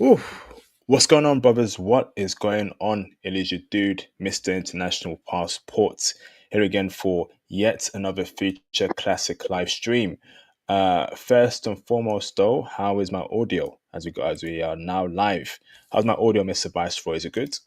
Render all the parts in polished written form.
Oof. What's going on, brothers? What is going on? It is your dude, Mr. International Passport, here again for yet another feature classic live stream. First and foremost, though, how is my audio as we are now live? How's my audio, Mr. Viceroy? Is it good?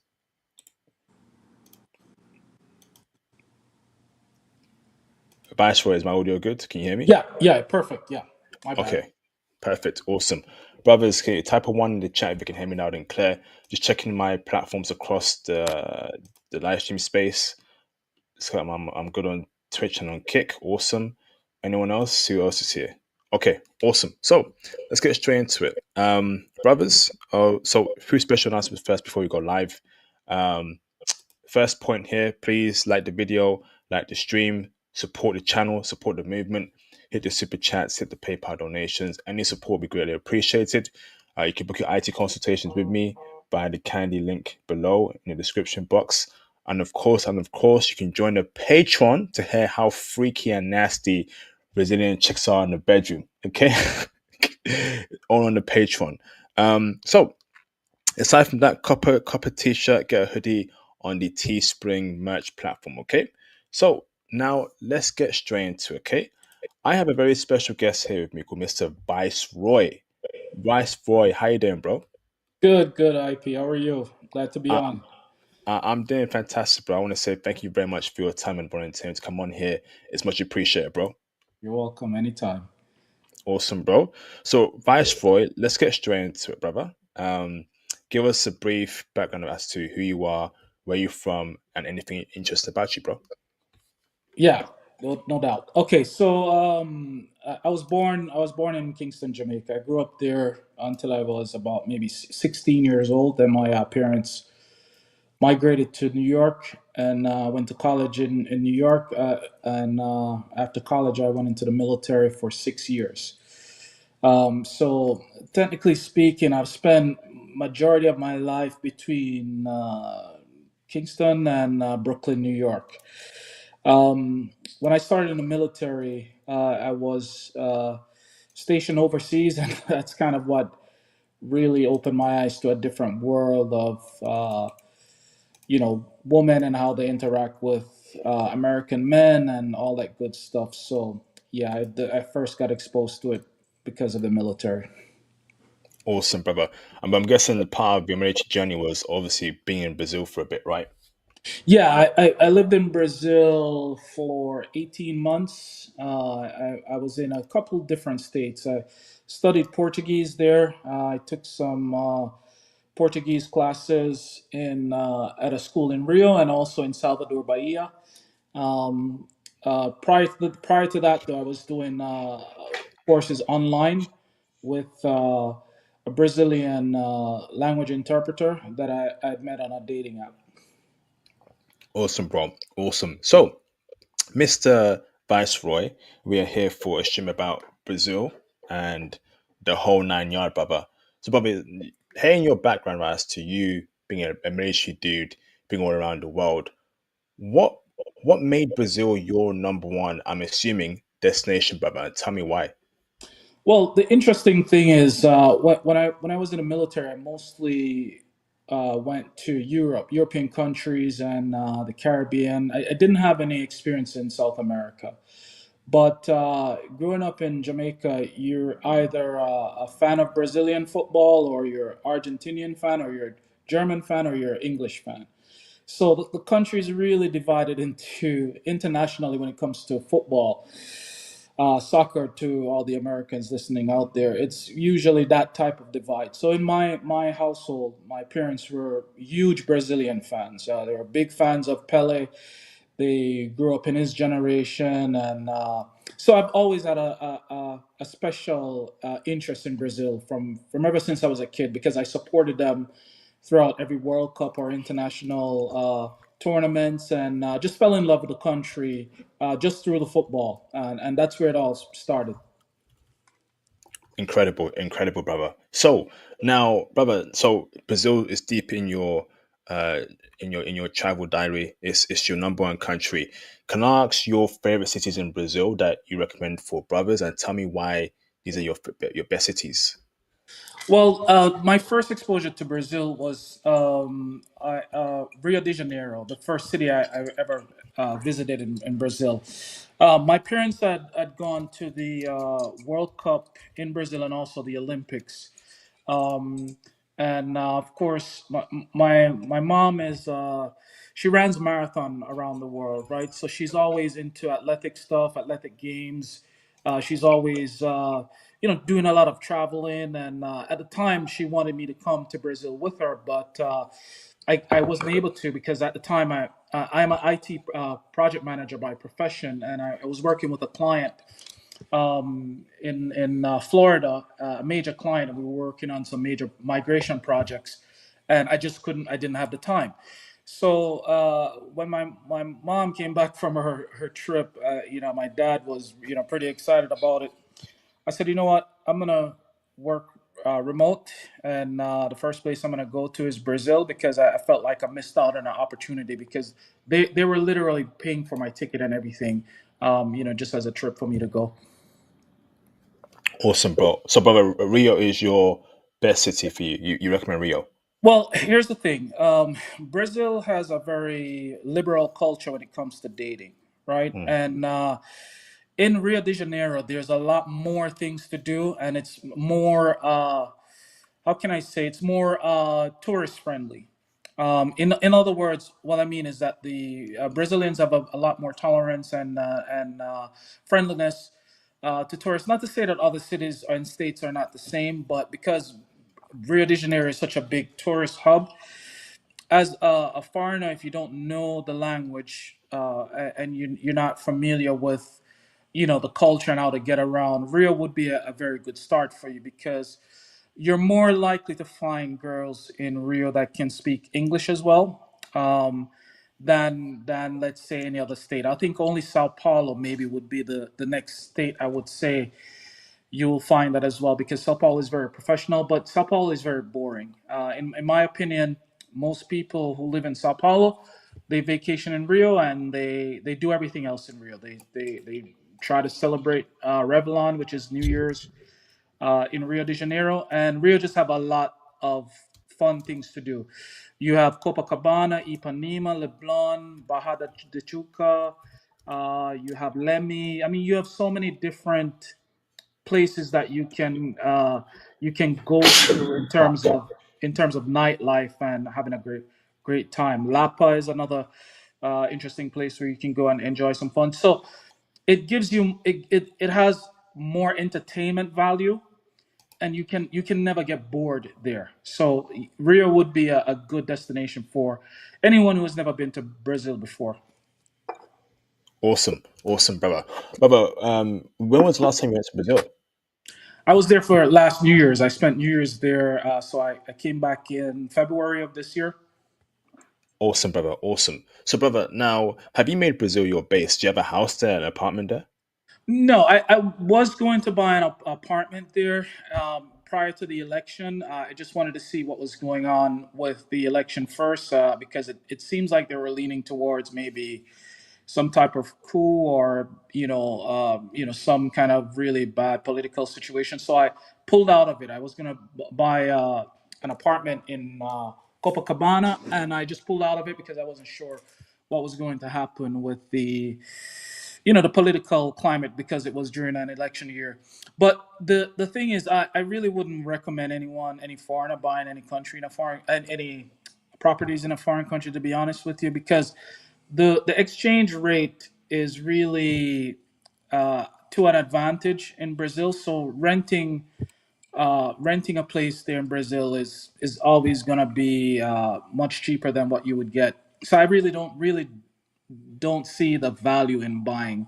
Viceroy, is my audio good? Can you hear me? Yeah, yeah, perfect. Yeah, my bad. Okay, perfect, awesome. Brothers, can you type a one in the chat if you can hear me loud and clear? Just checking my platforms across the live stream space. So I'm good on Twitch and on Kick. Awesome. Anyone else? Who else is here? Okay, awesome. So let's get straight into it. Brothers, so a few special announcements first before we go live. Um, First point here, please like the video, like the stream, support the channel, support the movement, hit the super chats, hit the PayPal donations. Any support will be greatly appreciated. You can book your IT consultations with me by the Candy link below in the description box. And of course, you can join the Patreon to hear how freaky and nasty Brazilian chicks are in the bedroom. Okay, all on the Patreon. So aside from that, copper t-shirt, get a hoodie on the Teespring merch platform. Okay, so now let's get straight into it. Okay, I have a very special guest here with me called Mr. Viceroy. Viceroy, how you doing, bro? Good, good, IP. How are you? Glad to be I, on. I'm doing fantastic, bro. I want to say thank you very much for your time and volunteering to come on here. It's much appreciated, bro. You're welcome anytime. Awesome, bro. So, Viceroy, let's get straight into it, brother. Give us a brief background as to who you are, where you're from, and anything interesting about you, bro. Yeah, no doubt. Okay, so I was born. I was born in Kingston, Jamaica. I grew up there until I was about maybe 16 years old. Then my parents migrated to New York and went to college in New York. And after college, I went into the military for 6 years. So technically speaking, I've spent majority of my life between Kingston and Brooklyn, New York. When I started in the military, I was stationed overseas, and that's kind of what really opened my eyes to a different world of women and how they interact with American men and all that good stuff. So yeah, I first got exposed to it because of the military. Awesome, brother. I'm guessing the part of your military journey was obviously being in Brazil for a bit, right? Yeah, I lived in Brazil for 18 months. I was in a couple different states. I studied Portuguese there. I took some Portuguese classes in at a school in Rio and also in Salvador, Bahia. Um, prior to that, though, I was doing courses online with a Brazilian language interpreter that I'd met on a dating app. Awesome, bro. Awesome. So, Mr. Viceroy, we are here for a stream about Brazil and the whole nine yard, brother. So, Bobby, hearing your background, right, as to you being a military dude, being all around the world, what what made Brazil your number one? I'm assuming destination, brother. Tell me why. Well, the interesting thing is when I was in the military, I mostly went to European countries, and the Caribbean. I didn't have any experience in South America. But growing up in Jamaica, you're either a fan of Brazilian football, or you're Argentinian fan, or you're German fan, or you're English fan. So the country is really divided into internationally when it comes to football, soccer. To all the Americans listening out there, it's usually that type of divide. So in my household, my parents were huge Brazilian fans. They were big fans of Pele. They grew up in his generation, and so I've always had a special interest in Brazil from ever since I was a kid, because I supported them throughout every World Cup or international tournaments, and just fell in love with the country just through the football, and that's where it all started. Incredible, incredible, brother. So now, brother, so Brazil is deep in your uh in your travel diary. It's your number one country. Can I ask your favorite cities in Brazil that you recommend for brothers, and tell me why these are your best cities? Well, my first exposure to Brazil was Rio de Janeiro, the first city I ever visited in Brazil. My parents had gone to the World Cup in Brazil and also the Olympics. Um, and of course, my mom is she runs marathon around the world, right? So she's always into athletic stuff, athletic games. She's always doing a lot of traveling, and at the time she wanted me to come to Brazil with her, but I wasn't able to because at the time I'm an IT project manager by profession, and I was working with a client in Florida, a major client, and we were working on some major migration projects, and I just couldn't. I didn't have the time. So when my mom came back from her trip, my dad was pretty excited about it. I said, you know what, I'm gonna work remote, and the first place I'm gonna go to is Brazil because I felt like I missed out on an opportunity because they were literally paying for my ticket and everything, just as a trip for me to go. Awesome, bro. So, brother, Rio is your best city for you. You recommend Rio? Well, here's the thing. Brazil has a very liberal culture when it comes to dating, right? Mm. And in Rio de Janeiro, there's a lot more things to do, and it's more, how can I say, it's more tourist friendly. In other words, what I mean is that the Brazilians have a lot more tolerance and friendliness to tourists. Not to say that other cities and states are not the same, but because Rio de Janeiro is such a big tourist hub, as a foreigner, if you don't know the language and you're not familiar with, the culture and how to get around, Rio would be a very good start for you because you're more likely to find girls in Rio that can speak English as well. Than let's say any other state. I think only Sao Paulo maybe would be the next state I would say you will find that as well because Sao Paulo is very professional, but Sao Paulo is very boring. In my opinion, most people who live in Sao Paulo, they vacation in Rio and they do everything else in Rio. They try to celebrate Revlon, which is New Year's, in Rio de Janeiro, and Rio just have a lot of fun things to do. You have Copacabana, Ipanema, Leblon, Barra de Chuca. You have Leme. I mean, you have so many different places that you can go to in terms of nightlife and having a great time. Lapa is another interesting place where you can go and enjoy some fun. So it gives you it has more entertainment value, and you can never get bored there. So Rio would be a good destination for anyone who has never been to Brazil before. Awesome, awesome, brother. Brother, when was the last time you went to Brazil? I was there for last New Year's. I spent New Year's there, so I came back in February of this year. Awesome, brother. Awesome. So, brother, now have you made Brazil your base? Do you have a house there, an apartment there? No, I was going to buy an apartment there prior to the election. I just wanted to see what was going on with the election first because it seems like they were leaning towards maybe some type of coup or some kind of really bad political situation. So I pulled out of it. I was gonna buy an apartment in Copacabana, and I just pulled out of it because I wasn't sure what was going to happen with the political climate because it was during an election year. But the thing is, I really wouldn't recommend any foreigner buying any country in a foreign any properties in a foreign country, to be honest with you, because the exchange rate is really to an advantage in Brazil. So renting a place there in Brazil is always gonna be much cheaper than what you would get. So I really don't see the value in buying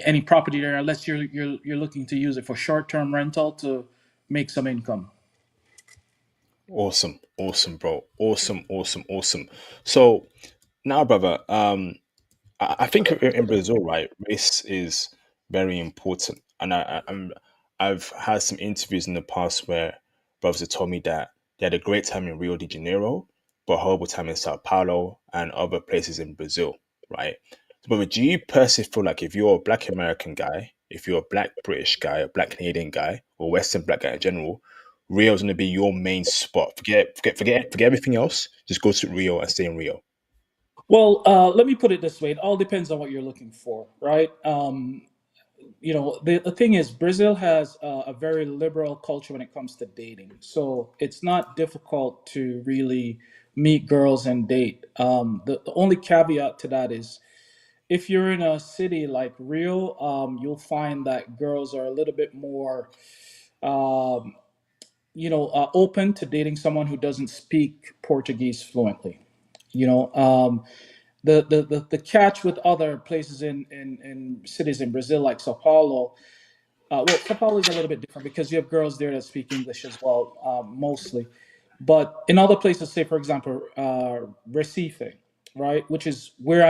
any property there unless you're looking to use it for short term rental to make some income. Awesome, awesome, bro. Awesome, awesome, awesome. So now, brother, I think in Brazil, right, race is very important, and I've had some interviews in the past where brothers have told me that they had a great time in Rio de Janeiro, but a horrible time in Sao Paulo and other places in Brazil, right? But do you personally feel like if you're a Black American guy, if you're a Black British guy, a Black Canadian guy, or Western Black guy in general, Rio's gonna be your main spot. Forget everything else. Just go to Rio and stay in Rio. Well, let me put it this way: it all depends on what you're looking for, right? The thing is, Brazil has a very liberal culture when it comes to dating, so it's not difficult to really meet girls and date. The only caveat to that is if you're in a city like Rio, you'll find that girls are a little bit more, um, open to dating someone who doesn't speak Portuguese fluently. You know, the catch with other places in cities in Brazil like Sao Paulo. Well, Sao Paulo is a little bit different because you have girls there that speak English as well, mostly. But in other places, say for example, Recife, right, which is where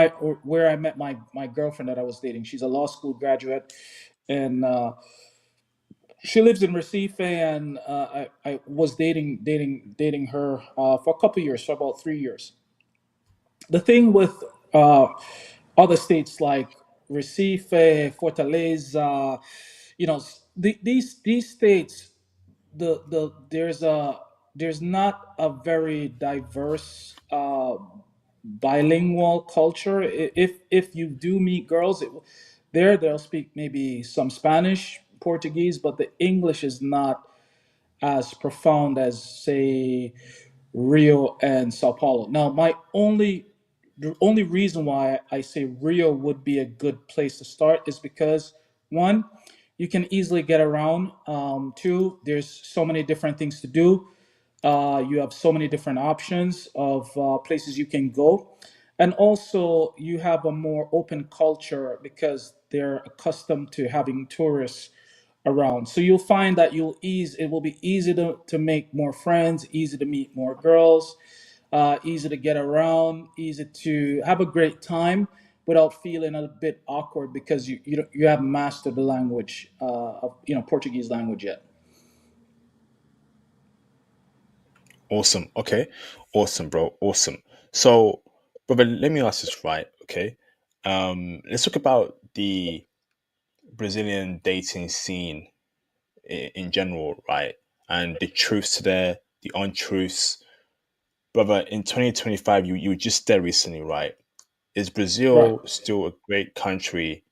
I met my girlfriend that I was dating. She's a law school graduate, and she lives in Recife, and I was dating her for a couple years, for about 3 years. The thing with uh, other states like Recife, Fortaleza, these states, there's not a very diverse bilingual culture. If you do meet girls, they'll speak maybe some Spanish, Portuguese, but the English is not as profound as say Rio and Sao Paulo. Now, the only reason why I say Rio would be a good place to start is because one, you can easily get around. Two, there's so many different things to do. You have so many different options of places you can go, and also you have a more open culture because they're accustomed to having tourists around. So you'll find that it will be easy to make more friends, easy to meet more girls, easy to get around, easy to have a great time without feeling a bit awkward because you haven't mastered the language of Portuguese language yet. Awesome. Okay. Awesome, bro. Awesome. So, brother, let me ask this right. Okay. Let's talk about the Brazilian dating scene in general, right? And the truths there, the untruths. Brother, in 2025, you were just there recently, right? Is Right. Brazil still a great country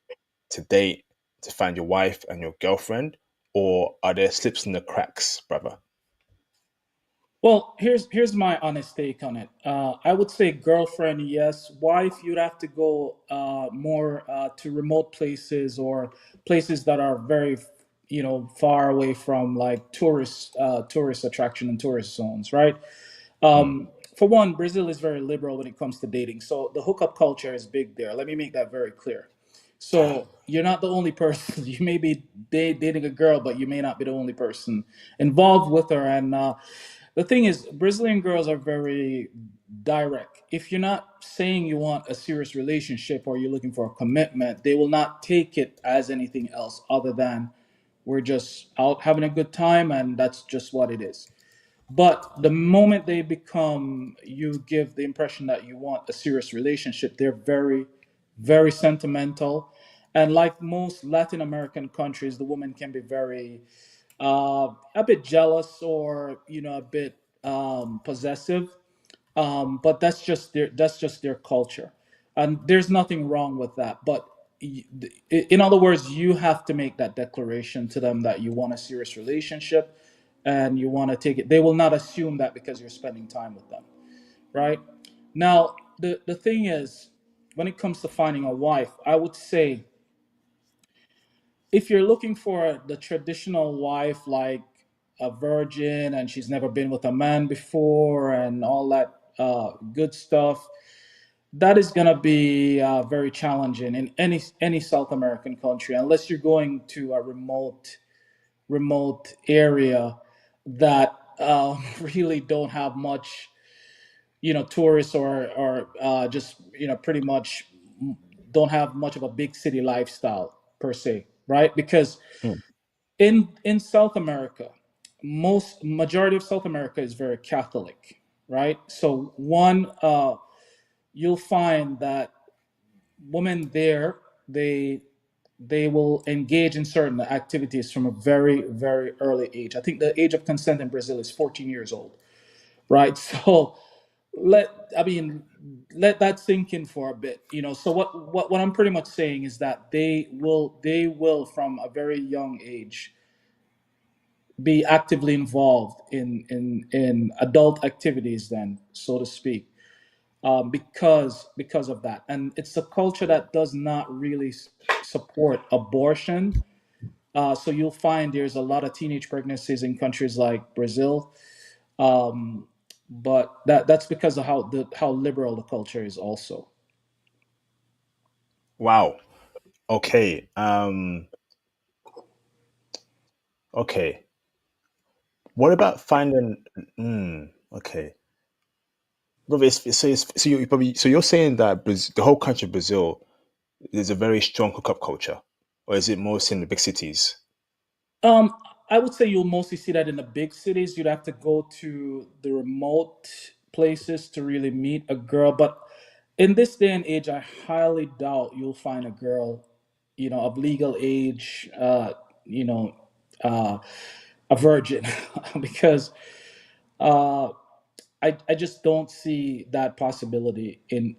to date, to find your wife and your girlfriend, or are there slips in the cracks, brother? Well, here's my honest take on it. I would say girlfriend, yes. Wife, you'd have to go more to remote places or places that are very, far away from like tourist attraction and tourist zones, right? Mm, For one, Brazil is very liberal when it comes to dating, so the hookup culture is big there. Let me make that very clear. So you're not the only person. You may be dating a girl, but you may not be the only person involved with her. And the thing is, Brazilian girls are very direct. If you're not saying you want a serious relationship or you're looking for a commitment, they will not take it as anything else other than we're just out having a good time and that's just what it is. But the moment they become, you give the impression that you want a serious relationship, they're very, very sentimental. And like most Latin American countries, the woman can be very, a bit jealous or, a bit possessive. But that's just their culture, and there's nothing wrong with that. But in other words, you have to make that declaration to them that you want a serious relationship, and you want to take it. They will not assume that because you're spending time with them, right? Now, the thing is, when it comes to finding a wife, I would say if you're looking for the traditional wife, like a virgin and she's never been with a man before and all that good stuff, that is going to be very challenging in any South American country unless you're going to a remote area that really don't have much, tourists or just pretty much don't have much of a big city lifestyle per se, right? Because mm, in South America, most majority of South America is very Catholic, right? So one, you'll find that women there, they they will engage in certain activities from a very, very early age. I think the age of consent in Brazil is 14 years old, right? So let I mean let that sink in for a bit. So what I'm pretty much saying is that they will from a very young age be actively involved in adult activities, then, so to speak, because of that. And it's a culture that does not really support abortion. So you'll find there's a lot of teenage pregnancies in countries like Brazil, um, but that's because of how liberal the culture is also. Wow. Okay. Okay. What about finding? Okay. Brother, so you're saying that the whole country of Brazil is a very strong hookup culture, or is it mostly in the big cities? Um, I would say you'll mostly see that in the big cities. You'd have to go to the remote places to really meet a girl. But in this day and age, I highly doubt you'll find a girl, of legal age, you know, uh, a virgin, because uh, I just don't see that possibility in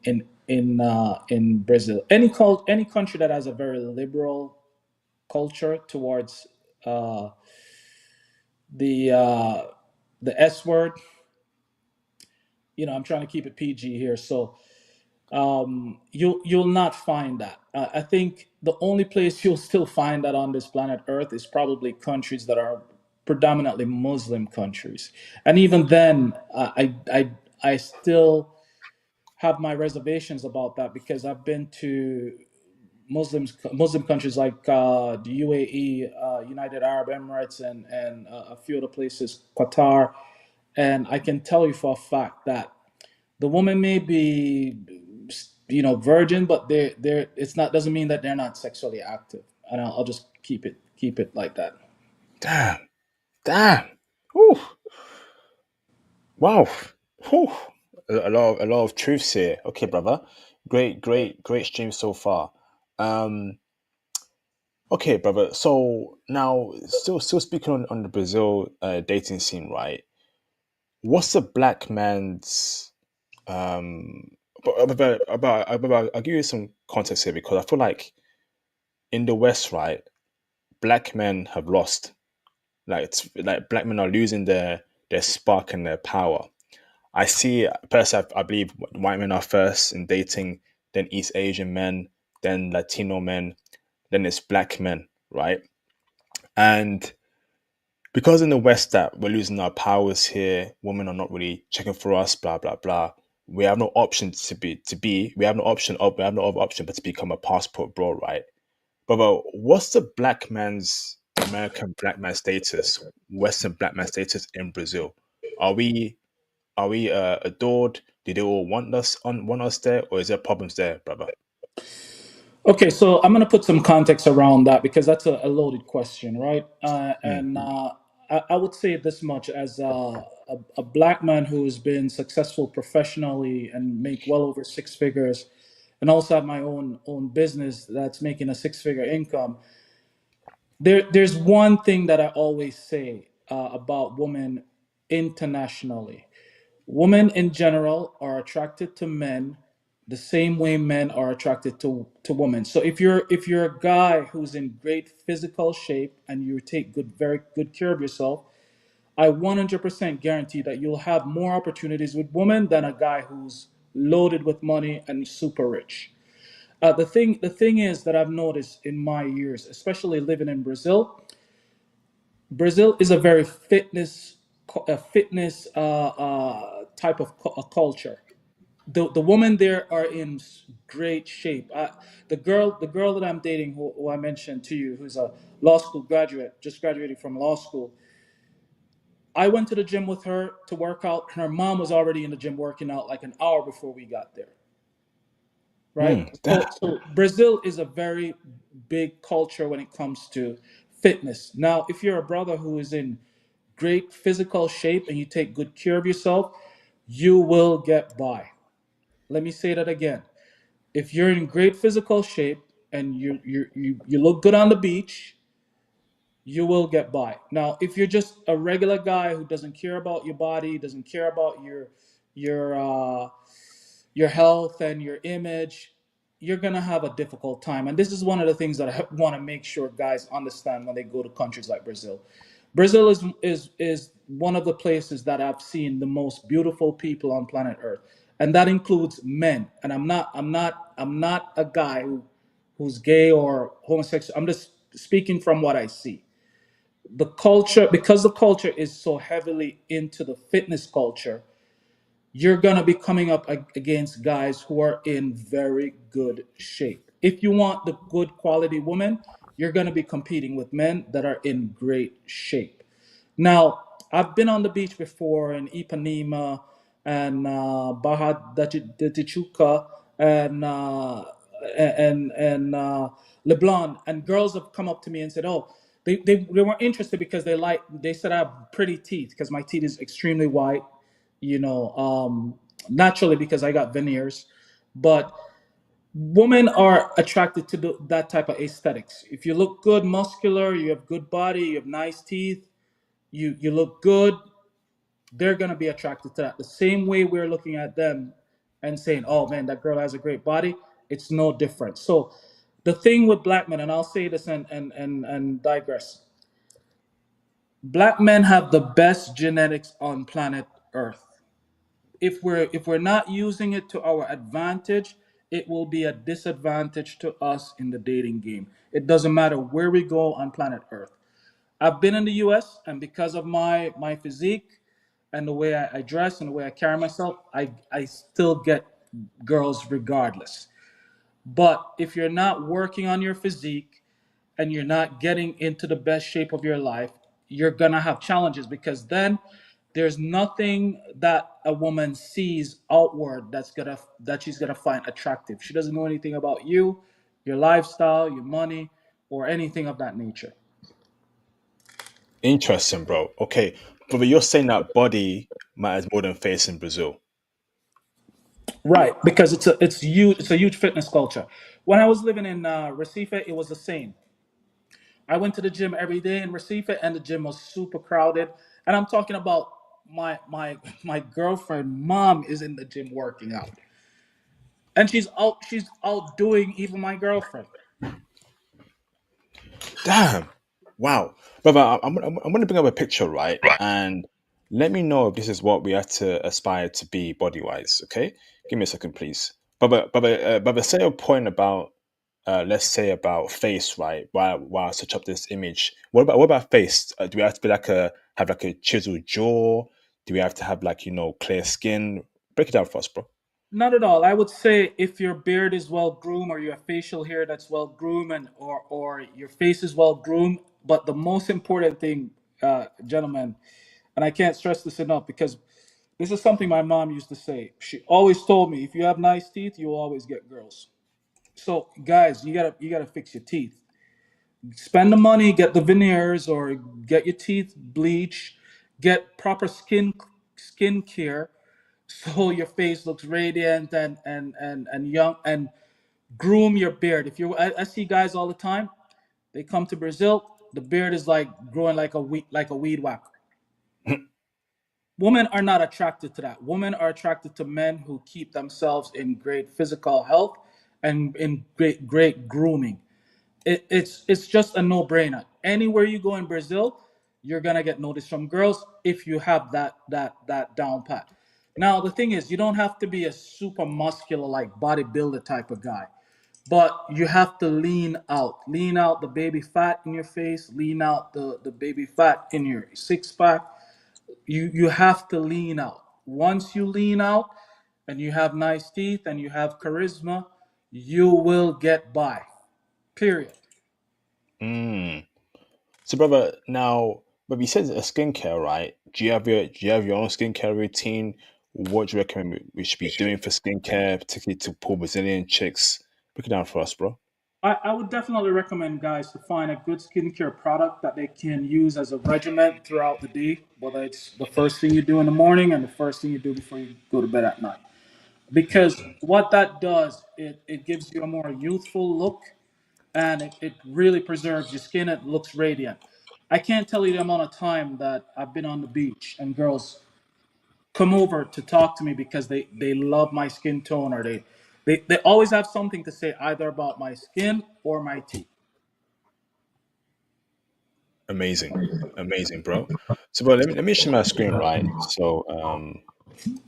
Brazil. Any country that has a very liberal culture towards uh, the uh, the S word. I'm trying to keep it PG here, so you'll not find that. I think the only place you'll still find that on this planet Earth is probably countries that are predominantly Muslim countries, and even then, I still have my reservations about that because I've been to Muslim countries like the UAE, United Arab Emirates, and a few other places, Qatar, and I can tell you for a fact that the woman may be, virgin, but they're it's not doesn't mean that they're not sexually active, and I'll just keep it like that. Damn. Damn. Whew. Wow. Whew. A lot of truths here. Okay, brother. Great stream so far. Um. Okay, brother. So now, still speaking on the Brazil dating scene, right? What's the black man's um? I'll give you some context here because I feel like in the West, right, black men have lost. Like it's like black men are losing their spark and their power. I see personally, I believe white men are first in dating, then East Asian men, then Latino men, then it's black men, right? And because in the West that we're losing our powers here, women are not really checking for us, blah blah blah. We have no option we have no other option but to become a passport bro, right? But what's the black man's American black man status, Western black man status in Brazil? Are we adored? Do they all want us there, or is there problems there, brother? Okay, so I'm going to put some context around that because that's a loaded question, right? Mm, And I would say this much as a black man who's been successful professionally and make well over six figures, and also have my own business that's making a six-figure income. There's one thing that I always say about women internationally. Women in general are attracted to men the same way men are attracted to women. So if you're a guy who's in great physical shape and you take very good care of yourself, I 100% guarantee that you'll have more opportunities with women than a guy who's loaded with money and super rich. The thing is that I've noticed in my years, especially living in Brazil. Brazil is a very fitness type of culture. The women there are in great shape. The girl that I'm dating, who I mentioned to you, who's a law school graduate, just graduated from law school. I went to the gym with her to work out. Her mom was already in the gym working out like an hour before we got there. Right. damn. So Brazil is a very big culture when it comes to fitness. Now, if you're a brother who is in great physical shape and you take good care of yourself, you will get by. Let me say that again. If you're in great physical shape and you look good on the beach, you will get by. Now, if you're just a regular guy who doesn't care about your body, doesn't care about your uh, your health and your image, you're gonna have a difficult time. And this is one of the things that I want to make sure guys understand when they go to countries like Brazil. Brazil is one of the places that I've seen the most beautiful people on planet Earth, and that includes men. And I'm not a guy who's gay or homosexual. I'm just speaking from what I see. The culture, because the culture is so heavily into the fitness culture, you're going to be coming up against guys who are in very good shape. If you want the good quality woman, you're going to be competing with men that are in great shape. Now, I've been on the beach before in Ipanema and Barra da Tijuca and Leblon, and girls have come up to me and said, "Oh, they were interested because they said I have pretty teeth because my teeth is extremely white, you know, naturally because I got veneers, but." Women are attracted to that type of aesthetics. If you look good, muscular, you have good body, you have nice teeth, you look good, they're going to be attracted to that the same way we're looking at them and saying, oh man, that girl has a great body. It's no different. So the thing with black men, and I'll say this and digress, black men have the best genetics on planet Earth. If we're not using it to our advantage, it will be a disadvantage to us in the dating game. It doesn't matter where we go on planet Earth. I've been in the U.S. and because of my physique and the way I dress and the way I carry myself, I still get girls regardless. But if you're not working on your physique and you're not getting into the best shape of your life, you're gonna have challenges because then there's nothing that a woman sees outward that she's gonna find attractive. She doesn't know anything about you, your lifestyle, your money, or anything of that nature. Interesting, bro. Okay, but you're saying that body matters more than face in Brazil. Right, because it's a huge fitness culture. When I was living in Recife, it was the same. I went to the gym every day in Recife, and the gym was super crowded. And I'm talking about my girlfriend mom is in the gym working out, and she's outdoing even my girlfriend. Damn. Wow. Brother, I'm going to bring up a picture, right? And let me know if this is what we have to aspire to be body wise, okay? Give me a second, please. Brother, say your point about, let's say about face, right? While I search up this image. What about face? Do we have to be have like a chiseled jaw? Do we have to have like, clear skin? Break it down for us, bro. Not at all. I would say if your beard is well groomed, or your facial hair that's well groomed, and or your face is well groomed. But the most important thing, gentlemen, and I can't stress this enough because this is something my mom used to say. She always told me, if you have nice teeth, you'll always get girls. So guys, you gotta fix your teeth. Spend the money, get the veneers, or get your teeth bleached, get proper skin care, so your face looks radiant and young, and groom your beard. If you I see guys all the time, they come to Brazil, the beard is like growing like a weed whacker. Women are not attracted to that. Women are attracted to men who keep themselves in great physical health and in great grooming. It's just a no-brainer. Anywhere you go in Brazil, you're gonna get noticed from girls if you have that down pat. Now the thing is, you don't have to be a super muscular like bodybuilder type of guy, but you have to lean out the baby fat in your face, lean out the baby fat in your six pack. You have to lean out. Once you lean out and you have nice teeth and you have charisma, you will get by. Period. Mm. So, brother, now, but you said a skincare, right? Do you have your own skincare routine? What do you recommend we should be doing for skincare, particularly to pull Brazilian chicks? Break it down for us, bro. I would definitely recommend guys to find a good skincare product that they can use as a regimen throughout the day, whether it's the first thing you do in the morning and the first thing you do before you go to bed at night. Because what that does, it gives you a more youthful look. and it really preserves your skin. It looks radiant. I can't tell you the amount of time that I've been on the beach and girls come over to talk to me because they love my skin tone, or they always have something to say either about my skin or my teeth. Amazing, amazing, bro. So, bro, let me share my screen, right? So,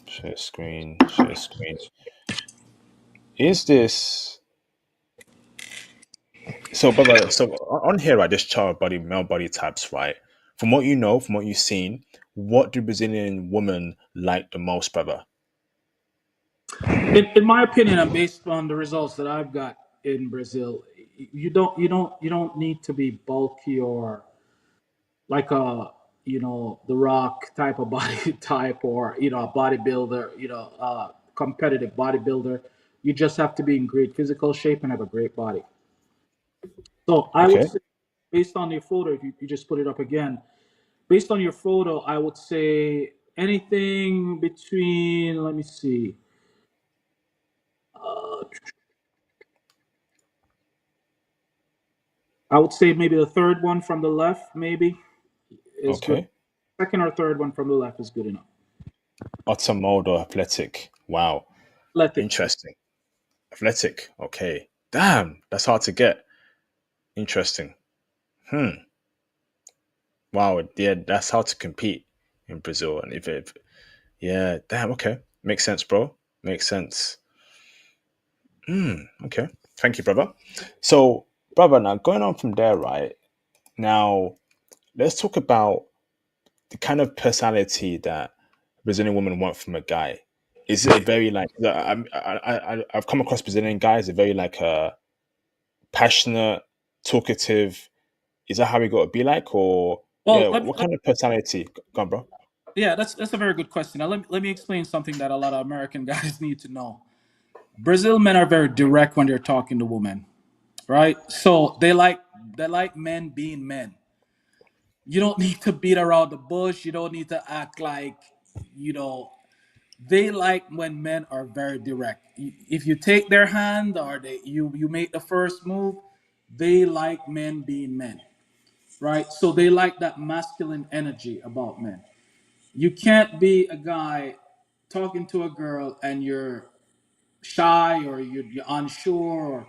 share screen, share screen. Is this so, brother? So, on here, right, this chart body, male body types, right? From what you know, from what you've seen, what do Brazilian women like the most, brother? In my opinion, and based on the results that I've got in Brazil, you don't need to be bulky or like a the Rock type of body type, or a bodybuilder, competitive bodybuilder. You just have to be in great physical shape and have a great body. So I would Okay, say, based on your photo, if you just put it up again, based on your photo, I would say anything between, let me see, uh, I would say maybe the third one from the left, maybe is good. okay. Second or third one from the left is good enough. Automodo athletic. Wow, Athletic. interesting. Athletic. Okay. Damn, that's hard to get. Interesting. Hmm. Wow. Yeah, that's how to compete in Brazil. And if yeah, damn. Okay, makes sense, bro. Makes sense. Hmm. Okay. Thank you, brother. So, brother, now going on from there, right now, let's talk about the kind of personality that Brazilian women want from a guy. Is it a very like I've come across Brazilian guys, are very like passionate, talkative. Is that how we got to be like, or Well, yeah? What kind of personality? Go on, bro. yeah, that's a very good question. Now let me explain something that a lot of American guys need to know. Brazil men are very direct when they're talking to women, right? So they like men being men. You don't need to beat around the bush. You don't need to act like, you know. They like when men are very direct. If you take their hand, or you make the first move, they like men being men, right? So they like that masculine energy about men. You can't be a guy talking to a girl and you're shy, or you're unsure, or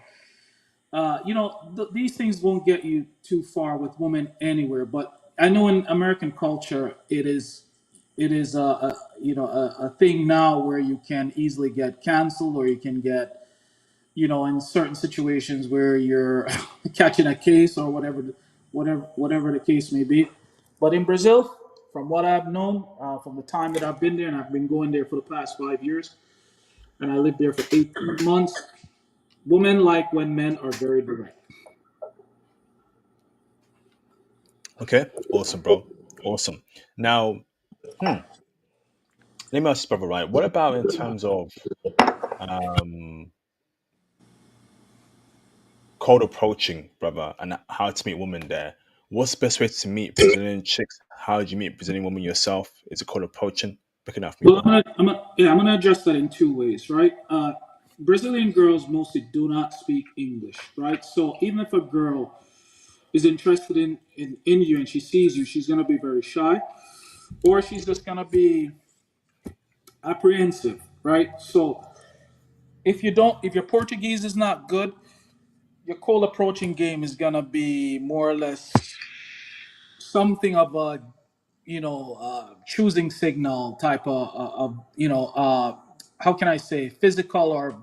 these things won't get you too far with women anywhere. But I know in American culture, it is a thing now where you can easily get canceled, or you can get, in certain situations where you're catching a case, or whatever the case may be. But in Brazil, from what I've known, from the time that I've been there, and I've been going there for the past 5 years, and I lived there for 18 months, women like when men are very direct. Okay, awesome, bro. Awesome. Now, hmm, let me ask you, brother. Right, what about in terms of um cold approaching, brother, and how to meet women there? What's the best way to meet Brazilian chicks? How did you meet Brazilian women yourself? Is it cold approaching? Pick it up for me, Well, bro. I'm gonna address that in two ways, right? Brazilian girls mostly do not speak English, right? So even if a girl is interested in you and she sees you, she's gonna be very shy, or she's just gonna be apprehensive, right? So if your Portuguese is not good, your cold approaching game is gonna be more or less something of a, choosing signal type of, how can I say, physical, or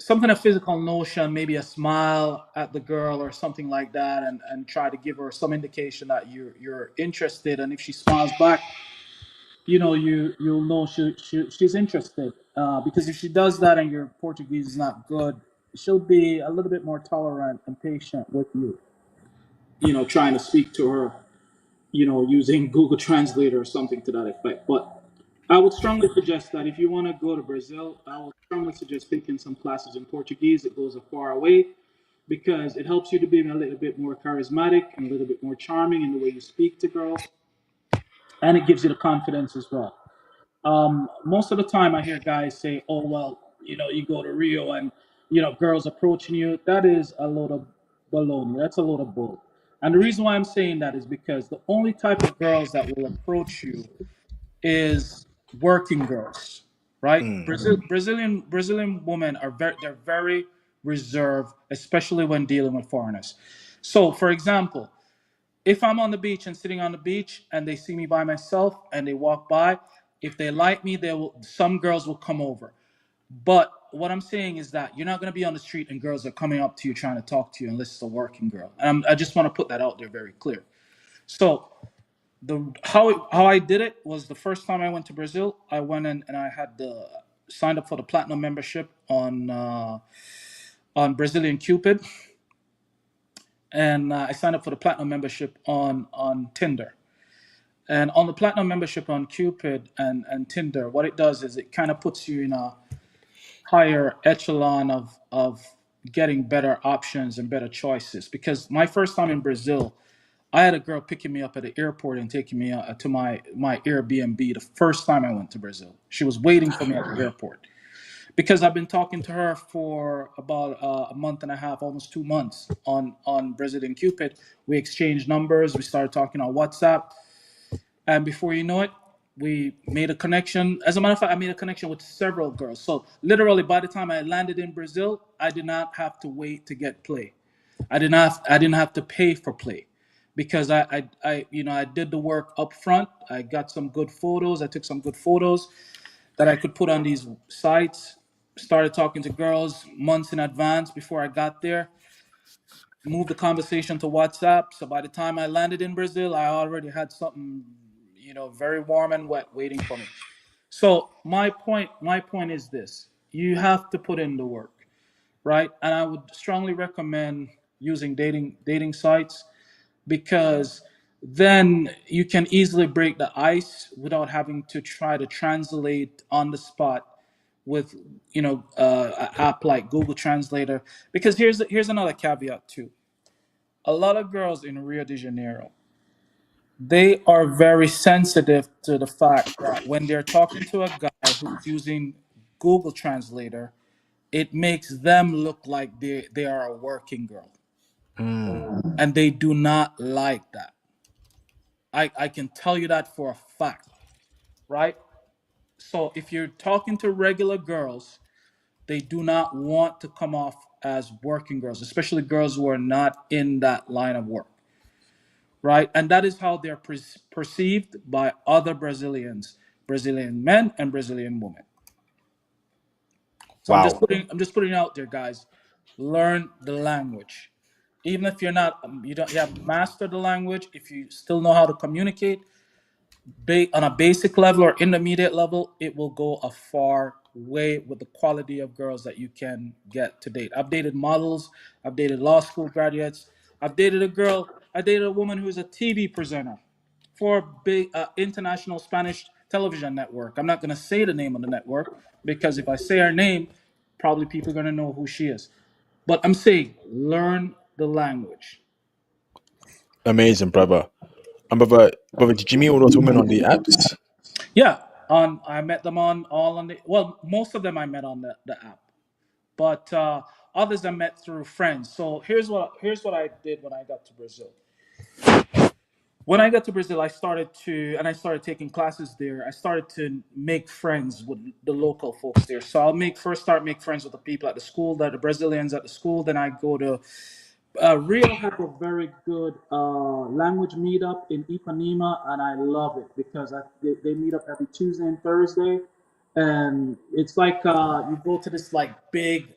some kind of physical notion, maybe a smile at the girl or something like that, and try to give her some indication that you're interested. And if she smiles back, you'll know she's interested. Because if she does that and your Portuguese is not good, she'll be a little bit more tolerant and patient with you. Trying to speak to her, using Google Translator or something to that effect. But I would strongly suggest that if you want to go to Brazil, I would strongly suggest taking some classes in Portuguese. It goes a far way because it helps you to be a little bit more charismatic and a little bit more charming in the way you speak to girls, and it gives you the confidence as well. Most of the time, I hear guys say, "Oh well, you go to Rio and girls approaching you. That is a load of baloney. That's a load of bull. And the reason why I'm saying that is because the only type of girls that will approach you is working girls, right? Brazilian women are very reserved, especially when dealing with foreigners. So, for example, if I'm on the beach and sitting on the beach and they see me by myself and they walk by, if they like me, they will. Some girls will come over. But what I'm saying is that you're not going to be on the street and girls are coming up to you trying to talk to you unless it's a working girl. And I just want to put that out there very clear. So how I did it was the first time I went to Brazil, I went in and I had signed up for the platinum membership on Brazilian Cupid, and I signed up for the platinum membership on Tinder. And on the platinum membership on Cupid and Tinder, what it does is it kind of puts you in a higher echelon of getting better options and better choices. Because my first time in Brazil, I had a girl picking me up at the airport and taking me to my Airbnb the first time I went to Brazil. She was waiting for me at the airport because I've been talking to her for about a month and a half, almost 2 months on Brazilian Cupid. We exchanged numbers. We started talking on WhatsApp, and before you know it, we made a connection. As a matter of fact, I made a connection with several girls. So literally, by the time I landed in Brazil, I did not have to wait to get play. I didn't have to pay for play because I did the work up front. I got some good photos. I took some good photos that I could put on these sites. Started talking to girls months in advance before I got there. Moved the conversation to WhatsApp. So by the time I landed in Brazil, I already had something, very warm and wet waiting for me. So my point is this: you have to put in the work, right? And I would strongly recommend using dating sites because then you can easily break the ice without having to try to translate on the spot with an app like Google Translator. Because here's another caveat too. A lot of girls in Rio de Janeiro, they are very sensitive to the fact that when they're talking to a guy who's using Google Translator, it makes them look like they are a working girl, and they do not like that. I can tell you that for a fact, right? So if you're talking to regular girls, they do not want to come off as working girls, especially girls who are not in that line of work, right? And that is how they're perceived by other Brazilians, Brazilian men and Brazilian women. So Wow. I'm just putting it out there, guys. Learn the language. Even if you're not, you haven't mastered the language. If you still know how to communicate, on a basic level or intermediate level, it will go a far way with the quality of girls that you can get to date. I've dated models, I've dated law school graduates, I dated a woman who's a TV presenter for a big international Spanish television network. I'm not going to say the name of the network because if I say her name, probably people are going to know who she is. But I'm saying learn the language. Amazing, brother. And brother, did you meet all those women on the apps? Yeah, on I met them on the well, most of them I met on the app, but others I met through friends. So here's what I did when I got to Brazil. When I got to Brazil, I started taking classes there. I started to make friends with the local folks there. So make friends with the people at the school, the Brazilians at the school. Then I go to Rio has a very good language meetup in Ipanema, and I love it because they meet up every Tuesday and Thursday, and it's like you go to this like big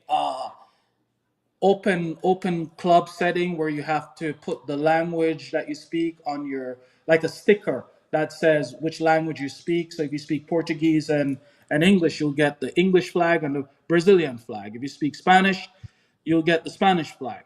open club setting where you have to put the language that you speak on your like a sticker that says which language you speak. So if you speak Portuguese and English, you'll get the English flag and the Brazilian flag. If you speak Spanish, you'll get the Spanish flag.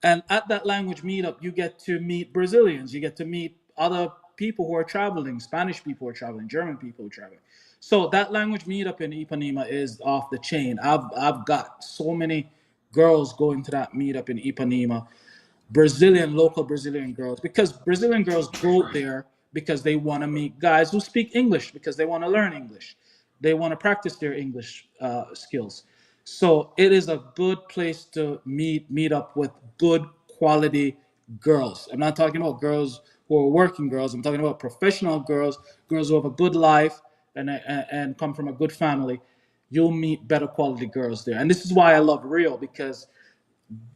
And at that language meetup, you get to meet Brazilians, you get to meet other people who are traveling, Spanish people who are traveling, German people who are traveling. So that language meetup in Ipanema is off the chain. I've got so many girls going to that meetup in Ipanema, local Brazilian girls, because Brazilian girls go there because they want to meet guys who speak English, because they want to learn English. They want to practice their English skills. So it is a good place to meet up with good quality girls. I'm not talking about girls who are working girls. I'm talking about professional girls, girls who have a good life and come from a good family. You'll meet better quality girls there, and this is why I love Rio, because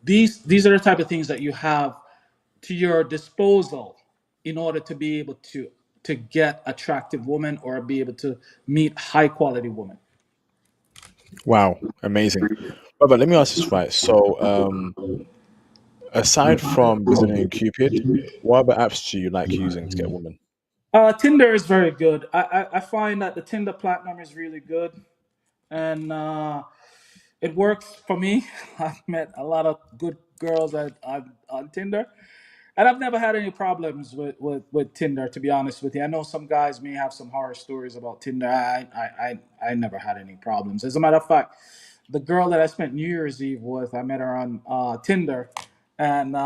these are the type of things that you have to your disposal in order to be able to get attractive women or be able to meet high quality women. Wow, amazing. But let me ask this right. So, aside from Brazilian Cupid, what other apps do you like using to get a woman? Tinder is very good. I find that the Tinder Platinum is really good, and it works for me. I've met a lot of good girls on Tinder, and I've never had any problems with Tinder. To be honest with you, I know some guys may have some horror stories about Tinder. I never had any problems. As a matter of fact, the girl that I spent New Year's Eve with, I met her on Tinder, and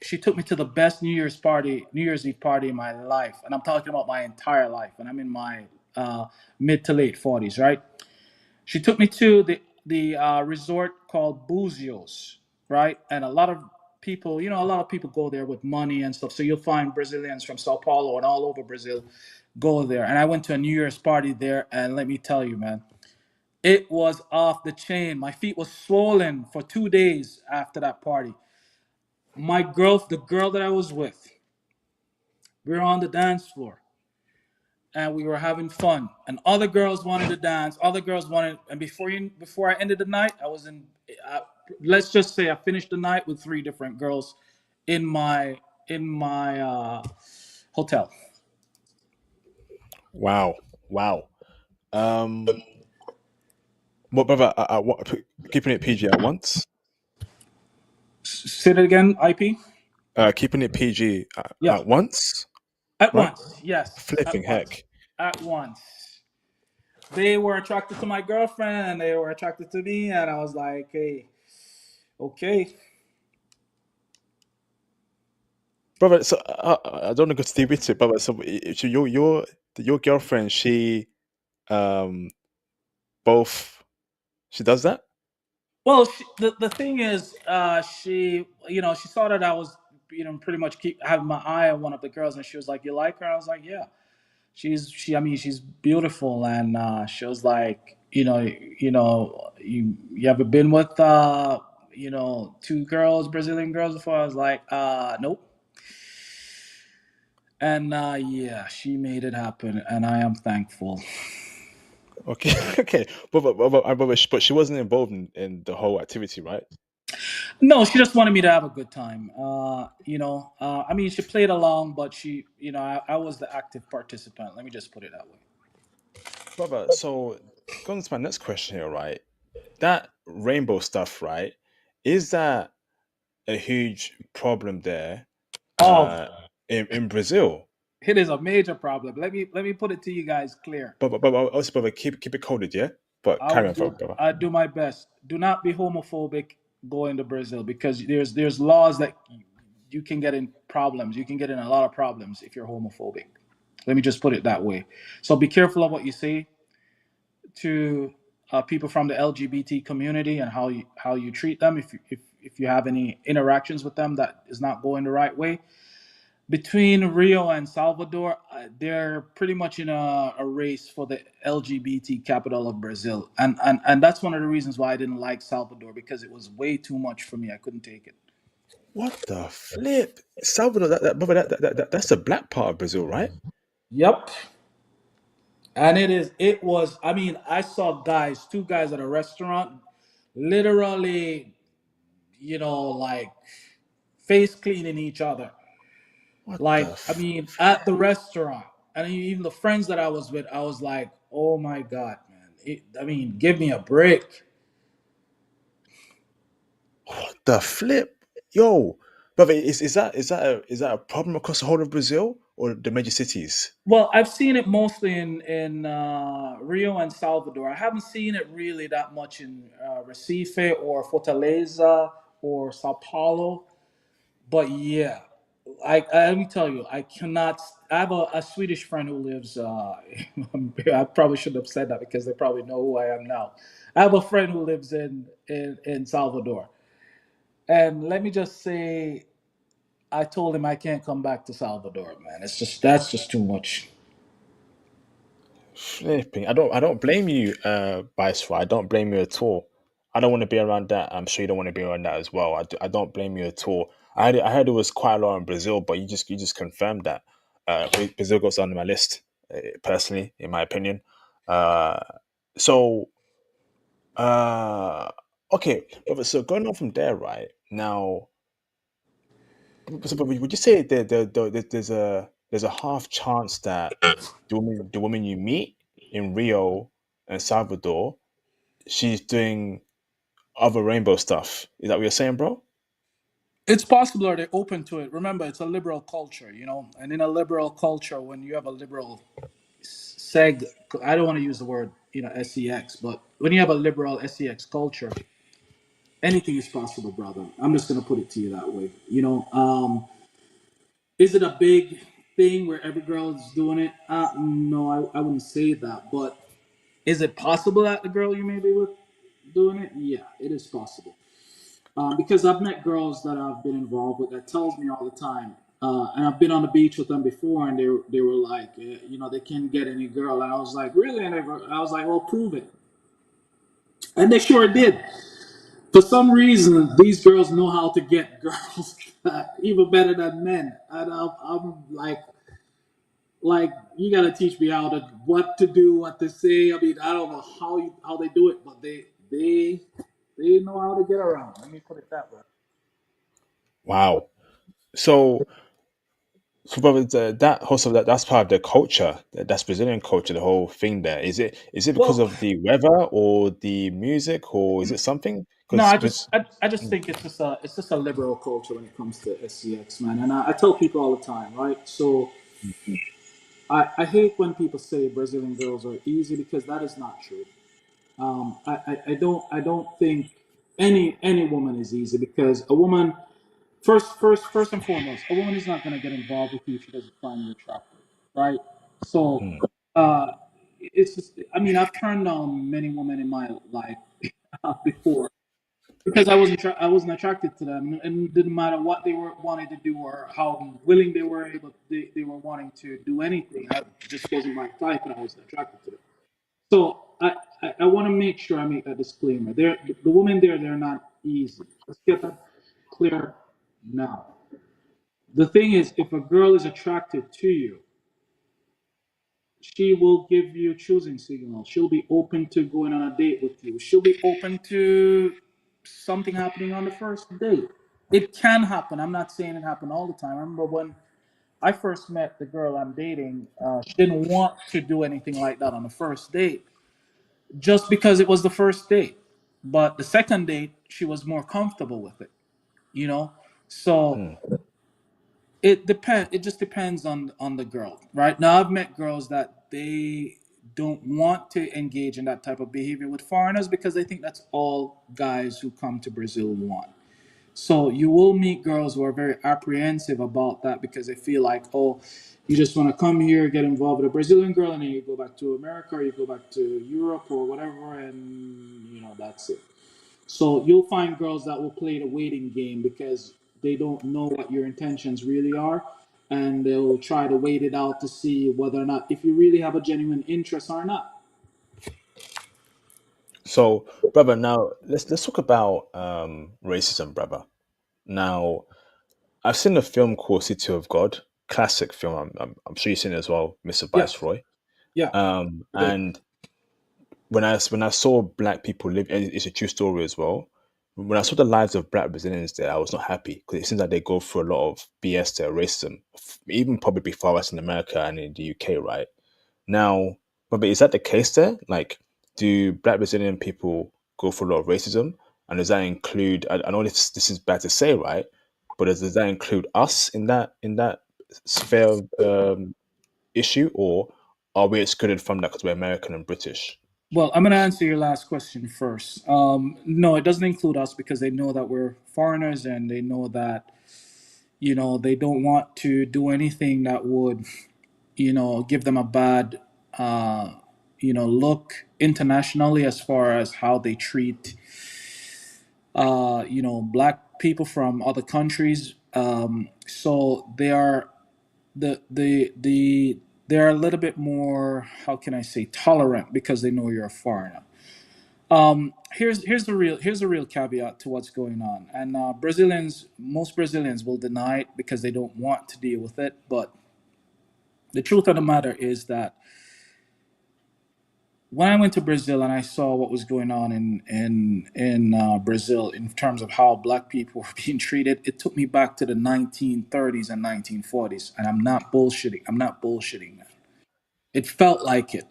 she took me to the best New Year's Eve party in my life, and I'm talking about my entire life, and I'm in my mid to late 40s, right? She took me to the resort called Buzios, right? And a lot of people, a lot of people go there with money and stuff. So you'll find Brazilians from Sao Paulo and all over Brazil go there. And I went to a New Year's party there, and let me tell you, man, it was off the chain. My feet was swollen for 2 days after that party. The girl that I was with, we were on the dance floor and we were having fun. And other girls wanted to dance. Other girls wanted, and before I ended the night, I was in. I, let's just say I finished the night with three different girls in my hotel. Wow, wow. Um, what brother? Keeping it PG at once. Say it again, IP. Keeping it PG Yeah, at once, at right? once. Yes, at Flipping once. heck. At once. They were attracted to my girlfriend, and they were attracted to me, and I was like, hey, okay. Brother, so I don't want to go too deep into it, brother. So your girlfriend, she um both she does that. Well, the thing is, she saw that I was, pretty much keep having my eye on one of the girls, and she was like, "You like her?" I was like, "Yeah." I mean, she's beautiful, and she was like, you ever been with, two girls, Brazilian girls before? I was like, nope. And yeah, she made it happen, and I am thankful. Okay, okay, but she wasn't involved in the whole activity, right? No, she just wanted me to have a good time. I mean, she played along, but I was the active participant. Let me just put it that way. Brother, so going to my next question here, right? That rainbow stuff, right? Is that a huge problem there Oh, uh, in Brazil? it is a major problem. Let me put it to you guys clear. But also, brother, keep it coded, yeah. But I carry would on, do brother. I do my best. Do not be homophobic going to Brazil, because there's laws that you can get in problems. You can get in a lot of problems if you're homophobic. Let me just put it that way. So be careful of what you say to people from the LGBT community, and how you treat them if you have any interactions with them that is not going the right way. Between Rio and Salvador, they're pretty much in a race for the LGBT capital of Brazil, and that's one of the reasons why I didn't like Salvador, because it was way too much for me. I couldn't take it. What the flip, Salvador? Brother, that's the black part of Brazil, right? Yep. And it was, I mean, I saw two guys at a restaurant, literally, like face cleaning each other. What Like, the? I mean, at the restaurant. And even the friends that I was with, I was like, oh my God, man. I mean, give me a break. What the flip, yo, brother? Is that a problem across the whole of Brazil or the major cities? Well, I've seen it mostly in Rio and Salvador. I haven't seen it really that much in Recife or Fortaleza or Sao Paulo. But yeah, let me tell you, I cannot. I have a Swedish friend who lives. I probably shouldn't have said that because they probably know who I am now. I have a friend who lives in Salvador, and let me just say, I told him I can't come back to Salvador, man. It's just that's just too much. Flipping. I don't blame you, Viceroy. I don't blame you at all. I don't want to be around that. I'm sure you don't want to be around that as well. I don't blame you at all. I heard it was quite a lot in Brazil, but you just confirmed that. Brazil goes on my list, personally, in my opinion. Uh, so okay, but so going on from there, right now, but would you say there's a half chance that the woman you meet in Rio and Salvador, she's doing other rainbow stuff? Is that what you're saying, bro? It's possible, are they open to it? Remember, it's a liberal culture, you know, and in a liberal culture, when you have a liberal seg, I don't want to use the word, you know, sex, but when you have a liberal sex culture, anything is possible, brother. I'm just gonna put it to you that way. You know, is it a big thing where every girl is doing it? No, I wouldn't say that. But is it possible that the girl you may be with doing it? Yeah, it is possible. Because I've met girls that I've been involved with that tells me all the time. And I've been on the beach with them before, and they were like, you know, they can't get any girl. And I was like, really? And I was like, well, prove it. And they sure did. For some reason, these girls know how to get girls even better than men. And I'm like you gotta teach me how to what to do, what to say. I mean, I don't know how they do it, but they know how to get around. Let me put it that way. Wow. So, so brother, that also that's part of the culture. That's Brazilian culture. The whole thing there is it because Well, of the weather or the music or is it something? no, Because I just think it's just a liberal culture when it comes to SCX, man. And I tell people all the time, right? So I hate when people say Brazilian girls are easy because that is not true. I don't think any woman is easy because a woman first and foremost, a woman is not going to get involved with you if she doesn't find you attractive, right? So hmm, uh, it's just, I mean, I've turned down many women in my life before because I wasn't attracted to them, and it didn't matter what they were wanting to do or how willing they were able they were wanting to do anything. I just wasn't my type, and I wasn't attracted to them. So I want to make sure I make that disclaimer. The women there, they're not easy. Let's get that clear now. The thing is, if a girl is attracted to you, she will give you choosing signals. She'll be open to going on a date with you. She'll be open to something happening on the first date. It can happen. I'm not saying it happened all the time. I remember when I first met the girl I'm dating, she didn't want to do anything like that on the first date just because it was the first date. But the second date, she was more comfortable with it, you know? So hmm. it just depends on the girl, right? Now I've met girls that they don't want to engage in that type of behavior with foreigners because they think that's all guys who come to Brazil want. So you will meet girls who are very apprehensive about that because they feel like, oh, you just want to come here, get involved with a Brazilian girl, and then you go back to America or you go back to Europe or whatever, and you know that's it. So you'll find girls that will play the waiting game because they don't know what your intentions really are, and they'll try to wait it out to see whether or not if you really have a genuine interest or not. So, brother, now let's talk about racism, brother. Now, I've seen a film called City of God, classic film. I'm sure you've seen it as well, Mr. Yeah, Viceroy. yeah, I did. And when I saw black people live, and it's a true story as well. When I saw the lives of black Brazilians there, I was not happy because it seems like they go through a lot of BS there, racism, even probably far worse in America and in the UK, right? Now, but is that the case there? Like, do black Brazilian people go through a lot of racism? And does that include? I know this is bad to say, right? But does that include us in that sphere issue, or are we excluded from that because we're American and British? Well, I'm going to answer your last question first. No, it doesn't include us because they know that we're foreigners and they know that, you know, they don't want to do anything that would give them a bad, uh, look internationally as far as how they treat, black people from other countries. So they are they're a little bit more, how can I say, tolerant because they know you're a foreigner. Here's the real caveat to what's going on, and most Brazilians will deny it because they don't want to deal with it. But the truth of the matter is that when I went to Brazil and I saw what was going on in Brazil in terms of how black people were being treated, it took me back to the 1930s and 1940s, and I'm not bullshitting. I'm not bullshitting, man. It felt like it,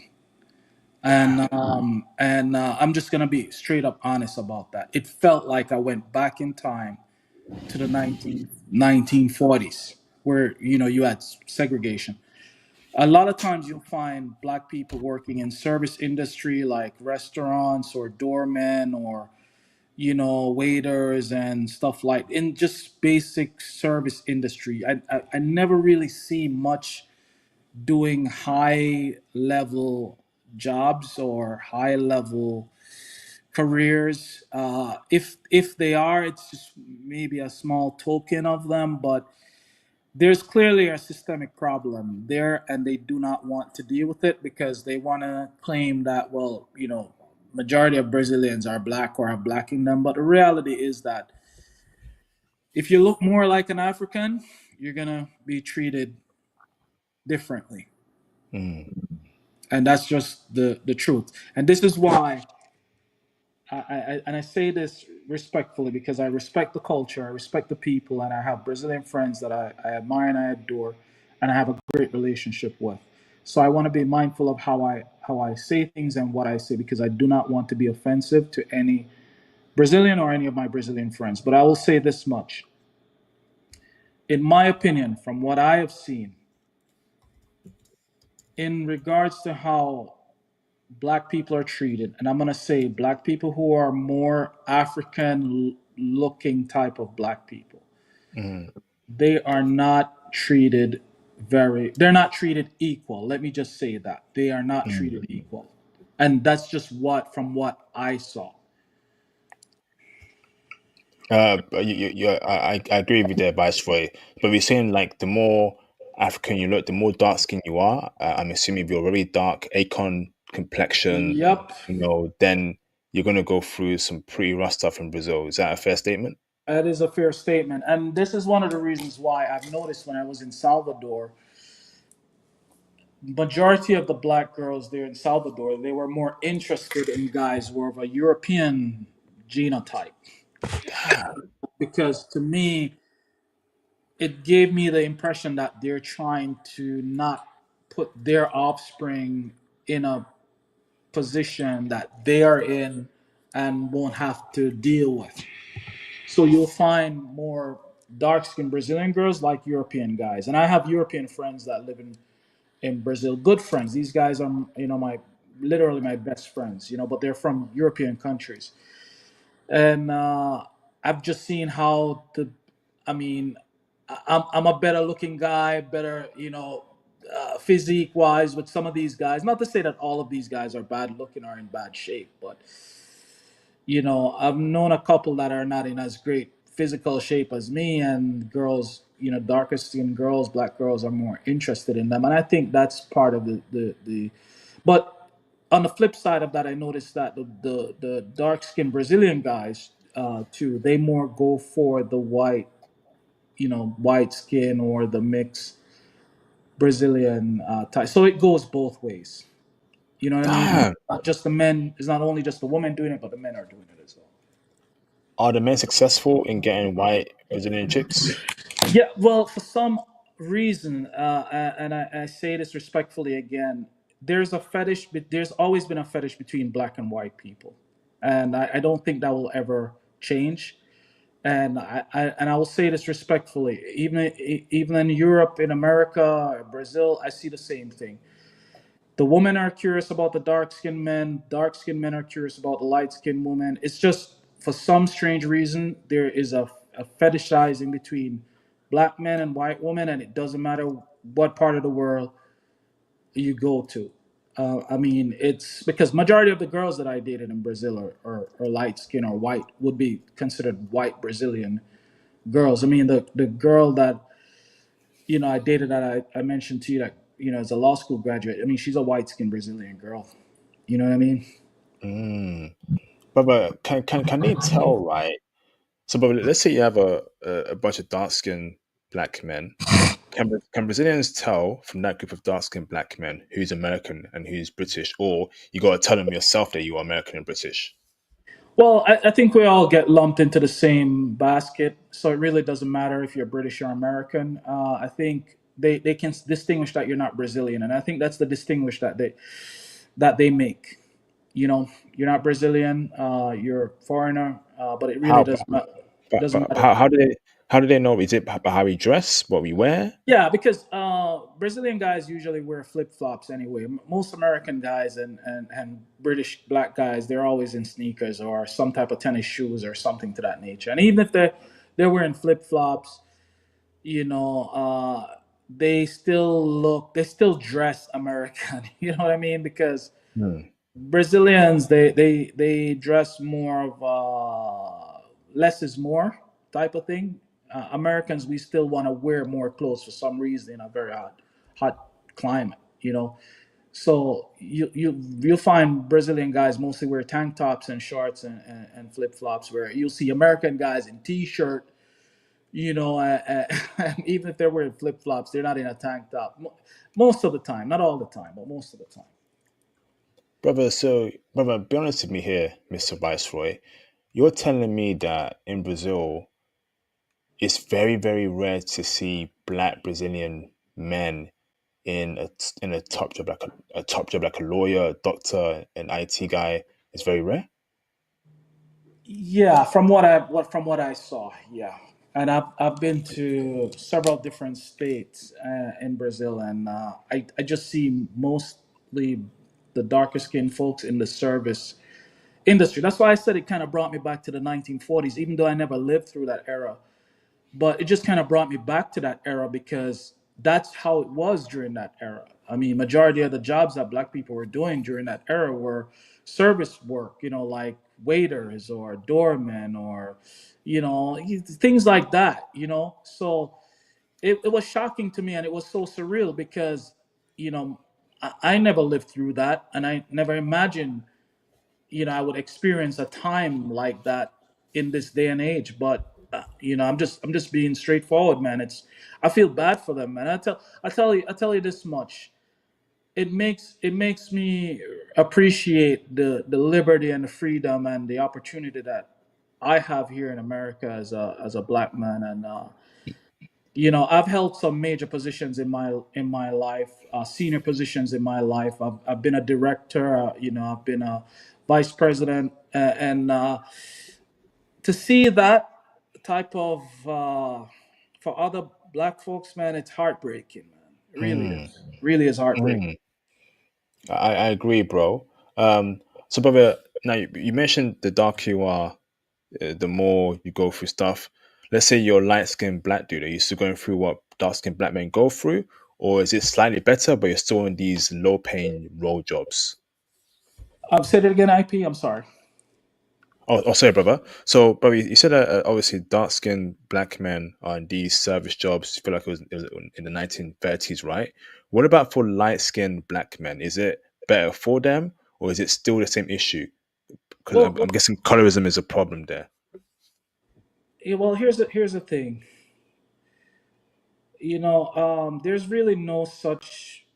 and I'm just gonna be straight up honest about that. It felt like I went back in time to the 1940s, where you had segregation. A lot of times you'll find black people working in service industry like restaurants or doormen or waiters and stuff, like in just basic service industry. I never really see much doing high level jobs or high level careers. If they are, it's just maybe a small token of them, but there's clearly a systemic problem there, and they do not want to deal with it because they want to claim that, well, majority of Brazilians are black or have black in them. But the reality is that if you look more like an African, you're gonna be treated differently, Mm. and that's just the truth. And this is why and I say this respectfully because I respect the culture, I respect the people, and I have Brazilian friends that I admire and I adore, and I have a great relationship with. So I want to be mindful of how I say things and what I say because I do not want to be offensive to any Brazilian or any of my Brazilian friends. But I will say this much: in my opinion, from what I have seen, in regards to how black people are treated, and I'm going to say black people who are more African looking type of black people, Mm. they are not treated they're not treated equal. Let me just say that. They are not Mm. treated equal. And that's just from what I saw. But I agree with the advice for it. But we're saying like the more African you look, the more dark skin you are. I'm assuming if you're very dark, Acon complexion, Yep, then you're gonna go through some pretty rough stuff in Brazil. Is that a fair statement? that is a fair statement. And this is one of the reasons why I've noticed when I was in Salvador, majority of the black girls there in Salvador, they were more interested in guys who were of a European genotype. Because to me, it gave me the impression that they're trying to not put their offspring in a position that they are in and won't have to deal with. So you'll find more dark skinned Brazilian girls like European guys. And I have European friends that live in Brazil, good friends. These guys are, my literally my best friends, but they're from European countries. And I've just seen how I mean, I'm a better looking guy, better, physique wise with some of these guys. Not to say that all of these guys are bad looking or in bad shape, but I've known a couple that are not in as great physical shape as me, and girls, darker skinned girls, black girls are more interested in them, and I think that's part of the. But on the flip side of that, I noticed that the dark skinned Brazilian guys, too, they more go for the white, white skin or the mixed Brazilian type. So it goes both ways. You know what I mean? Damn. Not just the men. It's not only just the women doing it, but the men are doing it as well. Are the men successful in getting white Brazilian chicks? Yeah, well, for some reason, and I say this respectfully again, there's a fetish, but there's always been a fetish between black and white people, and I don't think that will ever change. And I will say this respectfully, even in Europe, in America, Brazil, I see the same thing. The women are curious about the dark skinned men. Dark skinned men are curious about the light skinned women. It's just for some strange reason there is a fetishizing between black men and white women, and it doesn't matter what part of the world. you go to. I mean, it's because majority of the girls that I dated in Brazil are light skin or white, would be considered white Brazilian girls. I mean, the girl that I dated, that I mentioned to you, that is a law school graduate. I mean, she's a white skinned Brazilian girl. You know what I mean? Mm. But can they tell, right? So, but let's say you have a bunch of dark skinned black men. Can Brazilians tell from that group of dark skinned black men who's American and who's British, or you got to tell them yourself that you are American and British? Well, I think we all get lumped into the same basket, so it really doesn't matter if you're British or American. I think they can distinguish that you're not Brazilian, and I think that's the distinguish that they make. You're not Brazilian, you're foreigner, but it really How? doesn't But matter. how do they know? Is it by how we dress, what we wear? Yeah, because Brazilian guys usually wear flip flops anyway. Most American guys and British black guys, they're always in sneakers or some type of tennis shoes or something to that nature. And even if they're wearing flip flops, you know, they still dress American. You know what I mean? Because Hmm. Brazilians, they dress more of less is more type of thing. Americans, we still want to wear more clothes for some reason in a very hot climate. So you'll find Brazilian guys mostly wear tank tops and shorts and flip flops, where you'll see American guys in t-shirt. And even if they're wearing flip flops, they're not in a tank top most of the time. Not all the time, but most of the time. Brother, be honest with me here, Mr. Viceroy. You're telling me that in Brazil, it's very, very rare to see black Brazilian men in a top job, like a top job, like a lawyer, a doctor, an IT guy. It's very rare. Yeah, from what I saw, yeah, and I've been to several different states in Brazil, and I just see mostly the darker skinned folks in the service industry. That's why I said it kind of brought me back to the 1940s, even though I never lived through that era. But it just kind of brought me back to that era because that's how it was during that era. I mean, majority of the jobs that black people were doing during that era were service work, like waiters or doormen or things like that. So it was shocking to me, and it was so surreal because you know I never lived through that, and I never imagined I would experience a time like that in this day and age. But I'm just being straightforward, man. I feel bad for them, man. I tell you this much. It makes me appreciate the liberty and the freedom and the opportunity that I have here in America as a black man. And I've held some major positions in my life, senior positions in my life. I've been a director. I've been a vice president, and to see that type of for other black folks, man, it's heartbreaking, man. It Mm, really is heartbreaking. mm. I agree, bro. So, brother, now you mentioned the darker you are, the more you go through stuff. Let's say you're a light skinned black dude. Are you still going through what dark skinned black men go through? Or is it slightly better, but you're still in these low paying role jobs? Say it again, IP. I'm sorry. Sorry, brother. So, brother, you said that obviously dark skinned black men are in these service jobs. You feel like it was in the 1930s, right? What about for light skinned black men? Is it better for them, or is it still the same issue? Because Well, I'm guessing colorism is a problem there. yeah, well, here's the thing. There's really no such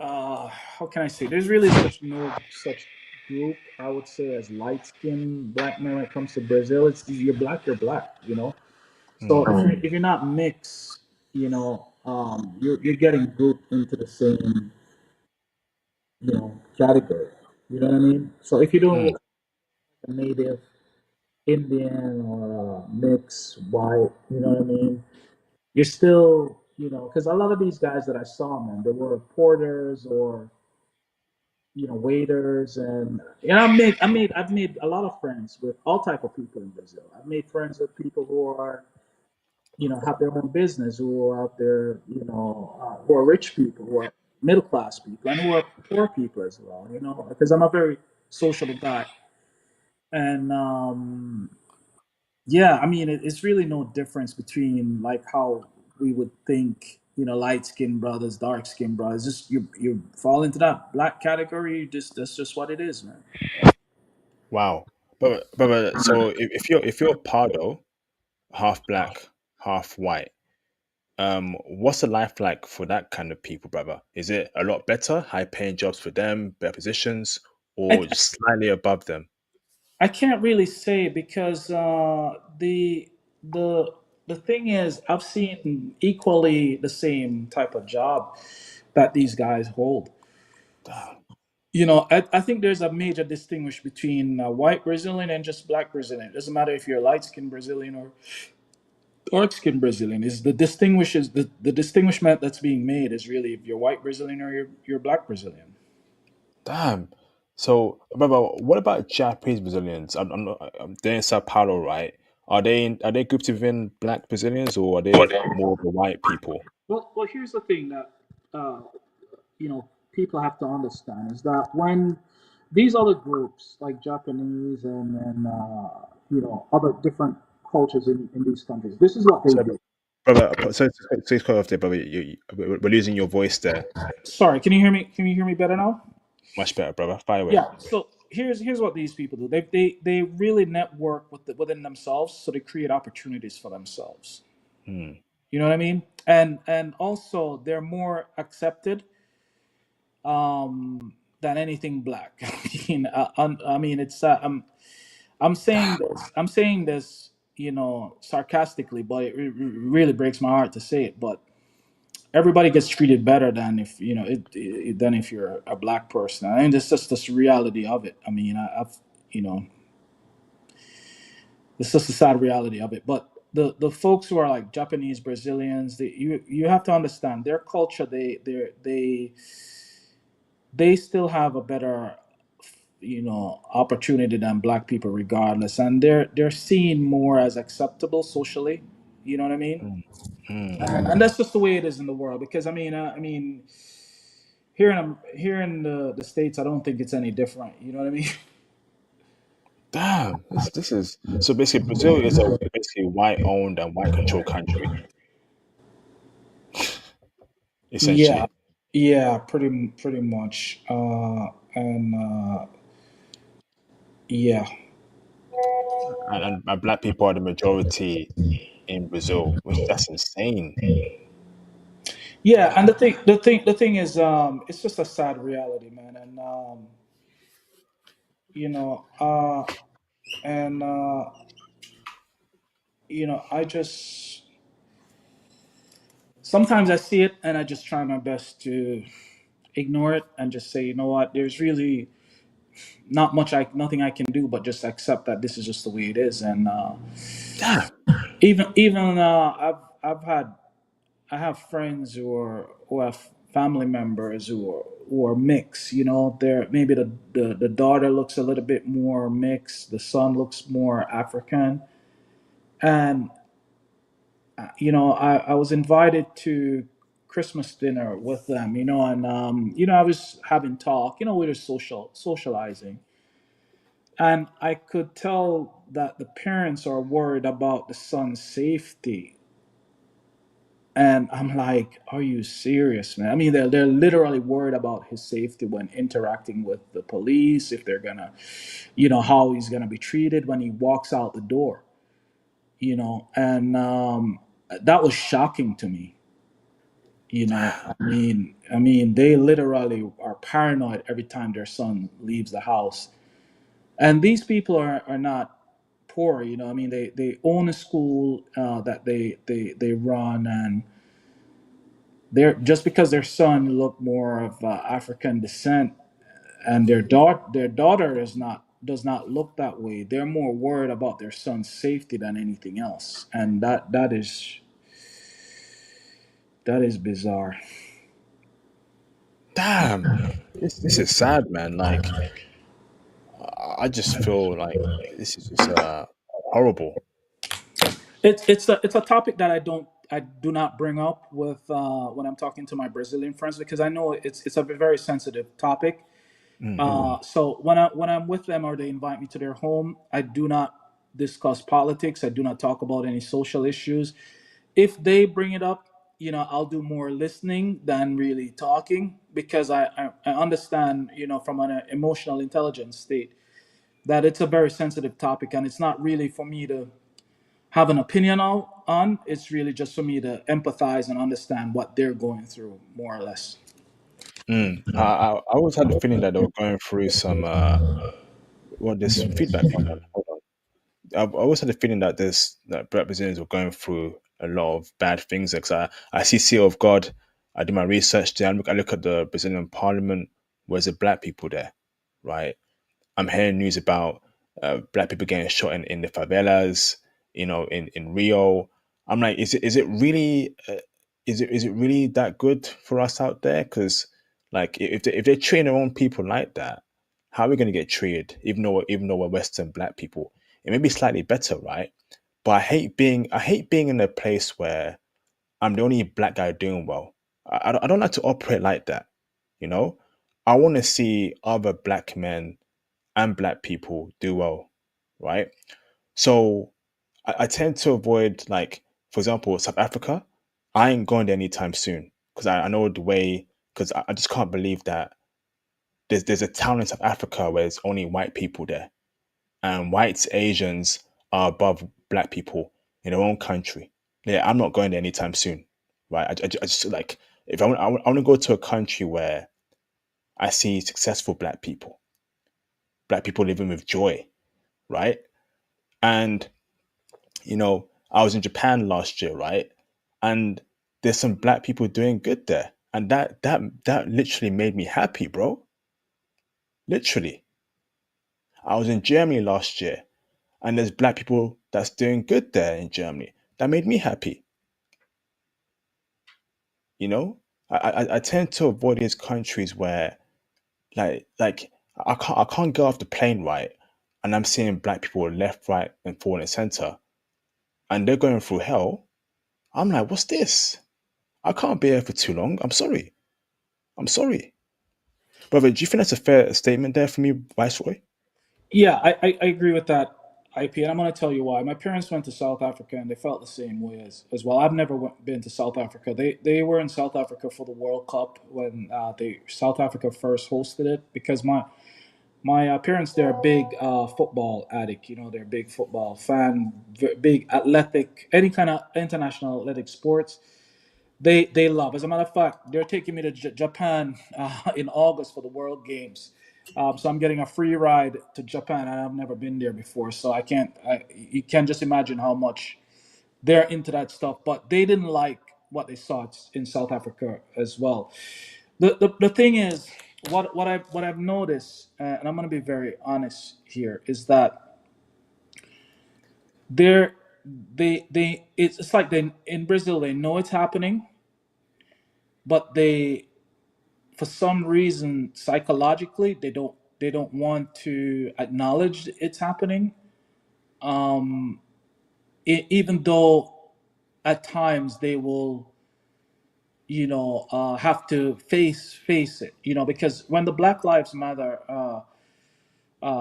how can I say? There's really such no such group, I would say, as light skinned black men when it comes to Brazil. It's you're black, you're black. So Hmm. if you're not mixed, you're getting grouped into the same category. You know what I mean? So if you don't Hmm. look like a native Indian or a mixed white, you know what I mean? You're still, because a lot of these guys that I saw, man, they were porters or waiters, and I've made a lot of friends with all type of people in Brazil. I've made friends with people who are have their own business, who are out there, who are rich people, who are middle class people and who are poor people as well. You know, because I'm a very sociable guy, and yeah, I mean, it's really no difference between like how we would think, you know, light skinned brothers, dark skinned brothers. Just you fall into that black category. You just that's just what it is, man. Wow. But so if you're Pardo, half black, half white, what's the life like for that kind of people, brother? Is it a lot better, high paying jobs for them, better positions, I or just slightly above them? I can't really say because the the thing is, I've seen equally the same type of job that these guys hold. Damn. You know, I think there's a major distinguish between white Brazilian and just black Brazilian. It doesn't matter if you're light skinned Brazilian or dark skinned Brazilian. Is the distinguishment that's being made is really if you're white Brazilian or you're black Brazilian. Damn. So, brother, what about Japanese Brazilians? I'm not. They're in Sao Paulo, right? Are they grouped within black Brazilians, or are they more the white people? Well, here's the thing that uh, you know people have to understand is that when these other groups like Japanese and you know other different cultures in these countries, this is what they So, do. brother, so cut off there, brother. We're losing your voice there. Sorry, can you hear me? Can you hear me better now? Much better, brother. Fire away. Yeah. So here's what these people do. They really network within themselves, so they create opportunities for themselves. Hmm. You know what I mean? And also they're more accepted than anything black. I mean, it's I'm saying this, you know, sarcastically, but it really breaks my heart to say it. But everybody gets treated better than if you know than if you're a black person. I mean, it's just this reality of it. I mean, I've you know, it's just the sad reality of it. But the folks who are like Japanese, Brazilians, you have to understand their culture. They still have a better you know opportunity than black people regardless, and they're seen more as acceptable socially, you know what I mean. Hmm. Hmm. And that's just the way it is in the world because I mean here in the states I don't think it's any different, you know what I mean. Damn. This is so basically Brazil is a basically white owned and white controlled country, Yeah, essentially. yeah, pretty much and yeah. And black people are the majority in Brazil, which that's insane. Yeah, and the thing is it's just a sad reality, man. And you know and you know I just sometimes I see it and I just try my best to ignore it and just say, you know what, there's really not much I nothing I can do but just accept that this is just the way it is. And Damn. even I've had I have friends who have family members who are mixed. You know, they're maybe the daughter looks a little bit more mixed, the son looks more African, and you know, I was invited to Christmas dinner with them. You know, and you know, I was having talk. You know, we were socializing, and I could tell that the parents are worried about the son's safety. And I'm like, are you serious, man? I mean, they're literally worried about his safety when interacting with the police, if they're gonna, you know, how he's gonna be treated when he walks out the door, you know, and that was shocking to me. You know, I mean, they literally are paranoid every time their son leaves the house, and these people are not poor. You know, I mean, they own a school that they run, and they're just because their son looked more of African descent, and their daughter does not look that way. They're more worried about their son's safety than anything else, and that is bizarre. Damn. This is sad, man. Like I just feel like this is just horrible. It's a topic that I don't. I do not bring up with when I'm talking to my Brazilian friends, because I know it's a very sensitive topic. So when I'm with them or they invite me to their home, I do not discuss politics. I do not talk about any social issues. If they bring it up, I'll do more listening than really talking, because I understand, from an emotional intelligence state, that it's a very sensitive topic, and it's not really for me to have an opinion on. It's really just for me to empathize and understand what they're going through, more or less. I always had the feeling that they were going through some well, this feedback coming on. Hold on. I always had the feeling that Black Brazilians were going through a lot of bad things. Because I see Seal of God. I do my research there. I look at the Brazilian Parliament. Where's the black people there, right? I'm hearing news about black people getting shot in the favelas, in Rio. I'm like, is it really is it really that good for us out there? Because like if they train their own people like that, how are we going to get treated? Even though we're Western black people, it may be slightly better, right? But I hate being in a place where I'm the only black guy doing well. I don't like to operate like that, you know. I want to see other black men and black people do well, right? So I tend to avoid, like, for example, South Africa. I ain't going there anytime soon because I know the way. Because I just can't believe that there's a town in South Africa where there's only white people there, and whites Asians are above black people in their own country. Yeah, I'm not going there anytime soon, right? I just like if I want to go to a country where I see successful black people living with joy, right? And I was in Japan last year, right? And there's some black people doing good there, and that literally made me happy, bro. Literally, I was in Germany last year, and there's black people that's doing good there in Germany. That made me happy. You know, I tend to avoid these countries where like I can't go off the plane, right, and I'm seeing black people left, right, and forward and center, and they're going through hell. I'm like, what's this? I can't be here for too long. I'm sorry. I'm sorry. Brother, do you think that's a fair statement there for me, Viceroy? Yeah, I agree with that, IP, and I'm going to tell you why. My parents went to South Africa, and they felt the same way as well. I've never been to South Africa. They were in South Africa for the World Cup when South Africa first hosted it, because my parents, they're a big football addict. They're a big football fan, big athletic, any kind of international athletic sports. They love. As a matter of fact, they're taking me to Japan in August for the World Games. So I'm getting a free ride to Japan, and I've never been there before. So I can't. You can just imagine how much they're into that stuff. But they didn't like what they saw in South Africa as well. The thing is, what I've noticed, and I'm going to be very honest here, is that they're they it's like they in Brazil, they know it's happening, but they, for some reason, psychologically, they don't want to acknowledge it's happening. um Even though at times they will, have to face it, because when the Black Lives Matter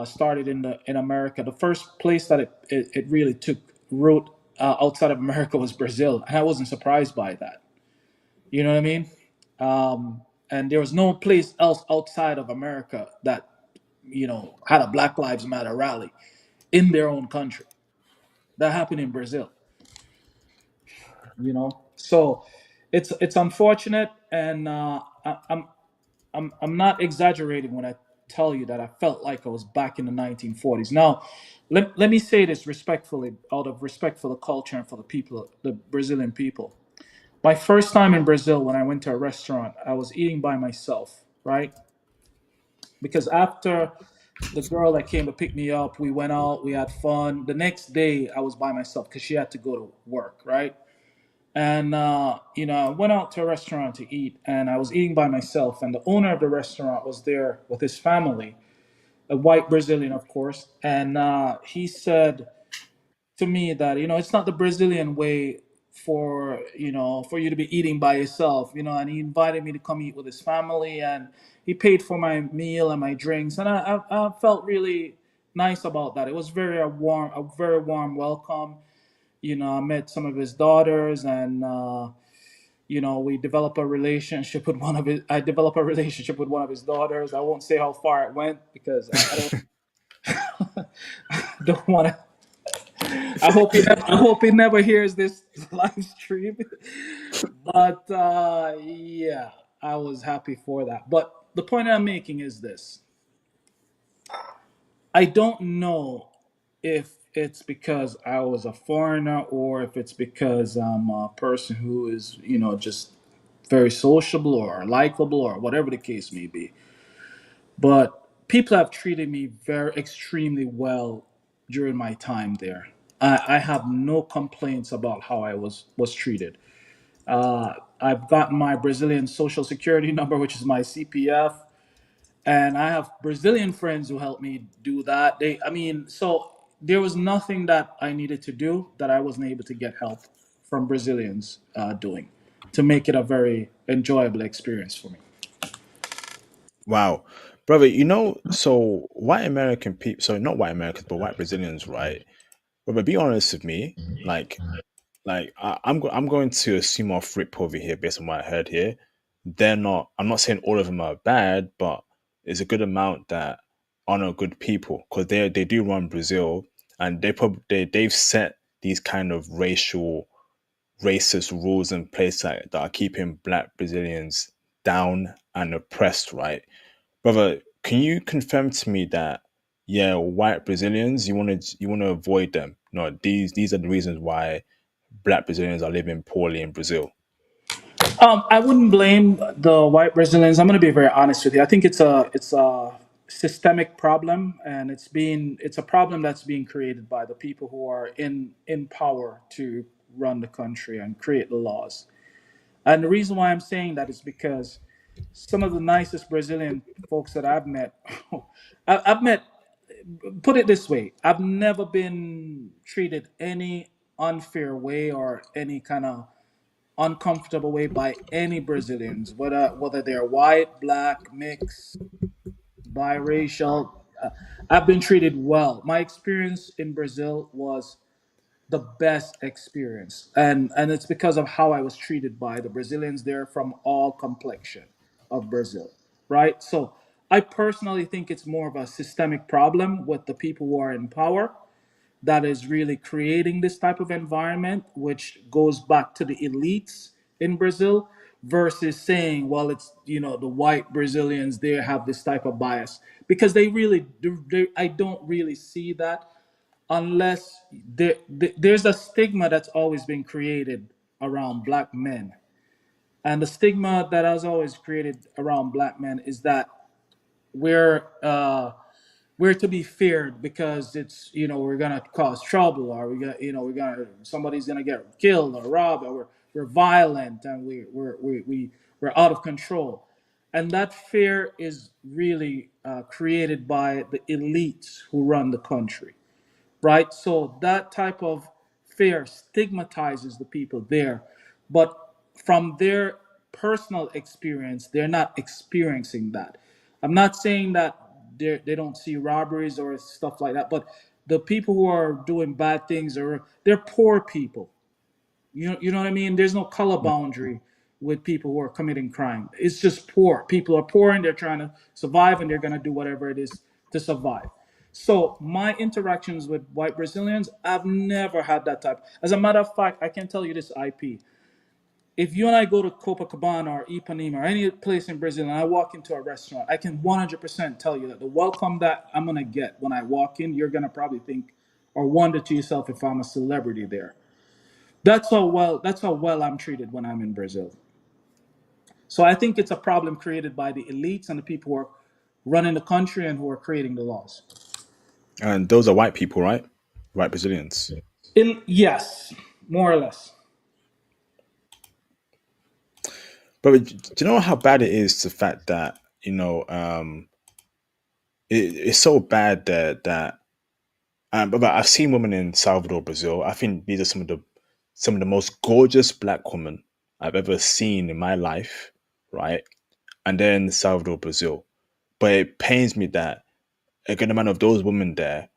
started in America, the first place that it really took root outside of America was Brazil, and I wasn't surprised by that. You know what I mean? And there was no place else outside of America that, had a Black Lives Matter rally in their own country. That happened in Brazil. So it's unfortunate, and I'm not exaggerating when I tell you that I felt like I was back in the 1940s. Now, let me say this respectfully, out of respect for the culture and for the people, the Brazilian people. My first time in Brazil, when I went to a restaurant, I was eating by myself, right? Because after the girl that came to pick me up, we went out, we had fun. The next day, I was by myself because she had to go to work, right? And I went out to a restaurant to eat, and I was eating by myself. And the owner of the restaurant was there with his family, a white Brazilian, of course. And he said to me that, it's not the Brazilian way for for you to be eating by yourself, and he invited me to come eat with his family, and he paid for my meal and my drinks, and I felt really nice about that. It was a very warm welcome. I met some of his daughters, and we developed a relationship with one of his I developed a relationship with one of his daughters. I won't say how far it went because I don't want to. I hope he never hears this live stream. But yeah, I was happy for that. But the point I'm making is this: I don't know if it's because I was a foreigner or if it's because I'm a person who is, just very sociable or likable or whatever the case may be. But people have treated me very extremely well during my time there. I have no complaints about how I was treated. I've gotten my Brazilian social security number, which is my CPF, and I have Brazilian friends who helped me do that. So there was nothing that I needed to do that I wasn't able to get help from Brazilians doing to make it a very enjoyable experience for me. Wow, brother. So white American people, so not white Americans, but white Brazilians, right? Brother, be honest with me. Like, I'm going to assume off rip over here based on what I heard here. They're not. I'm not saying all of them are bad, but there's a good amount that are not good people because they do run Brazil, and they've set these kind of racist rules in place that are keeping black Brazilians down and oppressed, right? Brother, can you confirm to me that yeah, white Brazilians, you want to avoid them? No, these are the reasons why black Brazilians are living poorly in Brazil. I wouldn't blame the white Brazilians. I'm going to be very honest with you. I think it's a systemic problem, and it's a problem that's being created by the people who are in power to run the country and create the laws. And the reason why I'm saying that is because some of the nicest Brazilian folks that I've met, I've met. Put it this way: I've never been treated any unfair way or any kind of uncomfortable way by any Brazilians, whether they're white, black, mixed, biracial. Uh, I've been treated well. My experience in Brazil was the best experience, and it's because of how I was treated by the Brazilians there from all complexion of Brazil, right? So I personally think it's more of a systemic problem with the people who are in power that is really creating this type of environment, which goes back to the elites in Brazil, versus saying, well, it's the white Brazilians they have this type of bias because they really do. I don't really see that unless there's a stigma that's always been created around black men, and the stigma that has always created around black men is that we're uh, we're to be feared because it's we're gonna cause trouble, or we're gonna somebody's gonna get killed or robbed, or we're violent, and we're out of control, and that fear is really created by the elites who run the country, right? So that type of fear stigmatizes the people there, but from their personal experience, they're not experiencing that. I'm not saying that they don't see robberies or stuff like that, but the people who are doing bad things they're poor people. You know what I mean? There's no color boundary with people who are committing crime. It's just poor. People are poor and they're trying to survive and they're going to do whatever it is to survive. So my interactions with white Brazilians, I've never had that type. As a matter of fact, I can tell you this, IP. If you and I go to Copacabana or Ipanema or any place in Brazil and I walk into a restaurant, I can 100% tell you that the welcome that I'm going to get when I walk in, you're going to probably think or wonder to yourself if I'm a celebrity there. That's how well I'm treated when I'm in Brazil. So I think it's a problem created by the elites and the people who are running the country and who are creating the laws. And those are white people, right? White Brazilians. Yes, more or less. But do you know how bad it is the fact that it's so bad that but I've seen women in Salvador, Brazil. I think these are some of the some of the most gorgeous black women I've ever seen in my life, right? And then Salvador, Brazil. But it pains me that a good amount of those women there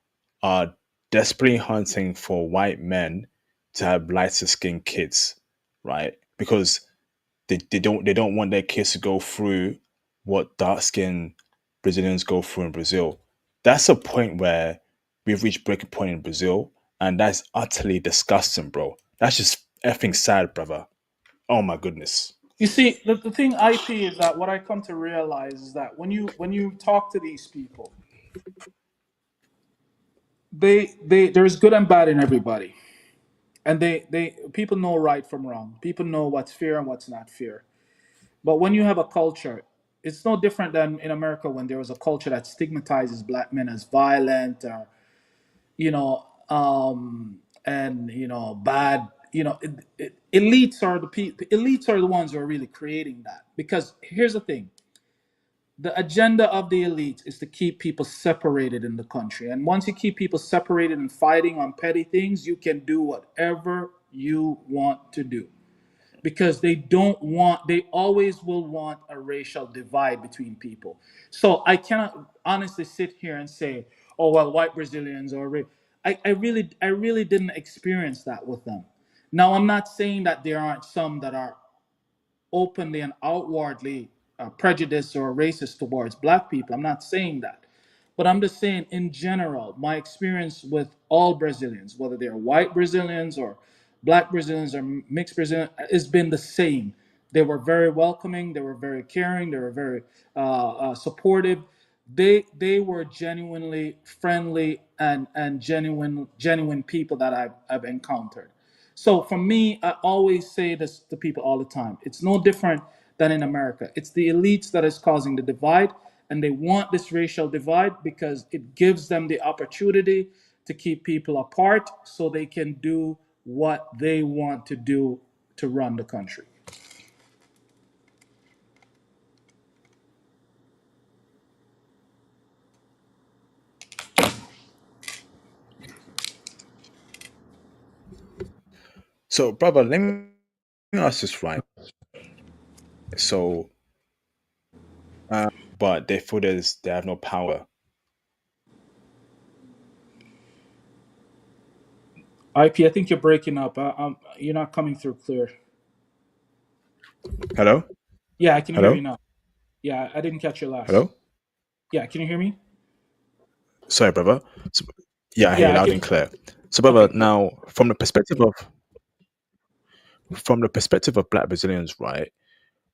are desperately hunting for white men to have lighter skinned kids, right? Because they don't want their kids to go through what dark skinned Brazilians go through in Brazil. That's a point where we've reached breaking point in Brazil, and that's utterly disgusting, bro. That's just effing sad, brother. Oh my goodness. You see, the thing IP is that what I come to realize is that when you talk to these people, they there's good and bad in everybody, and they people know right from wrong. People know what's fair and what's not fair. But when you have a culture, it's no different than in America when there was a culture that stigmatizes black men as violent or you know and bad. Elites are the people. Elites are the ones who are really creating that. Because here's the thing: the agenda of the elite is to keep people separated in the country. And once you keep people separated and fighting on petty things, you can do whatever you want to do. Because they always will want a racial divide between people. So I cannot honestly sit here and say, oh, well, white Brazilians or I really didn't experience that with them. Now, I'm not saying that there aren't some that are openly and outwardly prejudiced or racist towards black people. I'm not saying that. But I'm just saying, in general, my experience with all Brazilians, whether they're white Brazilians or black Brazilians or mixed Brazilians, has been the same. They were very welcoming. They were very caring. They were very supportive. They were genuinely friendly and genuine people that I've encountered. So for me, I always say this to people all the time. It's no different than in America. It's the elites that is causing the divide, and they want this racial divide because it gives them the opportunity to keep people apart so they can do what they want to do to run the country. So, brother, let me ask this right. So, but they feel they have no power. IP, I think you're breaking up. You're not coming through clear. Hello? Yeah, I can hear you Hello? now. Yeah, I didn't catch your last. Hello? Yeah, can you hear me? Sorry, brother. So, yeah, I hear Yeah, you I loud can. and clear. So, brother, Okay, cool. now from the perspective of Black Brazilians, right?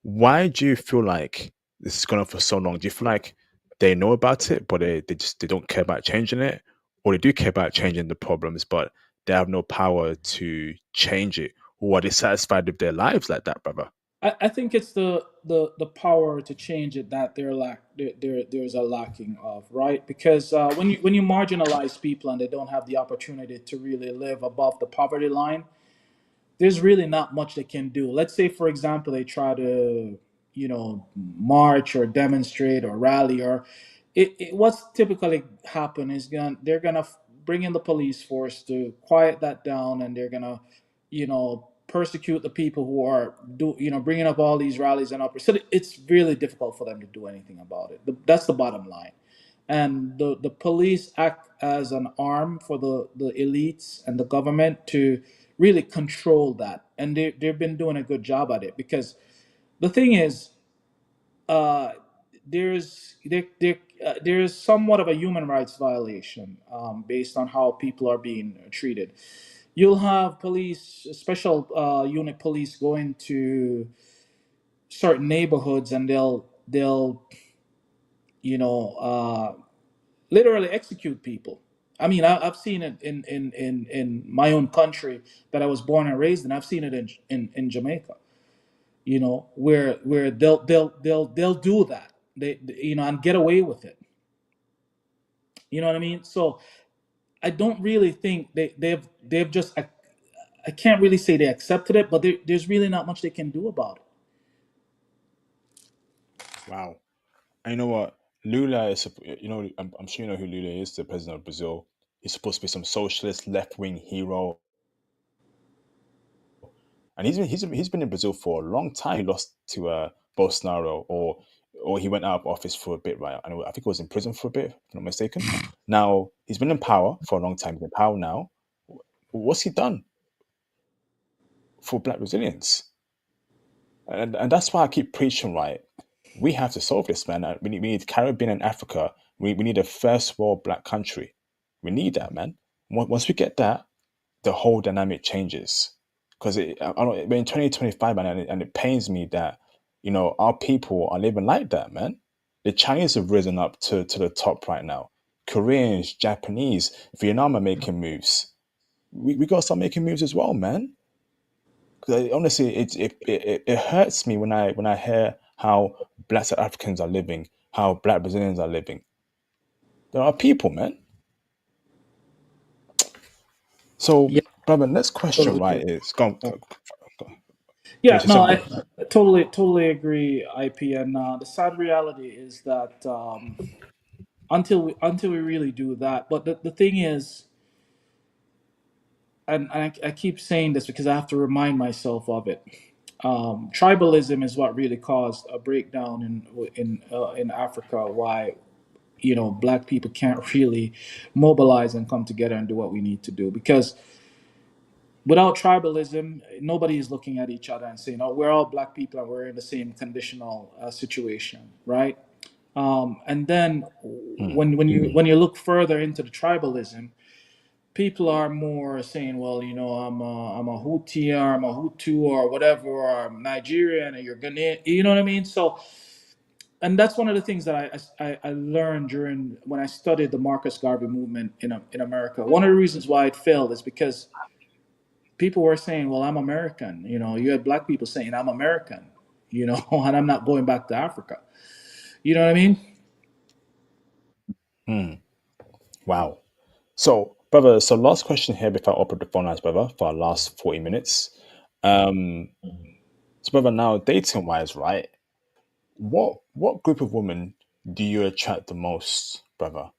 Why do you feel like this is going on for so long? Do you feel like they know about it, but they don't care about changing it, or they do care about changing the problems, but they have no power to change it, or are they satisfied with their lives like that, brother? I think it's the power to change it that there's a lacking of, right? Because when you marginalize people and they don't have the opportunity to really live above the poverty line, there's really not much they can do. Let's say, for example, they try to, march or demonstrate or rally, or what's typically happen is they're gonna bring in the police force to quiet that down, and they're gonna, persecute the people who are bringing up all these rallies and up. So it's really difficult for them to do anything about it. That's the bottom line. And the police act as an arm for the elites and the government to really control that, and they've been doing a good job at it. Because the thing is, uh, there's somewhat of a human rights violation, based on how people are being treated. You'll have police, special unit police, going to certain neighborhoods, and they'll literally execute people. I mean, I've seen it in my own country that I was born and raised in. I've seen it in Jamaica, where they'll do that. And get away with it. You know what I mean? So I don't really think they've just. I can't really say they accepted it, but there's really not much they can do about it. Wow. And you know what? Lula is, I'm sure you know who Lula is, the president of Brazil. He's supposed to be some socialist left wing hero. and he's been in Brazil for a long time. He lost to Bolsonaro, or he went out of office for a bit, right? And I think he was in prison for a bit, if I'm not mistaken. Now he's been in power for a long time. He's in power now. What's he done for Black Brazilians? And that's why I keep preaching, right? We have to solve this, man. We need Caribbean and Africa. We need a first world black country. We need that, man. Once we get that, the whole dynamic changes. Because I don't, we're in 2025, man, and it pains me that, our people are living like that, man. The Chinese have risen up to the top right now. Koreans, Japanese, Vietnam are making moves. We got to start making moves as well, man. Because honestly, it hurts me when I hear how Black South Africans are living, how Black Brazilians are living. There are people, man. So, Yeah, brother, next question, totally right, agree. is go, go, go, Yeah, finish your no, sentence. I totally agree, IP. And the sad reality is that until we really do that, but the thing is, and I keep saying this because I have to remind myself of it. Tribalism is what really caused a breakdown in Africa. Why black people can't really mobilize and come together and do what we need to do because without tribalism, nobody is looking at each other and saying, "Oh, we're all black people and we're in the same conditional situation," right? And then Hmm. when you look further into the tribalism, people are more saying, "Well, I'm a Hutu or I'm a Hutu or whatever, or I'm Nigerian or you're Ghanaian." You know what I mean? So, and that's one of the things that I learned during when I studied the Marcus Garvey movement in America. One of the reasons why it failed is because people were saying, "Well, I'm American." You had black people saying, "I'm American," and I'm not going back to Africa. You know what I mean? Hmm. Wow. So, brother, so last question here before I open the phone lines, brother, for our last 40 minutes. Um, so, brother, now dating wise, right? What group of women do you attract the most, brother?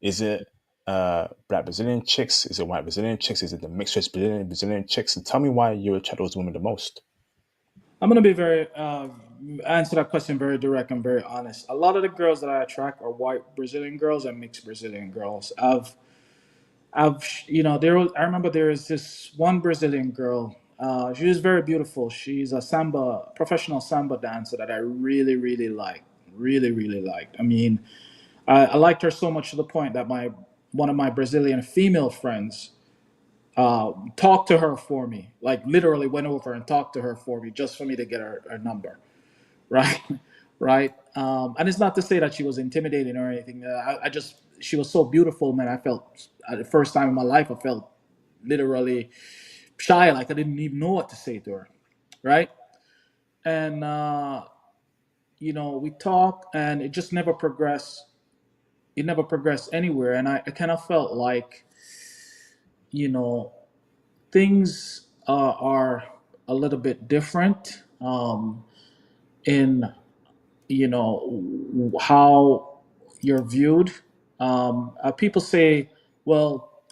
Is it black Brazilian chicks? Is it white Brazilian chicks? Is it the mixed race Brazilian chicks? And tell me why you attract those women the most. I'm gonna be very answer that question very direct and very honest. A lot of the girls that I attract are white Brazilian girls and mixed Brazilian girls. I remember there was this one Brazilian girl. She was very beautiful. She's a professional samba dancer that I really, really liked. Really, really liked. I mean, I liked her so much to the point that my one of my Brazilian female friends talked to her for me. Like literally went over and talked to her for me just for me to get her number. Right, right. And it's not to say that she was intimidating or anything. I just she was so beautiful, man. I felt the first time in my life I felt literally shy, like I didn't even know what to say to her, right? And we talk, and it just never progressed. It never progressed anywhere, and I kind of felt like you know things are a little bit different in how you're viewed. People say, well,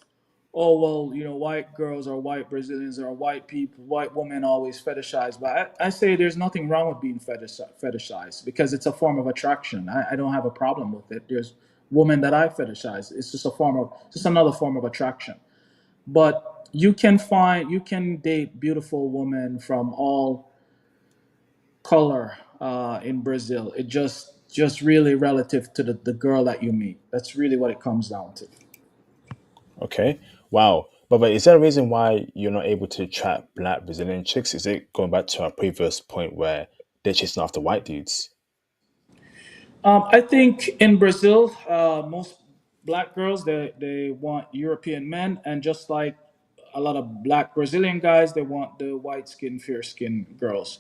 oh well, white girls or white Brazilians or white people, white women always fetishized. But I say there's nothing wrong with being fetishized because it's a form of attraction. I don't have a problem with it. There's women that I fetishize. It's just another form of attraction. But you can date beautiful women from all color in Brazil. It just really relative to the girl that you meet. That's really what it comes down to. Okay. Wow. But is there a reason why you're not able to attract black Brazilian chicks? Is it going back to our previous point where they're chasing after white dudes? I think in Brazil, most black girls they want European men, and just like a lot of black Brazilian guys, they want the white skin, fair skin girls.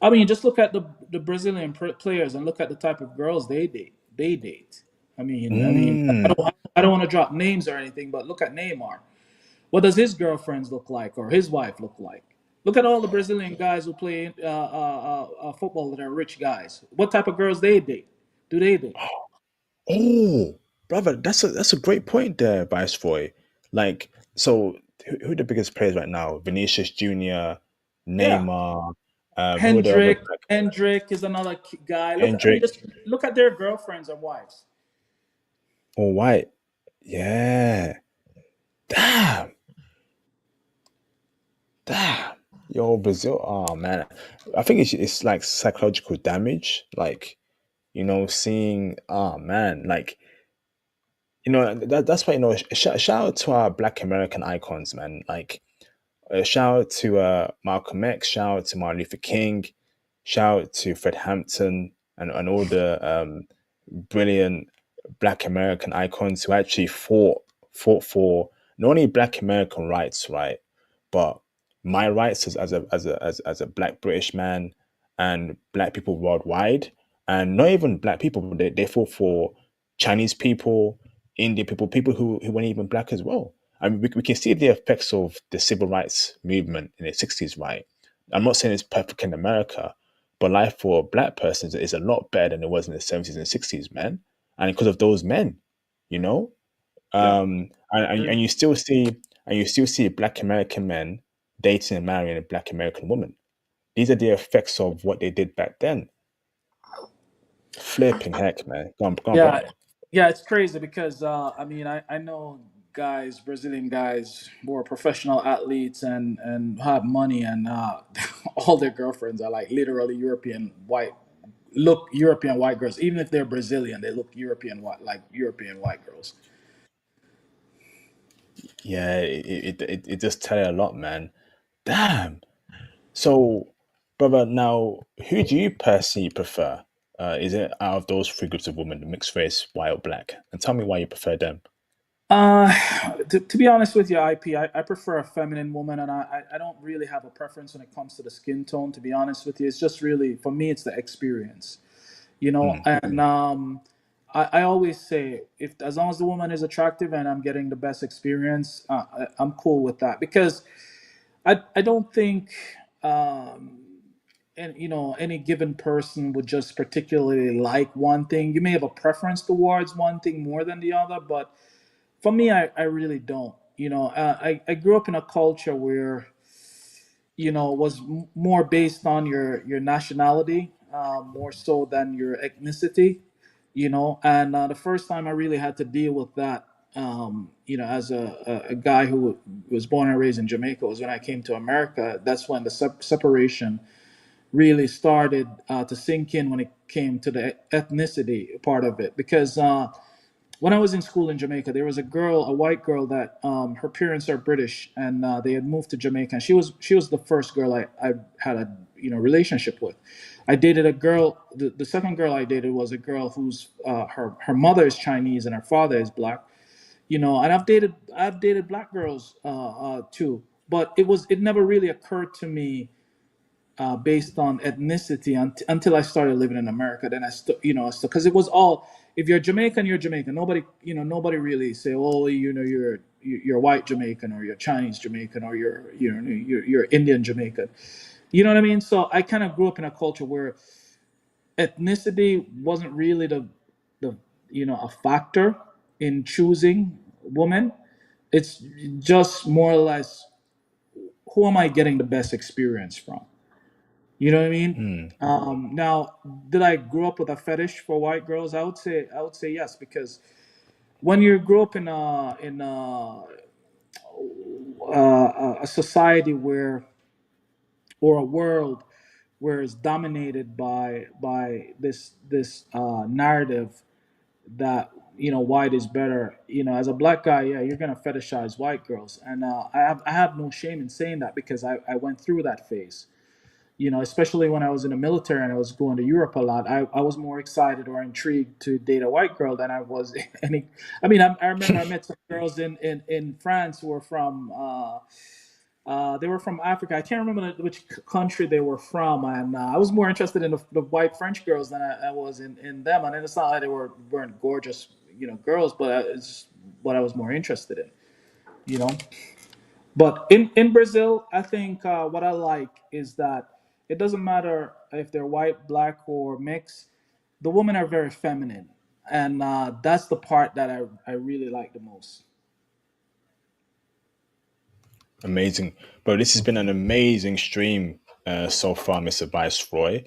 I mean, just look at the Brazilian players and look at the type of girls they date. They date. I mean, Mm. I don't want to drop names or anything, but look at Neymar. What does his girlfriends look like or his wife look like? Look at all the Brazilian guys who play football that are rich guys. What type of girls they date? Do they date? Oh, brother, that's a great point there, Viceroy. Like, so who are the biggest players right now? Vinicius Junior. Yeah. Neymar. Who are the other Hendrick. black Hendrick is another guy. Look, I mean, Hendrick just look at their girlfriends and wives. or White? Yeah. Damn. Damn. Yo, Brazil. Oh man. I think it's like psychological damage. Like, seeing man, like, that's why, shout out to our black American icons, man. Like, shout out to Malcolm X, shout out to Martin Luther King, shout out to Fred Hampton and all the brilliant Black American icons who actually fought for not only Black American rights, right, but my rights as a Black British man and Black people worldwide, and not even Black people. They fought for Chinese people, Indian people, people who weren't even Black as well. I mean, we can see the effects of the civil rights movement in the 60s, right? I'm not saying it's perfect in America, but life for Black persons is a lot better than it was in the 70s and 60s, man. And because of those men, you know, Yeah. and you still see Black American men dating and marrying a Black American woman. These are the effects of what they did back then. Flipping heck, man. Go on, Yeah, brother. yeah, it's crazy because I mean, I know guys, Brazilian guys who are professional athletes and have money, and all their girlfriends are like literally European white, look European white girls. Even if they're Brazilian, they look European white, like European white girls. Yeah, it just tell you a lot, man. Damn. So, brother, now who do you personally prefer? Is it out of those three groups of women, the mixed race, white or black? And tell me why you prefer them. Uh, to be honest with you, I prefer a feminine woman, and I don't really have a preference when it comes to the skin tone. To be honest with you, it's just really for me, it's the experience. Mm, And I always say, if as long as the woman is attractive and I'm getting the best experience, I'm cool with that because I don't think and any given person would just particularly like one thing. You may have a preference towards one thing more than the other, but for me, I really don't. I grew up in a culture where was more based on your nationality, more so than your ethnicity. And the first time I really had to deal with that, as a guy who was born and raised in Jamaica, was when I came to America. That's when the separation really started to sink in when it came to the ethnicity part of it, because when I was in school in Jamaica, there was a girl, a white girl that her parents are British, and they had moved to Jamaica. And she was the first girl I had a relationship with. I dated a girl. The second girl I dated was a girl whose her mother is Chinese and her father is black. And I've dated black girls too, but it never really occurred to me based on ethnicity until I started living in America. Then because it was all, if you're Jamaican, you're Jamaican. Nobody really say, oh, you're white Jamaican or you're Chinese Jamaican or you're Indian Jamaican. You know what I mean? So I kind of grew up in a culture where ethnicity wasn't really the a factor in choosing women. It's just more or less, who am I getting the best experience from? You know what I mean? mm, Now, did I grow up with a fetish for white girls? I would say yes, because when you grow up in a society where, or a world where it's dominated by this narrative that white is better. As a black guy, yeah, you're gonna fetishize white girls, and I have no shame in saying that because I went through that phase. Especially when I was in the military and I was going to Europe a lot, I was more excited or intrigued to date a white girl than I was any. I mean, I remember I met some girls in France who were from Africa. I can't remember which country they were from, and I was more interested in the white French girls than I was in them. And it's not like they weren't gorgeous, girls, but it's just what I was more interested in, you know. But in Brazil, I think what I like is that it doesn't matter if they're white, black, or mixed. The women are very feminine, and that's the part that I really like the most. Amazing, bro. This has been an amazing stream so far, Mr. Viceroy.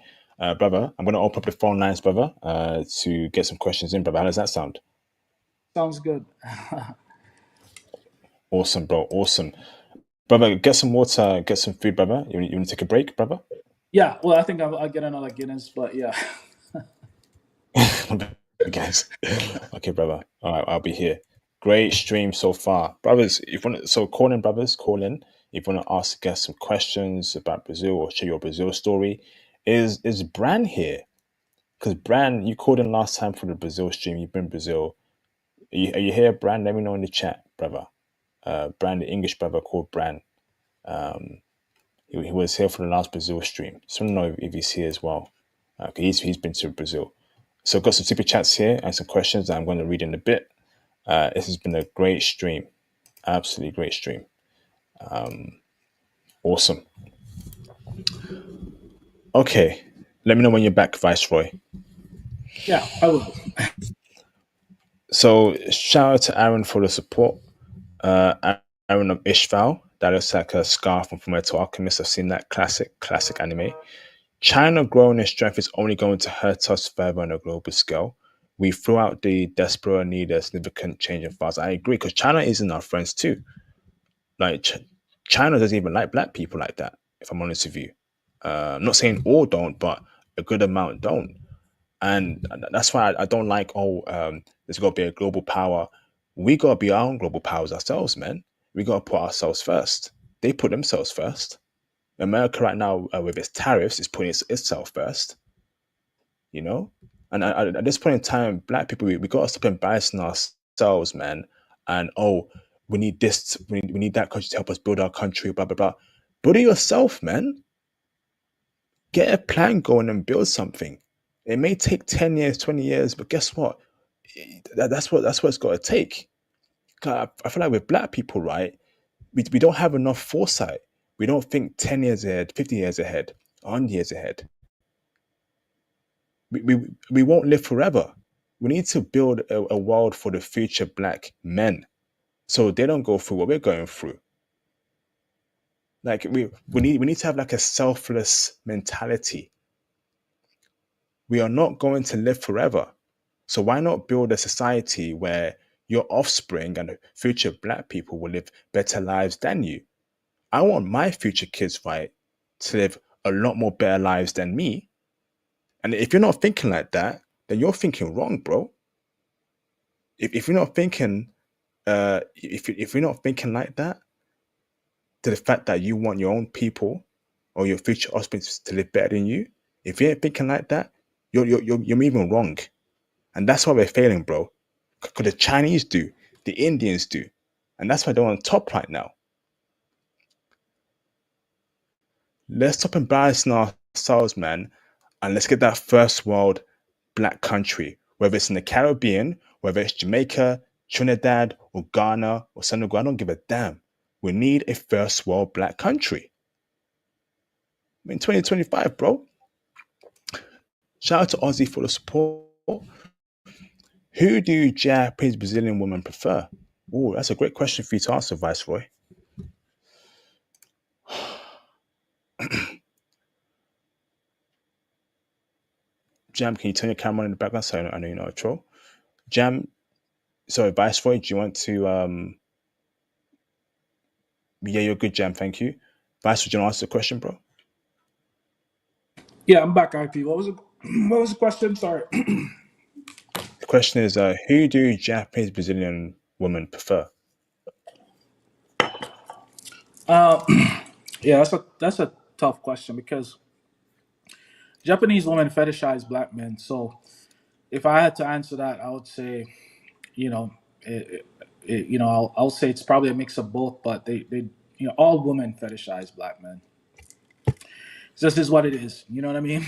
Brother, I'm gonna open up the phone lines, brother, to get some questions in, brother. How does that sound? Sounds good. Awesome, bro. Awesome, brother. Get some water, get some food, brother. You want to take a break, brother? Yeah, well, I think I'll get another Guinness, but yeah. Guys. Okay, brother. All right, I'll be here. Great stream so far, brothers. If you want, so call in, brothers. Call in. If you want to ask guests some questions about Brazil or share your Brazil story, is Bran here? Because Bran, you called in last time for the Brazil stream. You've been in Brazil. Are you here, Bran? Let me know in the chat, brother. Bran, the English brother called Bran. He was here for the last Brazil stream. Just want to know if he's here as well. He's been to Brazil. So I've got some super chats here and some questions that I'm going to read in a bit. This has been a great stream. Absolutely great stream. Awesome. Okay. Let me know when you're back, Viceroy. Yeah, I will. So shout out to Aaron for the support. Aaron of Ishval. That looks like a scarf from Fullmetal Alchemist. I've seen that classic anime. China growing in strength is only going to hurt us further on a global scale. We threw out the desperate need a significant change in fast. I agree because China isn't our friends too. Like China doesn't even like black people like that. If I'm honest with you, I'm not saying all don't, but a good amount don't, and that's why I don't like. There's got to be a global power. We got to be our own global powers ourselves, man. We got to put ourselves first. They put themselves first. America right now, with its tariffs, is putting itself first. You know, and at this point in time, black people, we got to stop embarrassing ourselves, man. And we need this, we need that country to help us build our country, blah blah blah. Build it yourself, man. Get a plan going and build something. It may take 10 years, 20 years, but guess what? That's what it's got to take. I feel like with black people, right? We don't have enough foresight. We don't think 10 years ahead, 50 years ahead, 100 years ahead. We won't live forever. We need to build a world for the future black men so they don't go through what we're going through. Like we need to have like a selfless mentality. We are not going to live forever. So why not build a society where your offspring and future black people will live better lives than you? I want my future kids, right, to live a lot more better lives than me. And if you're not thinking like that, then you're thinking wrong, bro. If you're not thinking if you're not thinking like that, to the fact that you want your own people or your future offspring to live better than you, if you ain't thinking like that, you're moving wrong, and that's why we're failing, bro. Because the Chinese do, the Indians do, and that's why they're on top right now. Let's stop embarrassing ourselves, man, and let's get that first world black country, whether it's in the Caribbean, whether it's Jamaica, Trinidad, or Ghana, or Senegal. I don't give a damn. We need a first world black country. In 2025, bro. Shout out to Ozzy for the support. Who do Japanese Brazilian women prefer? Oh, that's a great question for you to answer, Viceroy. Jam, can you turn your camera on in the background so I know you're not a troll? Jam, sorry, Viceroy, do you want to yeah, you're good, Jam, thank you. Viceroy, do you want to answer the question, bro? Yeah, I'm back, IP. What was it? What was the question? Sorry. The question is, who do Japanese Brazilian women prefer? uh, yeah, that's a tough question because Japanese women fetishize black men. So if I had to answer that, I would say, you know, I'll say it's probably a mix of both, but all women fetishize black men. This is what it is. You know what I mean?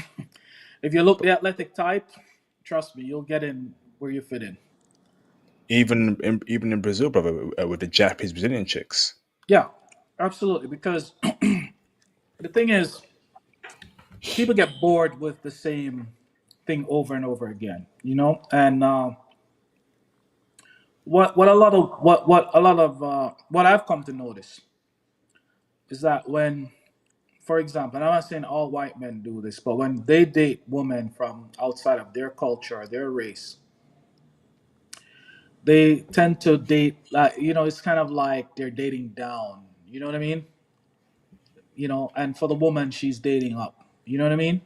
If you look the athletic type, trust me, you'll get in where you fit in. Even in Brazil, brother, with the Japanese Brazilian chicks. Yeah, absolutely. Because the thing is, people get bored with the same thing over and over again. And what a lot of what I've come to notice is that when, for example, and I'm not saying all white men do this, but when they date women from outside of their culture or their race, they tend to date like, it's kind of like they're dating down. You know what I mean? And for the woman, she's dating up. You know what I mean?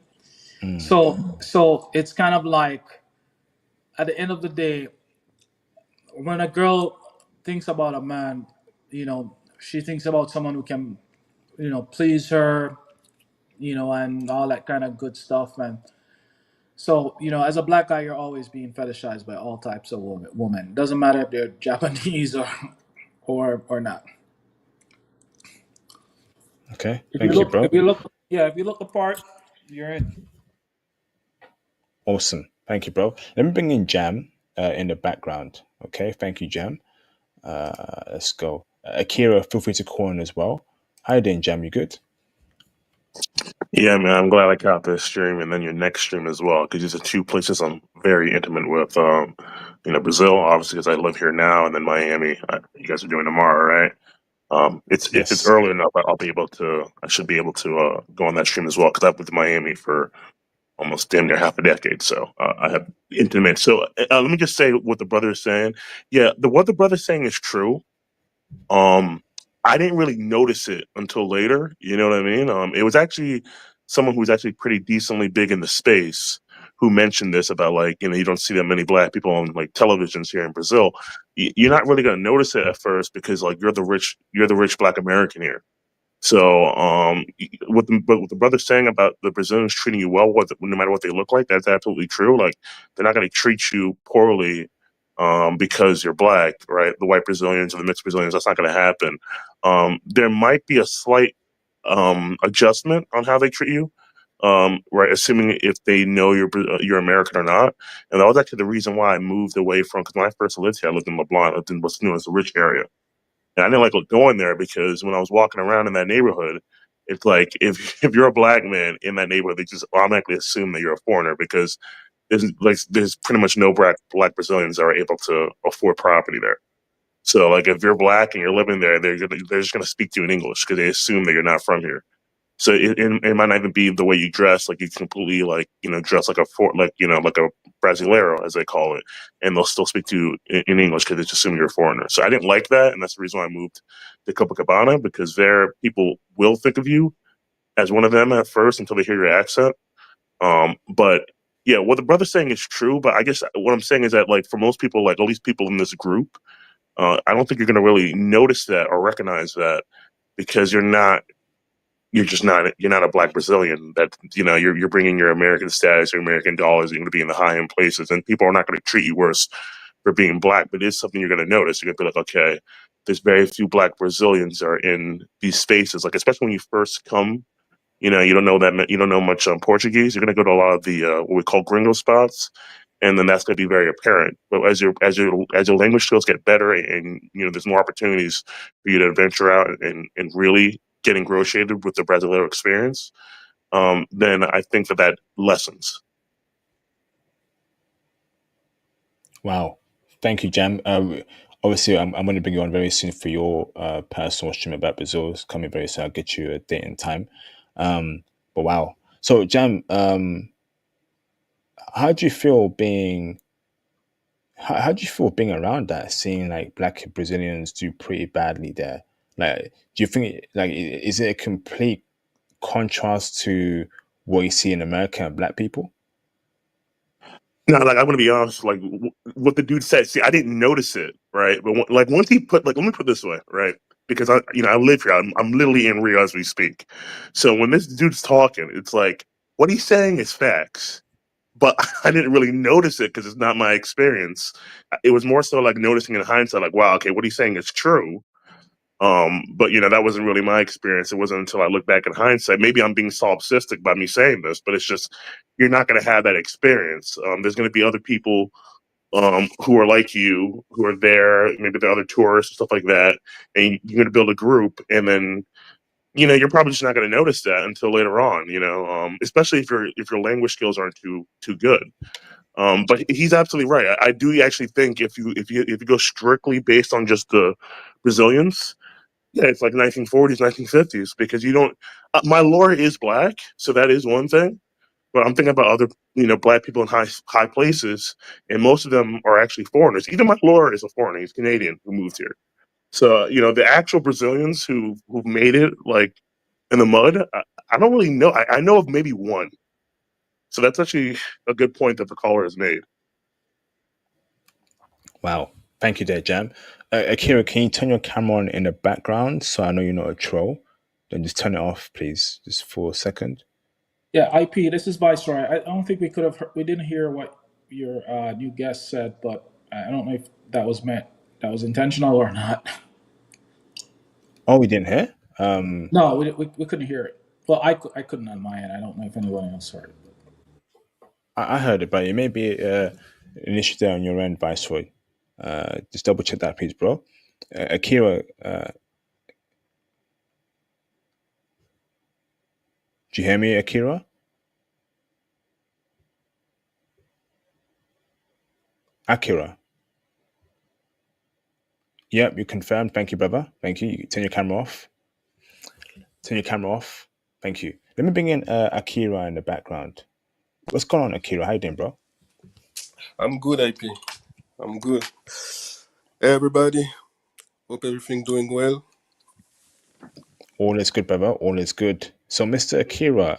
Mm, So it's kind of like at the end of the day, when a girl thinks about a man, she thinks about someone who can, please her, and all that kind of good stuff, man. So, as a black guy, you're always being fetishized by all types of women. Doesn't matter if they're Japanese or not. okay, If you thank you, look, bro. if you look, yeah, if you look apart, you're in. Awesome, thank you, bro. Let me bring in Jam in the background. Okay, thank you, Jam. Let's go. Akira, feel free to call in as well. How you doing, Jam? You good? Yeah, man, I'm glad I caught this stream and then your next stream as well, because these are two places I'm very intimate with. Brazil, obviously, because I live here now, and then Miami. You guys are doing tomorrow, right? It's Yes. early enough. I should be able to go on that stream as well, because I've been to Miami for almost damn near half a decade, so I have intimate. So let me just say what the brother is saying. Yeah, what the brother's saying is true. Um, I didn't really notice it until later. You know what I mean? It was actually someone who was actually pretty decently big in the space who mentioned this about, like, you don't see that many black people on like televisions here in Brazil. You're not really gonna notice it at first because like you're the rich black American here. So, what the brother's saying about the Brazilians treating you well, no matter what they look like, that's absolutely true. Like, they're not going to treat you poorly, because you're black, right? The white Brazilians or the mixed Brazilians, that's not going to happen. There might be a slight adjustment on how they treat you, right? Assuming if they know you're American or not. And that was actually the reason why I moved away from, because when I first lived here, I lived in LeBlanc, I lived in what's known as the rich area. And I didn't like going there because when I was walking around in that neighborhood, it's like if you're a black man in that neighborhood, they just automatically assume that you're a foreigner because there's pretty much no black Brazilians that are able to afford property there. So like if you're black and you're living there, they're just gonna speak to you in English because they assume that you're not from here. So it might not even be the way you dress. Like you completely like dress like like a brasileiro as they call it, and they'll still speak to you in English because they just assume you're a foreigner. So I didn't like that, and that's the reason why I moved to Copacabana because there people will think of you as one of them at first until they hear your accent. But yeah, what the brother's saying is true. But I guess what I'm saying is that like for most people, like at least people in this group, I don't think you're gonna really notice that or recognize that because you're not a black Brazilian that you're bringing your American status, your American dollars. You're going to be in the high end places, and people are not going to treat you worse for being black. But it's something you're going to notice. You're going to be like, okay, there's very few black Brazilians are in these spaces. Like especially when you first come, you don't know you don't know much Portuguese. You're going to go to a lot of the what we call gringo spots, and then that's going to be very apparent. But as your language skills get better, and there's more opportunities for you to venture out and really get ingratiated with the Brasileiro experience, then I think that lessens. Wow. Thank you, Jam. Obviously, I'm going to bring you on very soon for your personal stream about Brazil. It's coming very soon. I'll get you a date and time. But wow. So, Jam, how do you feel being? How do you feel being around that, seeing like black Brazilians do pretty badly there? Like, do you think like is it a complete contrast to what you see in America and black people? No, like I'm gonna be honest. Like what the dude said. See, I didn't notice it, right? But like once he put, like, let me put it this way, right? Because I live here. I'm literally in Rio as we speak. So when this dude's talking, it's like what he's saying is facts, but I didn't really notice it because it's not my experience. It was more so like noticing in hindsight, like, wow, okay, what he's saying is true. But that wasn't really my experience. It wasn't until I look back in hindsight. Maybe I'm being solipsistic by me saying this, but it's just you're not going to have that experience. There's going to be other people who are like you, who are there. Maybe the other tourists, stuff like that, and you're going to build a group, and then you're probably just not going to notice that until later on. Especially if your language skills aren't too good. But he's absolutely right. I do actually think if you go strictly based on just the Brazilians, Yeah, it's like 1940s, 1950s because you don't. My lore is black, so that is one thing. But I'm thinking about other, black people in high places, and most of them are actually foreigners. Even my lore is a foreigner; he's Canadian who moved here. So the actual Brazilians who made it like in the mud, I don't really know. I know of maybe one. So that's actually a good point that the caller has made. Wow. Thank you there, Jam. Akira, can you turn your camera on in the background so I know you're not a troll? Then just turn it off, please, just for a second. Yeah, IP. This is Viceroy. I don't think we could have. We didn't hear what your new guest said, but I don't know if that was meant. That was intentional or not. Oh, we didn't hear? No, we couldn't hear it. Well, I couldn't on my end. I don't know if anyone else heard it. I heard it, but it may be an issue there on your end, Viceroy. Just double check that, please, bro. Akira, do you hear me, Akira? Akira. Yep, you confirmed. Thank you, brother. Thank you. You turn your camera off. Turn your camera off. Thank you. Let me bring in Akira in the background. What's going on, Akira? How you doing, bro? I'm good, IP. I'm good. Hey, everybody. Hope everything doing well. All is good, brother. All is good. So, Mr. Akira,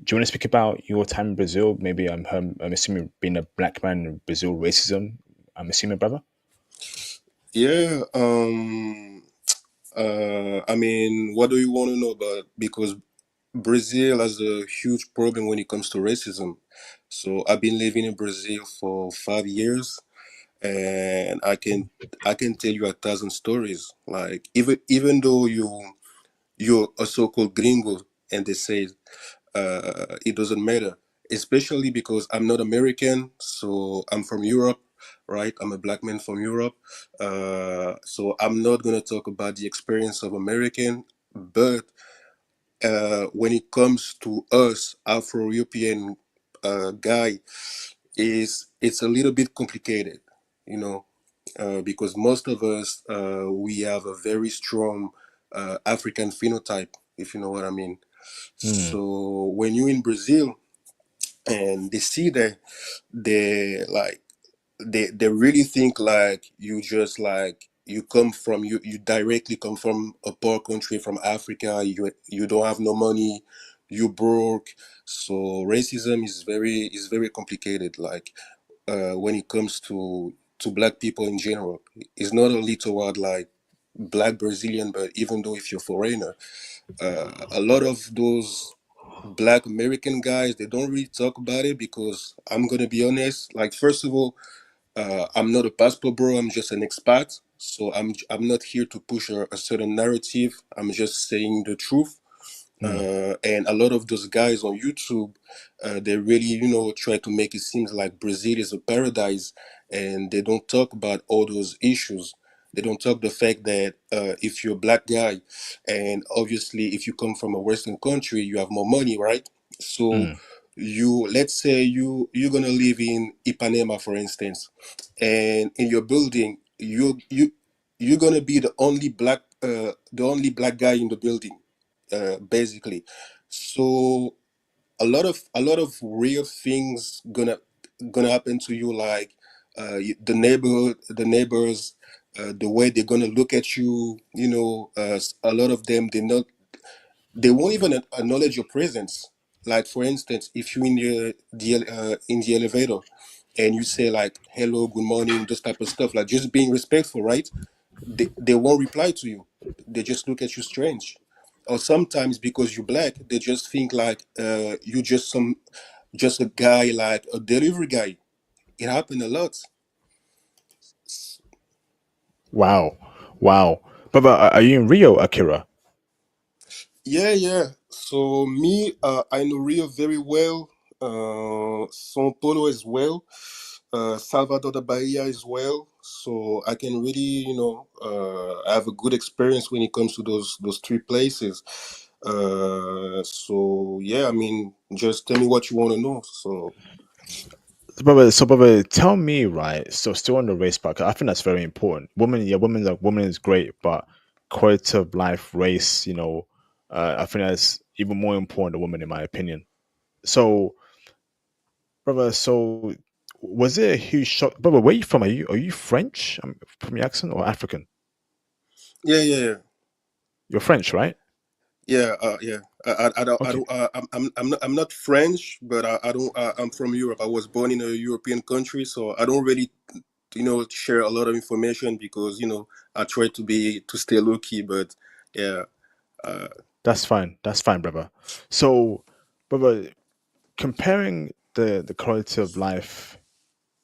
do you want to speak about your time in Brazil? Maybe I'm assuming being a black man in Brazil, racism. I'm assuming, brother. Yeah. I mean, what do you want to know about? Because Brazil has a huge problem when it comes to racism. So I've been living in Brazil for 5 years, and I can tell you 1,000 stories. Like even though you're a so-called gringo, and they say it doesn't matter, especially because I'm not American, so I'm from Europe, right? I'm a black man from Europe, so I'm not gonna talk about the experience of American, but when it comes to us Afro-European guy, is it's a little bit complicated, you know, because most of us we have a very strong African phenotype, if you know what I mean. Hmm. So when you're in Brazil and they see that, they like they really think like you just like you come from you directly come from a poor country from Africa. You don't have no money, you broke. So racism is very complicated, like when it comes to black people in general. It's not only toward like black Brazilian, but even though if you're foreigner, a lot of those black American guys, they don't really talk about it, because I'm gonna be honest. Like, first of all, I'm not a passport bro. I'm just an expat. So I'm not here to push a certain narrative. I'm just saying the truth. Hmm. And a lot of those guys on YouTube, they really, try to make it seem like Brazil is a paradise, and they don't talk about all those issues. They don't talk the fact that if you're a black guy, and obviously if you come from a Western country, you have more money, right? So Hmm. let's say you're gonna live in Ipanema, for instance, and in your building, you're gonna be the only black guy in the building, basically. So a lot of real things gonna happen to you, like the neighbors, the way they're gonna look at you. A lot of them, they won't even acknowledge your presence. Like, for instance, if you're in the elevator, and you say like hello, good morning, this type of stuff, like just being respectful, right? They won't reply to you. They just look at you strange. Or sometimes, because you're black, they just think like you just a guy, like a delivery guy. It happened a lot. Wow. Wow. Brother, are you in Rio, Akira? Yeah, yeah. So me, I know Rio very well. São Paulo as well. Salvador da Bahia as well. So I can really, have a good experience when it comes to those three places. So yeah, I mean, just tell me what you want to know. So So brother, tell me, right? So still on the race part, 'cause I think that's very important. Woman, yeah, woman is great, but quality of life, race, I think that's even more important than women, in my opinion. So, brother, so was it a huge shock, brother? Where you from? Are you French, from your accent, or African? Yeah, yeah, yeah. You're French, right? Yeah, yeah. I Okay, don't. I'm not French, but I don't. I'm from Europe. I was born in a European country, so I don't really, share a lot of information because I try to stay low key. But yeah, uh, that's fine. That's fine, brother. So, brother, comparing the quality of life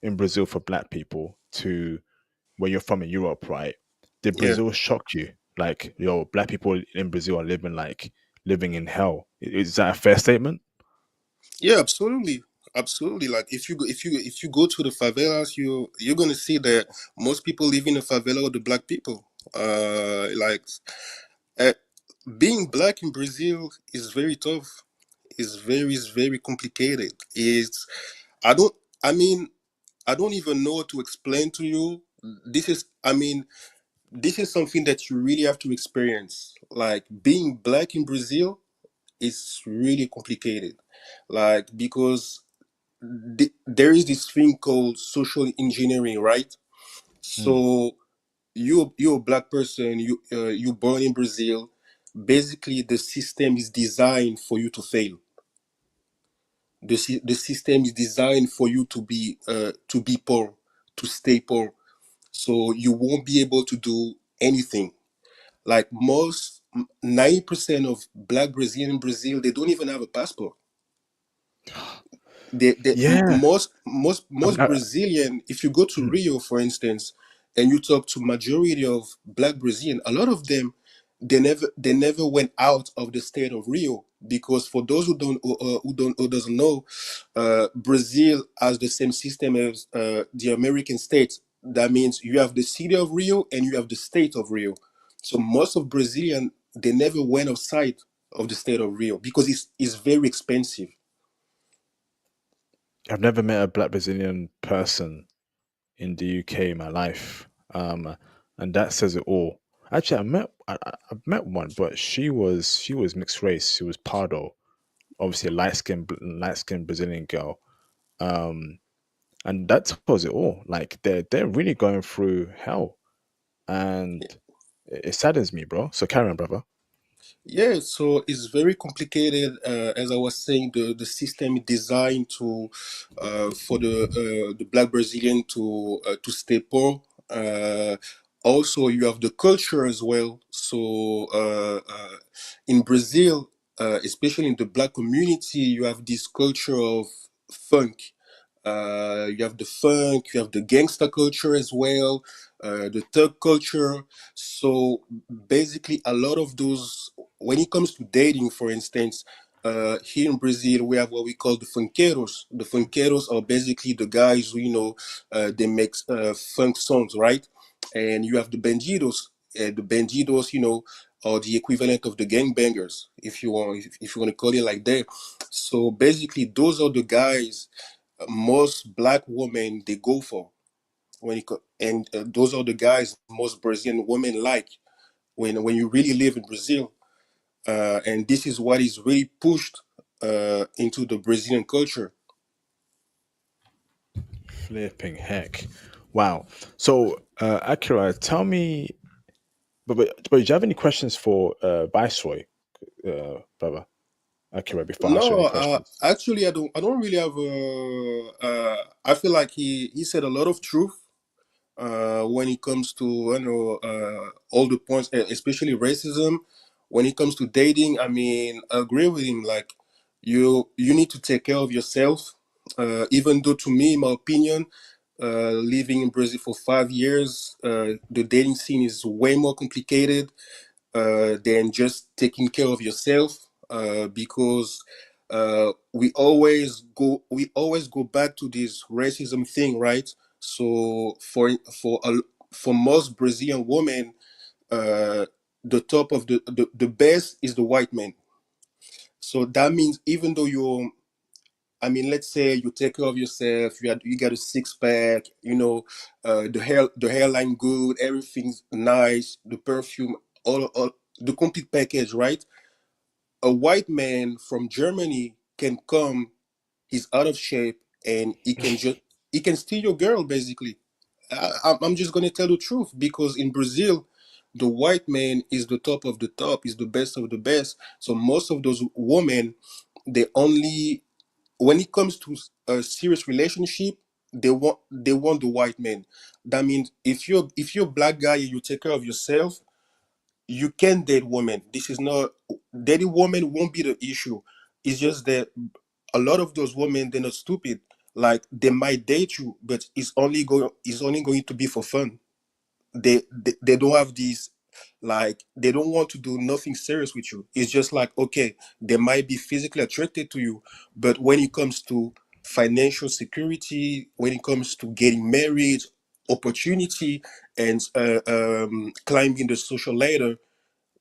in Brazil for Black people to where you're from in Europe, right? Did yeah, Brazil shock you? Like, yo, Black people in Brazil are living in hell. Is that a fair statement? yeah. Absolutely, absolutely. Like if you go to the favelas, you're gonna see that most people live in the favela are the black people. Like uh, being black in Brazil is very tough. Is very complicated. It's I don't I mean I don't even know what to explain to you. This is something that you really have to experience. Like being black in Brazil is really complicated. Like because there is this thing called social engineering, right? Mm. So you're a black person, you born in Brazil. Basically, the system is designed for you to fail. The system is designed for you to be poor, to stay poor. So you won't be able to do anything. Like most 90% of black Brazilian in Brazil, they don't even have a passport. Yeah. Most I, Brazilian, if you go to mm. Rio, for instance, and you talk to majority of black Brazilian, a lot of them they never went out of the state of Rio because for those who doesn't know, Brazil has the same system as the American states. That means you have the city of Rio and you have the state of Rio. So most of Brazilian they never went outside of the state of Rio because it's very expensive. I've never met a Black Brazilian person in the UK in my life, and that says it all. Actually, I've met one, but she was mixed race. She was Pardo, obviously a light skinned Brazilian girl. Um, and that tells it all. Like they're really going through hell, and it saddens me, bro. So carry on, brother. Yeah, so it's very complicated. As I was saying, the system is designed to for the black Brazilian to stay poor. Also, you have the culture as well. So in Brazil, especially in the black community, you have this culture of funk. You have the funk, you have the gangster culture as well, the thug culture. So basically, a lot of those, when it comes to dating, for instance, here in Brazil, we have what we call the funkeiros. The funkeiros are basically the guys who, they make funk songs, right? And you have the bandidos. The bandidos, are the equivalent of the gangbangers, if you want to call it like that. So basically, those are the guys most black women they go for and those are the guys most Brazilian women like when you really live in Brazil, and this is what is really pushed into the Brazilian culture. Flipping heck! Wow. So, Akira, tell me, but do you have any questions for Viceroy, brother Akira, before I ask you any No, questions? actually, I don't really have. I feel like he said a lot of truth when it comes to all the points, especially racism. When it comes to dating, I mean, I agree with him. Like you need to take care of yourself. Even though, to me, in my opinion, living in Brazil for 5 years, the dating scene is way more complicated than just taking care of yourself. Because we always go back to this racism thing, right? So for most Brazilian women, the top of the best is the white man. So that means even though I mean, let's say you take care of yourself, you got a six pack, the hairline good, everything's nice, the perfume. all the complete package, right? A white man from Germany can come, he's out of shape, and he can steal your girl basically. I'm just gonna tell the truth, because in Brazil, the white man is the top of the top, is the best of the best. So most of those women, they only, when it comes to a serious relationship, they want the white man. That means if you're a black guy and you take care of yourself, you can date women. This is not, dating women won't be the issue. It's just that a lot of those women, they're not stupid. Like, they might date you, but it's only going to be for fun. They don't have these, like, they don't want to do nothing serious with you. It's just like, okay, they might be physically attracted to you, but when it comes to financial security, when it comes to getting married, opportunity, and climbing the social ladder,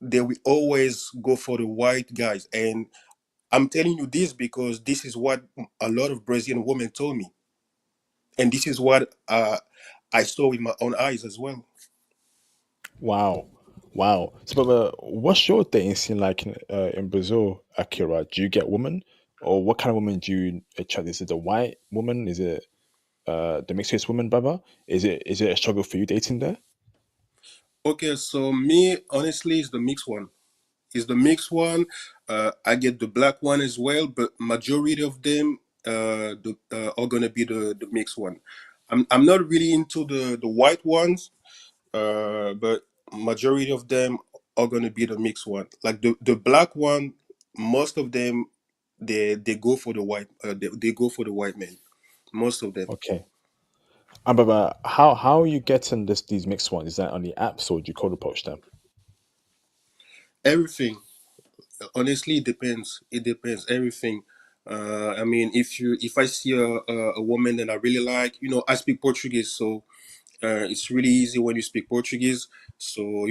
they will always go for the white guys. And I'm telling you this because this is what a lot of Brazilian women told me, and this is what I saw with my own eyes as well. Wow, wow. So, but what's your dating scene like in Brazil, Akira? Do you get women, or what kind of women do you attract? Is it the white woman? Is it the mixed race woman, brother? Is it a struggle for you dating there? Okay, so me, honestly, is the mixed one. Is the mixed one. I get the black one as well, but majority of them are gonna be the mixed one. I'm not really into the white ones, but majority of them are gonna be the mixed one. Like the black one, most of them, they go for the white. They go for the white man. Most of them. Okay. But how are you getting these mixed ones? Is that on the apps or do you cold approach them? Everything. Honestly, it depends. It depends. Everything. I mean, if I see a woman that I really like, I speak Portuguese, so it's really easy when you speak Portuguese. So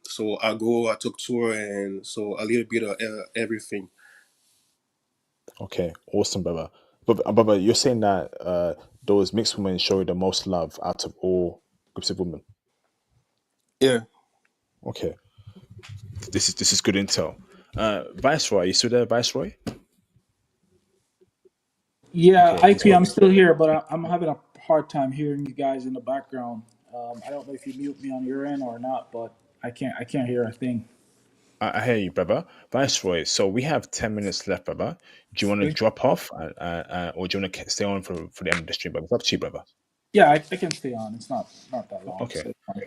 so I go, I talk to her, and so a little bit of everything. Okay, awesome, brother. But you're saying that those mixed women show you the most love out of all groups of women. Yeah. Okay, this is good intel. Viceroy, you still there, Viceroy? Yeah, Okay, he's IP, I'm probably. still here, but I'm having a hard time hearing you guys in the background. I don't know if you mute me on your end or not, but I can't hear a thing. I hear you, brother. Viceroy. So we have 10 minutes left, brother. Do you want to Okay. drop off, or do you want to stay on for the end of the stream, brother? It's up to you, brother. Yeah, I can stay on. It's not that long, Okay, so it's fine.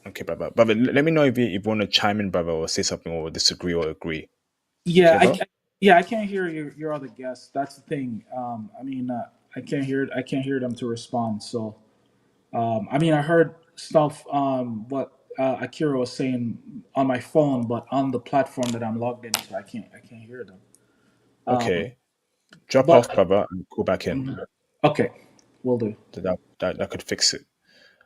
okay, brother. Brother, let me know if you want to chime in, brother, or say something, or disagree, or agree. Yeah, Okay, bro. yeah, I can't hear your other guests. That's the thing. I mean, I can't hear them to respond. So, I mean, I heard stuff what Akira was saying on my phone, but on the platform that I'm logged into, I can't hear them. Um, Okay, drop off, but brother, and call back in. mhm. Okay, will do. That could fix it.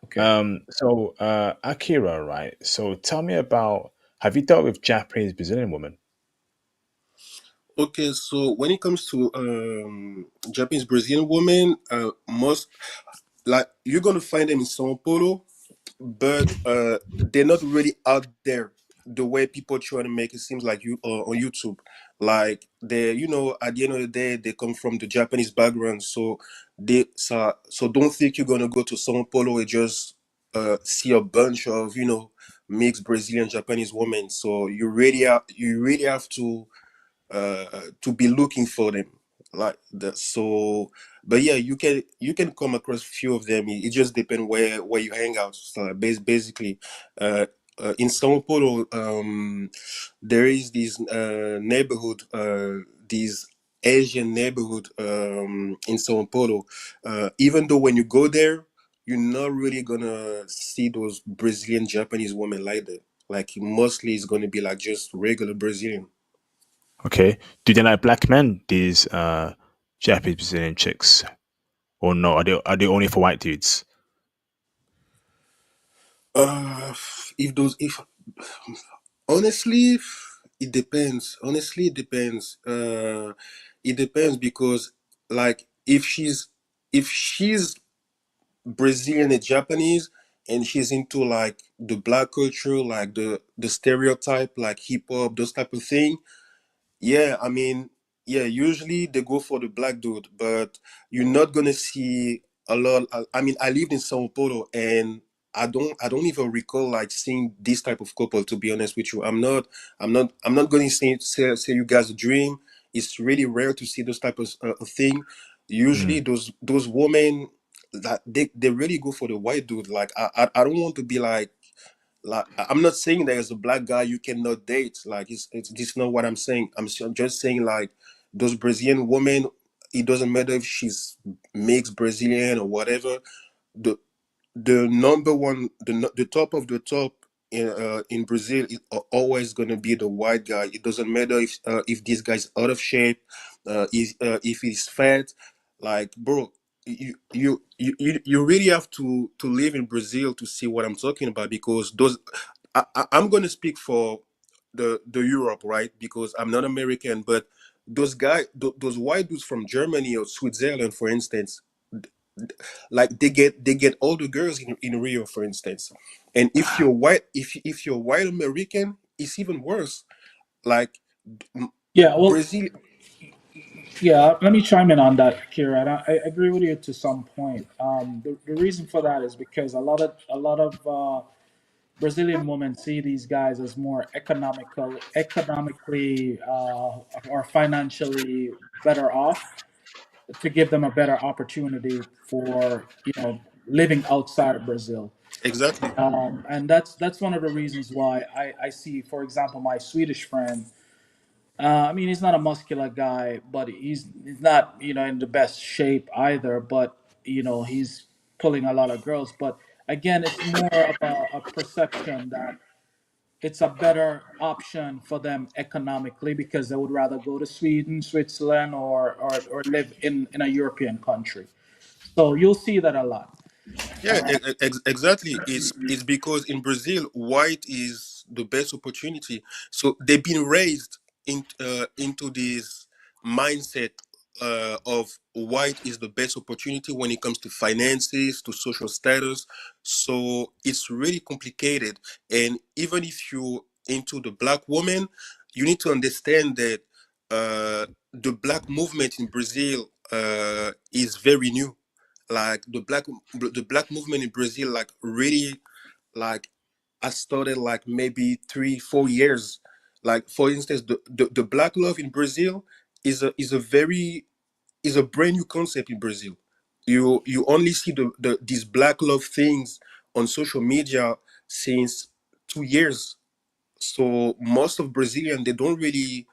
Okay. So Akira, right? So tell me about. Have you dealt with Japanese Brazilian women? Okay, so when it comes to Japanese Brazilian women, most, like, you're gonna find them in São Paulo, but they're not really out there the way people try to make it seems like you on YouTube. Like, they, at the end of the day, they come from the Japanese background, so so don't think you're gonna go to São Paulo and just see a bunch of mixed Brazilian Japanese women. So you really have to be looking for them, like that. So, but yeah, you can come across a few of them. It just depends where you hang out. So basically, uh, in Sao Paulo, there is this neighborhood, this Asian neighborhood, in Sao Paulo. Even though when you go there, you're not really gonna see those Brazilian Japanese women like that. Like, mostly it's gonna be like just regular Brazilian. Okay. Do they like black men? These Japanese Brazilian chicks, or no? Are they only for white dudes? Uh, if honestly, it depends. Honestly, it depends. It depends because, like, if she's Brazilian and Japanese, and she's into like the black culture, like the stereotype, like hip hop, those type of thing. Yeah, I mean, yeah, usually they go for the black dude, but you're not gonna see a lot. I mean, I lived in Sao Paulo, and I don't even recall like seeing this type of couple. To be honest with you, I'm not going to say you guys a dream. It's really rare to see those type of thing. Usually, Mm. those women that they really go for the white dude. Like I don't want to be like I'm not saying that as a black guy you cannot date. Like it's this is not what I'm saying. I'm just saying like those Brazilian women. It doesn't matter if she's mixed Brazilian or whatever. The the number one, the top of the top in Brazil is always going to be the white guy. It doesn't matter if this guy's out of shape, if he's fat. Like, bro, you really have to live in Brazil to see what I'm talking about, because those I'm going to speak for the Europe, right? Because I'm not American, but those guys, those white dudes from Germany or Switzerland, for instance, like they get all the girls in Rio, for instance. And if you're white American, it's even worse. Like Yeah, well, Brazil. yeah. Let me chime in on that, Kira. And I agree with you to some point. The reason for that is because a lot of Brazilian women see these guys as more economically or financially better off, to give them a better opportunity for living outside of Brazil. Exactly. And that's one of the reasons why I see, for example, my Swedish friend. I mean, he's not a muscular guy, but he's not in the best shape either. But he's pulling a lot of girls. But again, it's more of a perception that it's a better option for them economically, because they would rather go to Sweden, Switzerland, or live in a European country. So you'll see that a lot. Yeah, exactly. It's because in Brazil, white is the best opportunity. So they've been raised into this mindset of white is the best opportunity when it comes to finances, to social status. So it's really complicated. And even if you into the black woman, you need to understand that the black movement in Brazil is very new. Like the black movement in Brazil, like really, like I started like maybe 3 4 years. Like for instance, the black love in Brazil is a brand new concept in Brazil. You only see these black love things on social media since 2 years. So most of Brazilian, they don't really,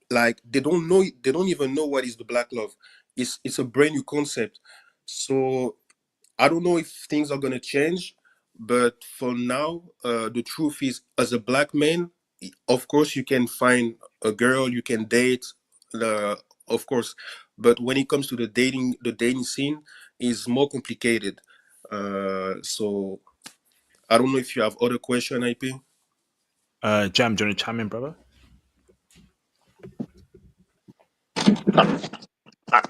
like, they don't even know what is the black love. It's a brand new concept. So I don't know if things are gonna change, but for now, the truth is, as a black man, of course you can find a girl, you can date, uh, of course, but when it comes to the dating scene, is more complicated. So I don't know if you have other question, IP. Jam, do you want to chime in, brother?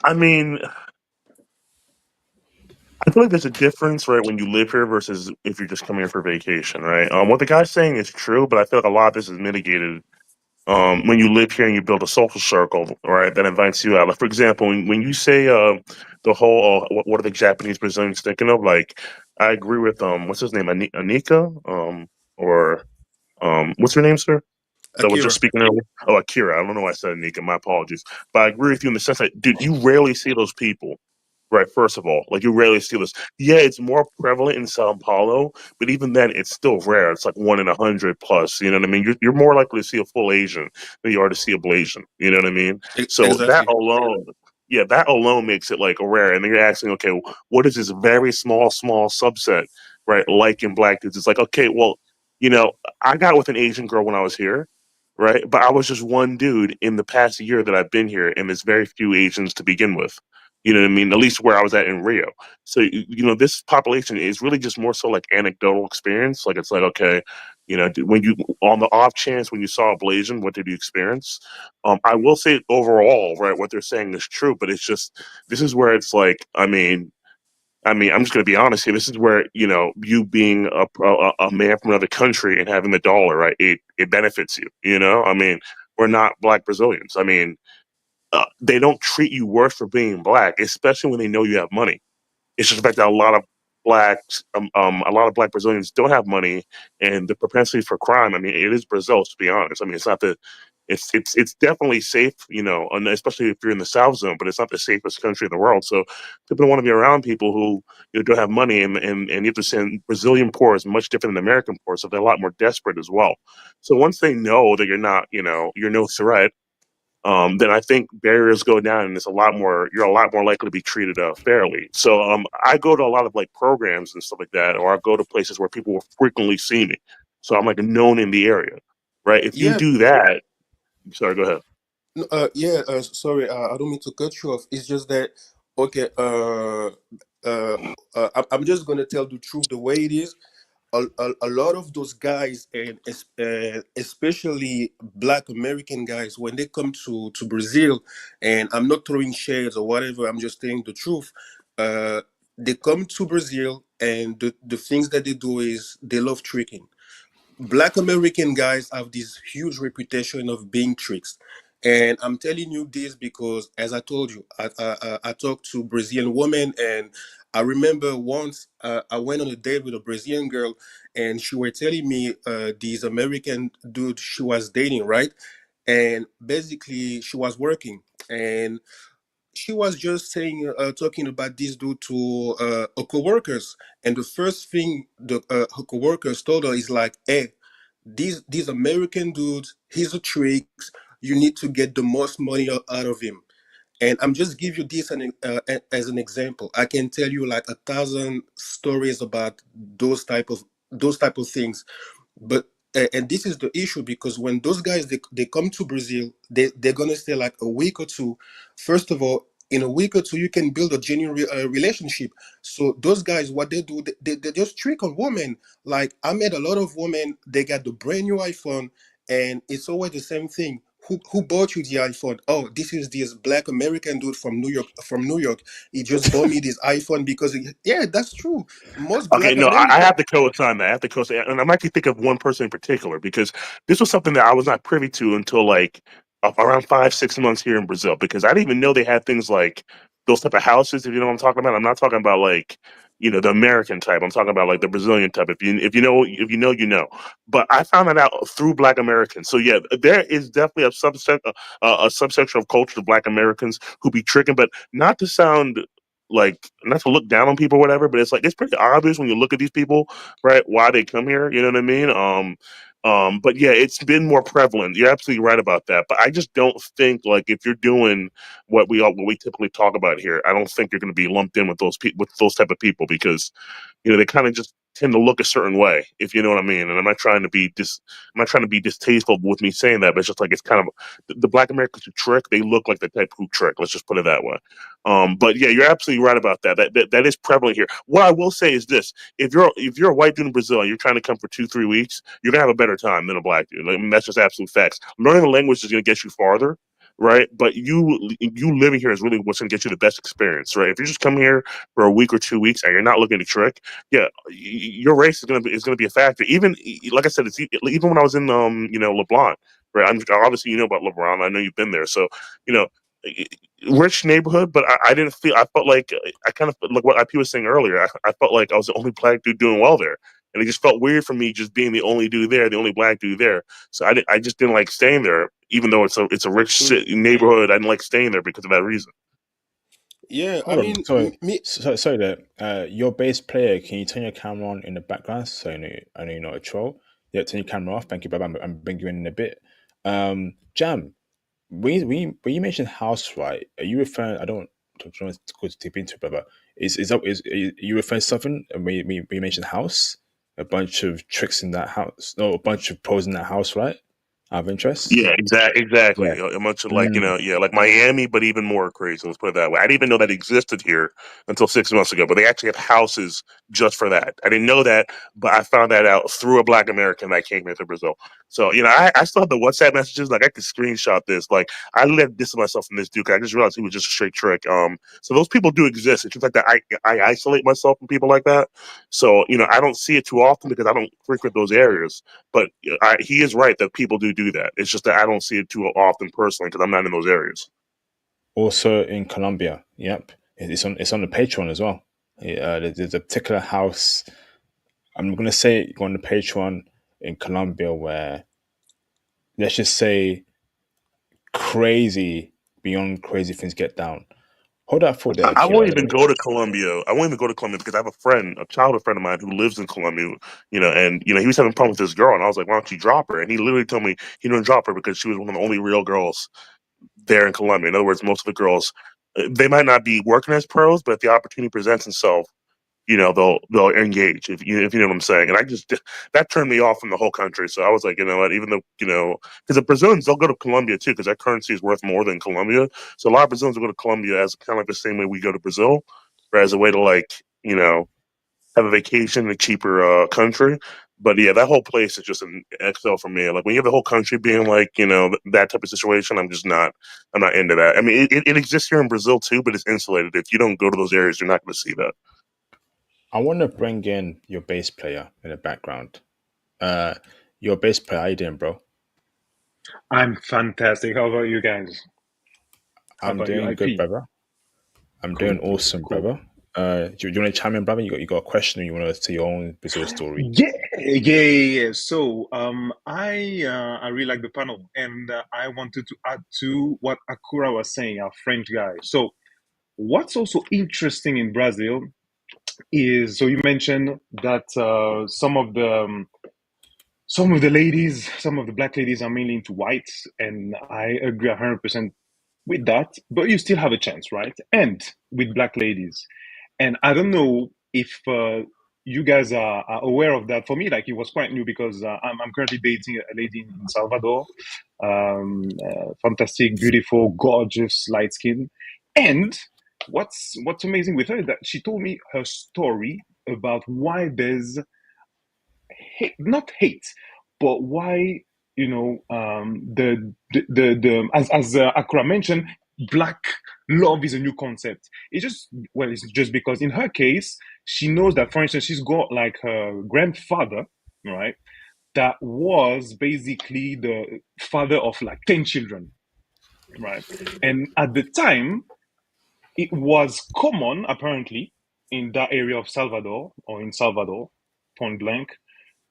I mean, I feel like there's a difference, right, when you live here versus if you're just coming here for vacation, right? What the guy's saying is true, but I feel like a lot of this is mitigated when you live here and you build a social circle, right, that invites you out. Like, for example, when you say the whole, what are the Japanese Brazilians thinking of? Like, I agree with, what's his name, Anika? Or, what's her name, sir? That was just Akira. speaking earlier. Oh, Akira. I don't know why I said Anika. My apologies. But I agree with you in the sense that, dude, you rarely see those people. Right, first of all, like you rarely see this. Yeah, it's more prevalent in Sao Paulo, but even then, it's still rare. It's like 1 in 100 plus. You know what I mean? You're more likely to see a full Asian than you are to see a Blasian. You know what I mean? So that Exactly. alone, yeah, that alone makes it like a rare. And then you're asking, okay, what is this very small subset, right? Like in black dudes, it's like, okay, well, you know, I got with an Asian girl when I was here, right? But I was just one dude in the past year that I've been here, and there's very few Asians to begin with. You know what I mean? At least where I was at in Rio. So this population is really just more so like anecdotal experience. Like it's like, okay, when you on the off chance when you saw a Blasian, what did you experience? I will say overall, right, what they're saying is true, but it's just this is where it's like, I mean, I mean, I'm just going to be honest here. This is where, you being a man from another country and having the dollar, right? It benefits you. I mean, we're not black Brazilians. I mean, they don't treat you worse for being black, especially when they know you have money. It's just the fact that a lot of black Brazilians don't have money, and the propensity for crime. I mean, it is Brazil, to be honest. I mean, it's definitely safe, and especially if you're in the South Zone, but it's not the safest country in the world. So people don't want to be around people who don't have money, and you have to say Brazilian poor is much different than American poor, so they're a lot more desperate as well. So once they know that you're not, you're no threat, then I think barriers go down, and you're a lot more likely to be treated fairly. So I go to a lot of like programs and stuff like that, or I go to places where people will frequently see me. So I'm like known in the area, right? If you Yeah, do that, sorry, go ahead. yeah. Sorry, I don't mean to cut you off. It's just that, okay. I'm just gonna tell the truth the way it is. A lot of those guys, and especially Black American guys, when they come to Brazil, and I'm not throwing shades or whatever, I'm just telling the truth. Uh, they come to Brazil, and the things that they do is they love tricking. Black American guys have this huge reputation of being tricks. And I'm telling you this because, as I told you, I talked to Brazilian women, and I remember once I went on a date with a Brazilian girl, and she were telling me these American dude she was dating, right? And basically, she was working, and she was just saying, talking about this dude to her coworkers, and the first thing the her coworkers told her is like, "Hey, these American dudes, he's a tricks. You need to get the most money out of him." And I'm just give you this as an example. I can tell you like 1,000 stories about those type of things. But and this is the issue, because when those guys they come to Brazil, they're gonna stay like a week or two. First of all, in a week or two, you can build a genuine relationship. So those guys, what they do, they just trick on women. Like, I met a lot of women. They got the brand new iPhone, and it's always the same thing. Who bought you the iPhone? Oh, this is this Black American dude from New York. From New York, he just bought me this iPhone because yeah, that's true. Most Okay, Black no, I American. have to co-sign that. I have to co-sign, and I'm actually think of one person in particular because this was something that I was not privy to until like around 5, 6 months here in Brazil. Because I didn't even know they had things like those type of houses. If you know what I'm talking about, I'm not talking about like the American type. I'm talking about like the Brazilian type. If you know. But I found that out through Black Americans. So yeah, there is definitely a subsection of culture of Black Americans who be tricking, but not to sound like not to look down on people or whatever, but it's like it's pretty obvious when you look at these people, right? Why they come here, you know what I mean? But yeah, it's been more prevalent. You're absolutely right about that. But I just don't think like if you're doing what we typically talk about here, I don't think you're going to be lumped in with with those type of people because they kind of just tend to look a certain way, if you know what I mean. And I'm not trying to be distasteful with me saying that, but it's just like it's kind of the Black Americans who trick. They look like the type who trick. Let's just put it that way. But yeah, you're absolutely right about that. That is prevalent here. What I will say is this: if you're a white dude in Brazil and you're trying to come for 2, 3 weeks, you're gonna have a better time than a black dude. I mean, that's just absolute facts. Learning the language is gonna get you farther, right? But you living here is really what's going to get you the best experience, right? If you just come here for a week or 2 weeks and you're not looking to trick, yeah, your race is gonna be a factor. Even like I said, even when I was in LeBlanc, right? Obviously you know about LeBron. I know you've been there, so you know. Rich neighborhood, but I didn't feel. I felt like I kind of like what IP was saying earlier. I felt like I was the only black dude doing well there, and it just felt weird for me just being the only dude there, the only black dude there. So I just didn't like staying there, even though it's a rich neighborhood. I didn't like staying there because of that reason. Yeah, I Hold on, mean, sorry, me. sorry there. Your bass player, can you turn your camera on in the background so I know you're not a troll? Yeah, turn your camera off. Thank you, brother. I'm bring you in a bit. Jam, when you mentioned house, right? Are you referring? I don't want to go deep into it, brother. Are you referring to something when you mentioned house? A bunch of tricks in that house. No, a bunch of pros in that house, right? Out of interest. Yeah, exactly. Yeah. A much of like Mm. yeah, like Miami, but even more crazy. Let's put it that way. I didn't even know that existed here until 6 months ago. But they actually have houses just for that. I didn't know that, but I found that out through a Black American that came here to Brazil. So, I still have the WhatsApp messages. Like, I could screenshot this. Like, I let distance myself from this dude. I just realized he was just a straight trick. So those people do exist. It's just like that. I isolate myself from people like that. So, I don't see it too often because I don't frequent those areas. But he is right that people do that. It's just that I don't see it too often personally because I'm not in those areas. Also in Colombia, yep, it's on the Patreon as well. There's a particular house. I'm gonna say go on the Patreon in Colombia where, let's just say, crazy beyond crazy things get down. Hold that thought there, I Kilo. won't even go to Colombia. I won't even go to Colombia because I have a friend, a childhood friend of mine who lives in Colombia, and he was having problems with this girl, and I was like, why don't you drop her? And he literally told me he didn't drop her because she was one of the only real girls there in Colombia. In other words, most of the girls, they might not be working as pros, but if the opportunity presents itself, they'll engage if you know what I'm saying. And that turned me off from the whole country. So I was like, you know what, even though because the Brazilians, they'll go to Colombia too because their currency is worth more than Colombia. So a lot of Brazilians will go to Colombia as kind of like the same way we go to Brazil, or as a way to have a vacation in a cheaper country. But yeah, that whole place is just an XL for me. Like when you have the whole country being like, that type of situation, I'm not into that. I mean, it exists here in Brazil too, but it's insulated. If you don't go to those areas, you're not going to see that. I want to bring in your bass player in the background. Your bass player, how you doing, bro? I'm fantastic. How about you guys? How I'm about you, doing good, IP? brother. I'm doing Cool, awesome, cool. brother. Do you want to chime in, brother? You got a question, or you want to tell your own Brazil story? Yeah. So, I really like the panel, and I wanted to add to what Akura was saying, our French guy. So, what's also interesting in Brazil is, so you mentioned that some of the ladies, some of the black ladies are mainly into whites, and I agree 100% with that. But you still have a chance, right? And with black ladies. And I don't know if you guys are aware of that. For me, like it was quite new because I'm currently dating a lady in Salvador, fantastic, beautiful, gorgeous, light skin. And what's amazing with her is that she told me her story about why there's hate, not hate, but why the as Akra mentioned, black love is a new concept. It's just because in her case, she knows that, for instance, she's got like her grandfather, right? That was basically the father of like 10 children, right? And at the time, it was common, apparently, in that area of Salvador or in Salvador, point blank,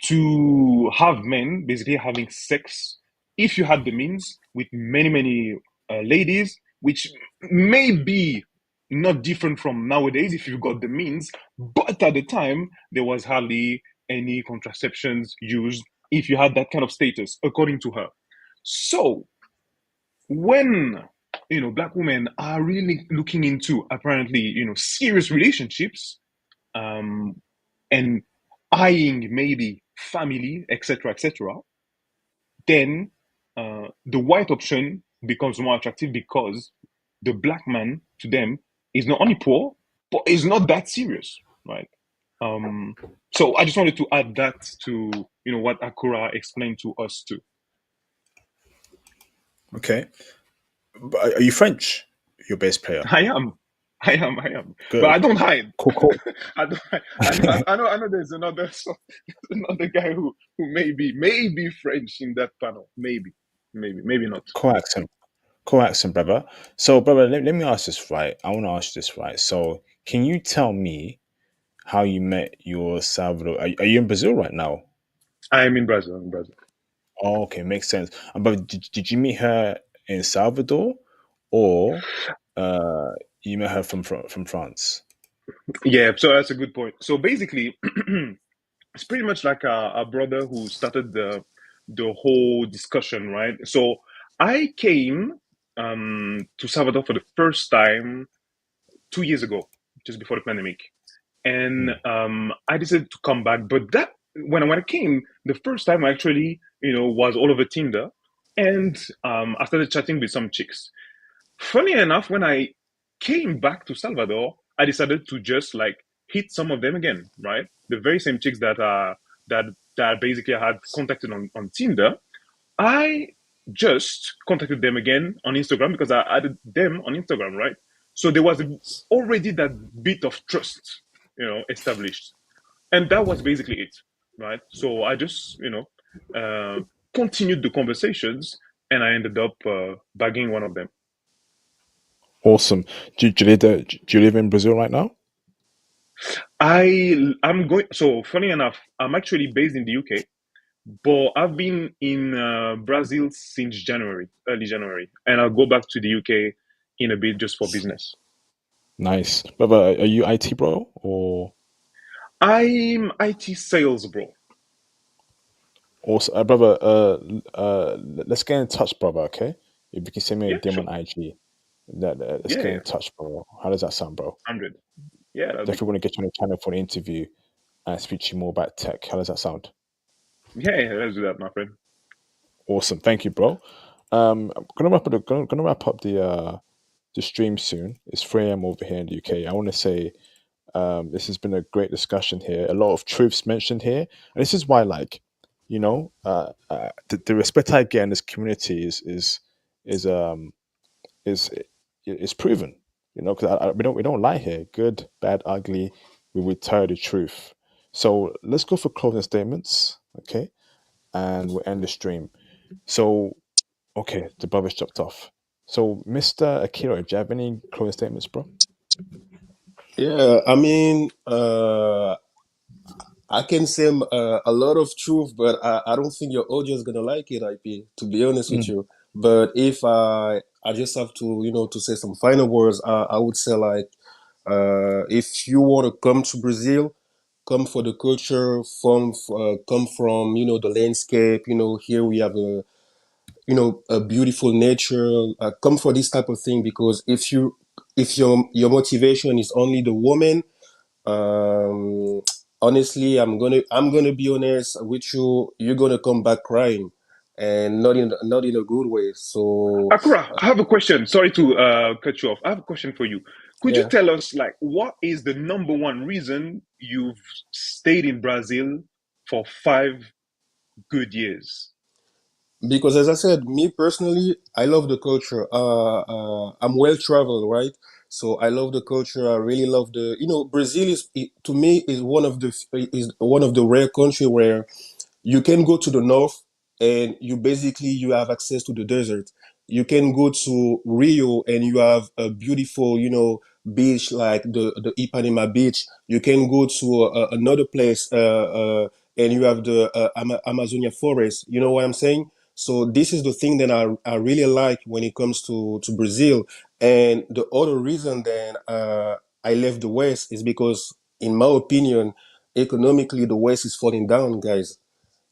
to have men basically having sex if you had the means with many ladies, which may be not different from nowadays if you've got the means, but at the time there was hardly any contraceptions used if you had that kind of status, according to her. So when black women are really looking into apparently serious relationships, um, and eyeing maybe family, etc., then the white option becomes more attractive because the black man to them is not only poor, but is not that serious, right? So I just wanted to add that to what Akura explained to us too. Okay, but are you French? Your bass player. I am. I am. But Good. I don't hide. Cool, cool. I don't hide. I know there's another another guy who may be French in that panel. Maybe not. Cool accent. Cool accent, brother. So, brother, let me ask this right. I want to ask this right. So, can you tell me how you met your Salvador? Are you in Brazil right now? I am in Brazil. In Brazil. Oh, okay, makes sense. But did you meet her in Salvador, or uh, you met her from France? Yeah. So that's a good point. So basically, it's pretty much like a brother who started the whole discussion, right? So I came to Salvador for the first time 2 years ago, just before the pandemic. And Hmm. I decided to come back. But that when I came, the first time I actually was all over Tinder, and I started chatting with some chicks. Funny enough, when I came back to Salvador, I decided to just like hit some of them again, right? The very same chicks that that basically I had contacted on Tinder. I just contacted them again on Instagram because I added them on Instagram, right? So there was already that bit of trust, established, and that was basically it, right? So I just, continued the conversations, and I ended up bagging one of them. Awesome. Do you live in Brazil right now? I'm going. So funny enough, I'm actually based in the UK, but I've been in Brazil since January, early January, and I'll go back to the UK in a bit just for business. Nice. Brother, are you IT bro or I'm IT sales, bro. also brother, let's get in touch, brother, okay? If you can send me a Yeah, DM sure. on IG. Let's Yeah, get yeah, in touch, bro. How does that sound, bro? 100. Yeah, that'll be Definitely cool. want to get you on the channel for an interview and speak to you more about tech. How does that sound? Yeah, yeah, let's do that, my friend. Awesome. Thank you, bro. I'm gonna wrap up the stream soon. It's 3 a.m. over here in the UK. I want to say this has been a great discussion here. A lot of truths mentioned here, and this is why, like, the respect I get in this community is um is is proven. Because we don't lie here. Good, bad, ugly. We would tell the truth. So let's go for closing statements, okay? And we'll end the stream. So, okay, the brother's dropped off. So, Mr. Akira, do you have any closing statements, bro? Yeah, I mean, I can say a lot of truth, but I don't think your audience gonna like it, IP, to be honest with Mm. you. But if I just have to, to say some final words, I would say like, if you want to come to Brazil, come for the culture, come from, the landscape. Here we have a beautiful nature. Come for this type of thing because if your motivation is only the woman, um, honestly, I'm gonna be honest with you. You're gonna come back crying, and not in a good way. So Akura, I have a question. Sorry to cut you off. I have a question for you. Could you yeah, tell us, like, what is the number one reason you've stayed in Brazil for 5 good years? because as I said, me personally, I love the culture. I'm well traveled, right? So I love the culture. I really love Brazil to me is one of the rare country where you can go to the north and you have access to the desert. You can go to Rio and you have a beautiful, beach like the Ipanema beach. You can go to another place and you have the Amazonia forest. You know what I'm saying? So this is the thing that I really like when it comes to Brazil. And the other reason then I left the West is because, in my opinion, economically the West is falling down, guys.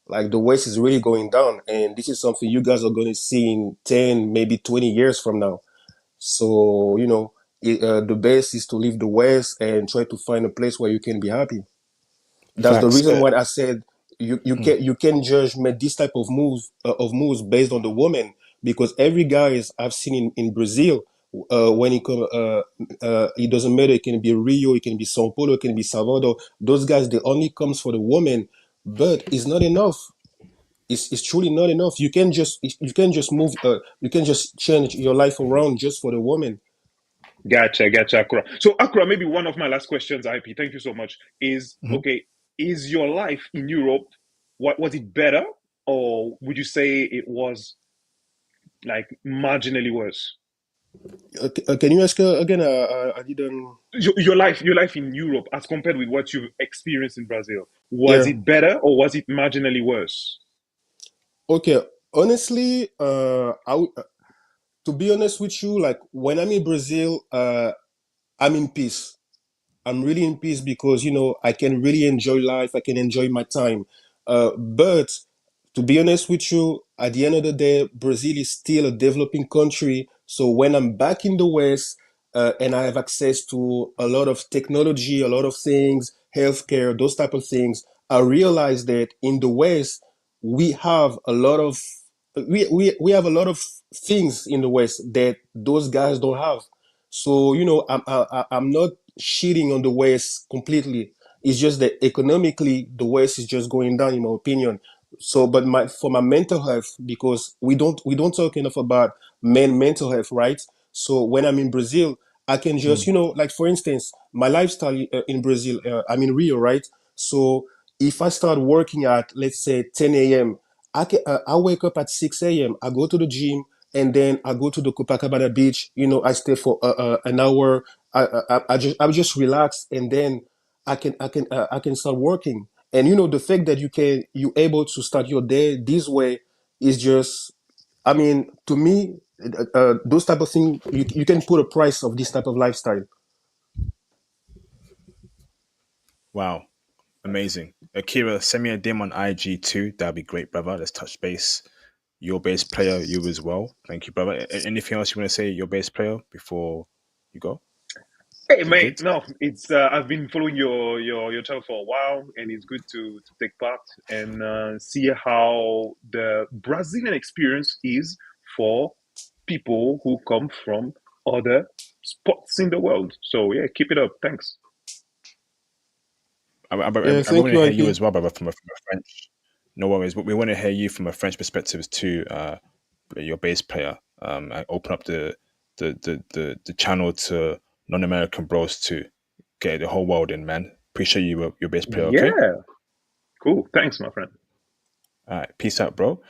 Like the West is really going down, and this is something you guys are going to see in 10, maybe 20 years from now. So, the best is to leave the West and try to find a place where you can be happy. That's the Facts. reason why I said Mm. you can judge this type of moves based on the woman, because every guys I've seen in Brazil, when it doesn't matter, it can be Rio, it can be Sao Paulo, it can be Salvador. Those guys, they only comes for the woman, but it's not enough. It's truly not enough. You can just move. You can just change your life around just for the woman. Gotcha, Akura. So, Akura, maybe one of my last questions, IP, thank you so much, is Mhm. okay, is your life in Europe, what was it better, or would you say it was like marginally worse? Can you ask again? I didn't. Your life in Europe as compared with what you've experienced in Brazil, was Yeah. it better or was it marginally worse? Okay. Honestly, to be honest with you, like when I'm in Brazil, I'm in peace. I'm really in peace because I can really enjoy life. I can enjoy my time. But to be honest with you, at the end of the day, Brazil is still a developing country. So when I'm back in the West, and I have access to a lot of technology, a lot of things, healthcare, those type of things, I realize that in the West we have a lot of we have a lot of things in the West that those guys don't have. So I'm not shitting on the West completely. It's just that economically the West is just going down, in my opinion. so but my for my mental health, because we don't talk enough about men mental health, right? So when I'm in Brazil, I can just, Mm. like for instance, my lifestyle in Brazil, I'm in Rio, right? So if I start working at, let's say, 10 a.m., I wake up at 6 a.m., I go to the gym, and then I go to the Copacabana beach. I stay for an hour. I just relax, and then I can start working. And the fact that you able to start your day this way is just, I mean, to me, those type of things, you can put a price of this type of lifestyle. Wow, amazing. Akira, send me a dim on IG too. That'd be great, brother. Let's touch base. Your bass player, you as well. Thank you, brother. Anything else you want to say, your bass player, before you go? Hey We mate, good? no, it's I've been following your channel for a while, and it's good to take part and see how the Brazilian experience is for people who come from other spots in the world. So yeah, keep it up. Thanks. I Yeah, want thank to you, hear you IP. as well, brother, from a French. No worries. We want to hear you from a French perspective too. Your bass player. I open up the channel to non-American bros to get the whole world in, man. Appreciate you, your bass player. Okay. Yeah, cool. Thanks, my friend. All right. Peace out, bro.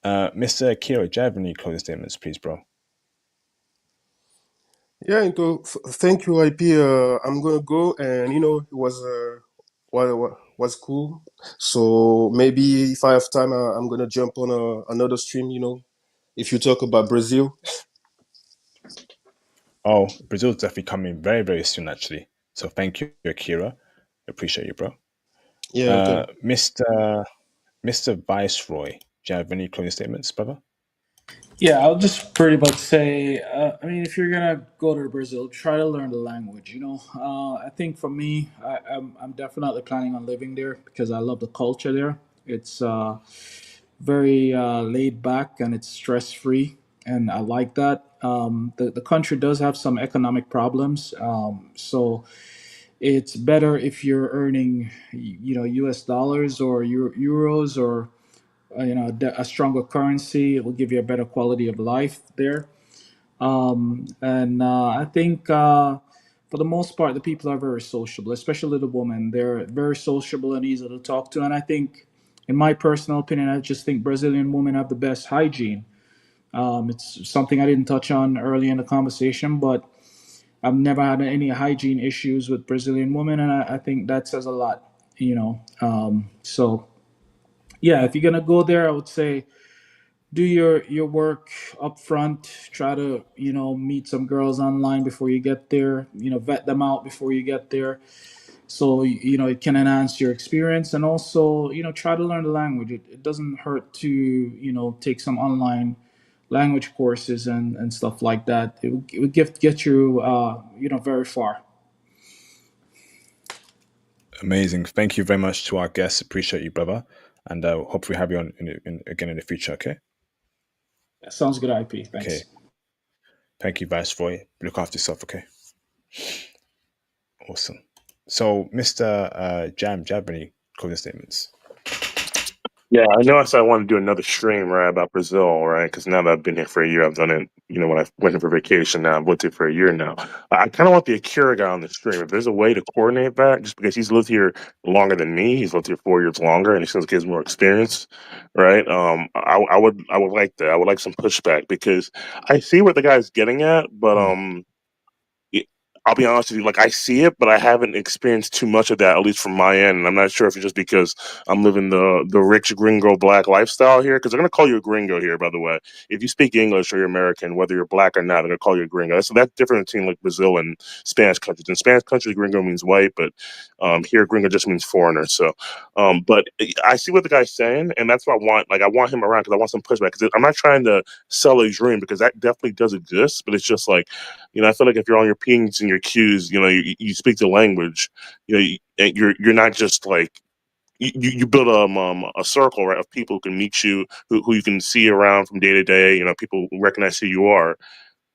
Mr. Akira, do you have any closing statements, please, bro? Yeah, thank you, IP. I'm gonna go, and it was cool. So maybe if I have time, I'm gonna jump on another stream. If you talk about Brazil. Oh, Brazil's definitely coming very, very soon, actually. So thank you, Akira. Appreciate you, bro. Yeah, okay. Mr. Viceroy, do you have any closing statements, brother? Yeah, I'll just pretty much say, I mean, if you're gonna go to Brazil, try to learn the language. I think for me, I'm definitely planning on living there because I love the culture there. It's very laid back and it's stress free, and I like that. The country does have some economic problems, so it's better if you're earning, U.S. dollars or euros or a stronger currency. It will give you a better quality of life there. And I think for the most part, the people are very sociable, especially the women. They're very sociable and easy to talk to. And I think, in my personal opinion, I just think Brazilian women have the best hygiene. It's something I didn't touch on early in the conversation, but I've never had any hygiene issues with Brazilian women, and I think that says a lot. So yeah, if you're gonna go there, I would say do your work up front. Try to meet some girls online before you get there. Vet them out before you get there, so it can enhance your experience. And also try to learn the language. It doesn't hurt to take some online language courses and stuff like that. It would get you very far. Amazing. Thank you very much to our guests. Appreciate you, brother. And hope we have you on again in the future. Okay. That sounds good. IP, Okay. thanks. Thank you, Viceroy. Look after yourself. Okay. Awesome. So, Mr. Jam, do you have any closing statements? Yeah, I know. I said I want to do another stream, right, about Brazil, right? Because now that I've been here for a year, I've done it. When I went here for vacation, now I've lived here for a year now. I kind of want the Akira guy on the stream. If there's a way to coordinate that, just because he's lived here longer than me, he's lived here 4 years longer, and he seems like he has more experience, right? I would like that. I would like some pushback because I see what the guy's getting at, but Mm. it- I'll be honest with you, like I see it, but I haven't experienced too much of that, at least from my end. And I'm not sure if it's just because I'm living the rich gringo black lifestyle here, because they're gonna call you a gringo here, by the way. If you speak English or you're American, whether you're black or not, they're gonna call you a gringo. So that's different between like Brazil and Spanish countries. In Spanish countries, gringo means white, but here gringo just means foreigner. So, but I see what the guy's saying, and that's what I want. Like I want him around because I want some pushback. Because I'm not trying to sell a dream because that definitely does exist, but it's just like I feel like if you're on your P's and your Q's, you speak the language, you're not just like you build a circle, right, of people who can meet you, who you can see around from day to day. People recognize who you are.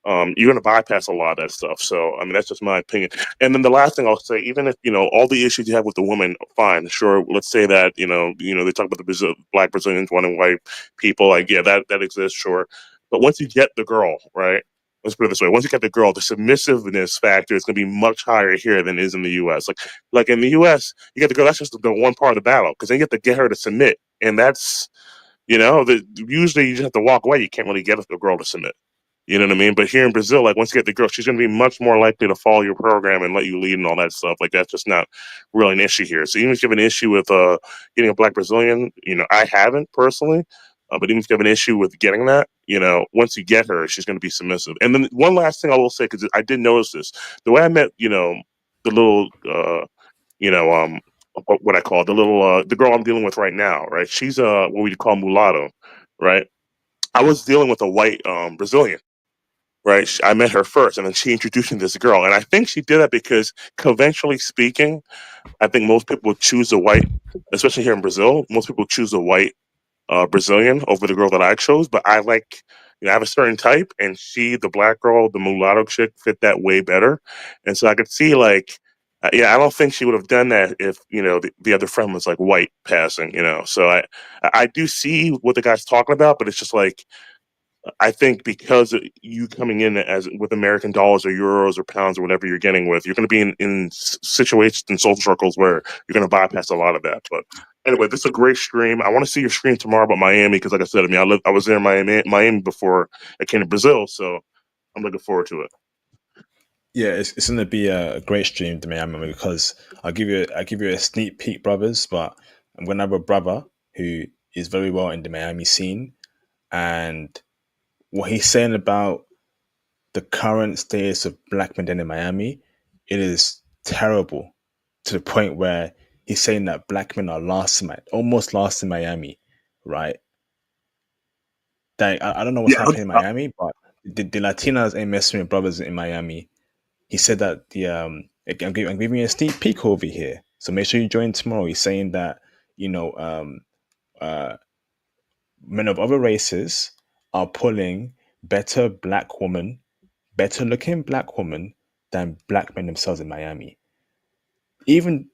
you're going to bypass a lot of that stuff. So, I mean, that's just my opinion. And then the last thing I'll say, even if, all the issues you have with the women, fine, sure. Let's say that, they talk about the black Brazilians wanting white people. Like, yeah, that exists, sure. But once you get the girl, right? Let's put it this way. Once you get the girl, the submissiveness factor is going to be much higher here than it is in the U.S. Like in the U.S., you get the girl, that's just the one part of the battle, because then you have to get her to submit. And that's, usually you just have to walk away. You can't really get the girl to submit. You know what I mean? But here in Brazil, like once you get the girl, she's going to be much more likely to follow your program and let you lead and all that stuff. Like that's just not really an issue here. So even if you have an issue with getting a black Brazilian, I haven't personally, but even if you have an issue with getting that, once you get her, she's going to be submissive. And then one last thing I will say, because I did notice this, the way I met, the little, what I call the little, the girl I'm dealing with right now, right? She's what we call mulatto, right? I was dealing with a white Brazilian, right? I met her first, and then she introduced me to this girl, and I think she did that because, conventionally speaking, I think most people choose a white, especially here in Brazil. Most people choose a white Brazilian over the girl that I chose, but I like, I have a certain type, and she, the black girl, the mulatto chick, fit that way better, and so I could see like. Yeah, I don't think she would have done that if the other friend was like white passing, So I do see what the guy's talking about, but it's just like I think because you coming in as with American dollars or euros or pounds or whatever you're getting with, you're going to be in situations and social circles where you're going to bypass a lot of that. But anyway, this is a great stream. I want to see your stream tomorrow about Miami because, like I said, I was there in Miami before I came to Brazil, so I'm looking forward to it. Yeah, it's gonna be a great stream to Miami because I'll give you a sneak peek, brothers. But I'm gonna have a brother who is very well in the Miami scene, and what he's saying about the current status of black men in Miami, it is terrible to the point where he's saying that black men are almost lost in Miami, right? Like, I don't know what's Yeah, happening in Miami, but the Latinas ain't messing with brothers in Miami. He said that I'm giving you a sneak peek over here, so make sure you join tomorrow. He's saying that you know uh, men of other races are pulling better looking black women than black men themselves in Miami. Even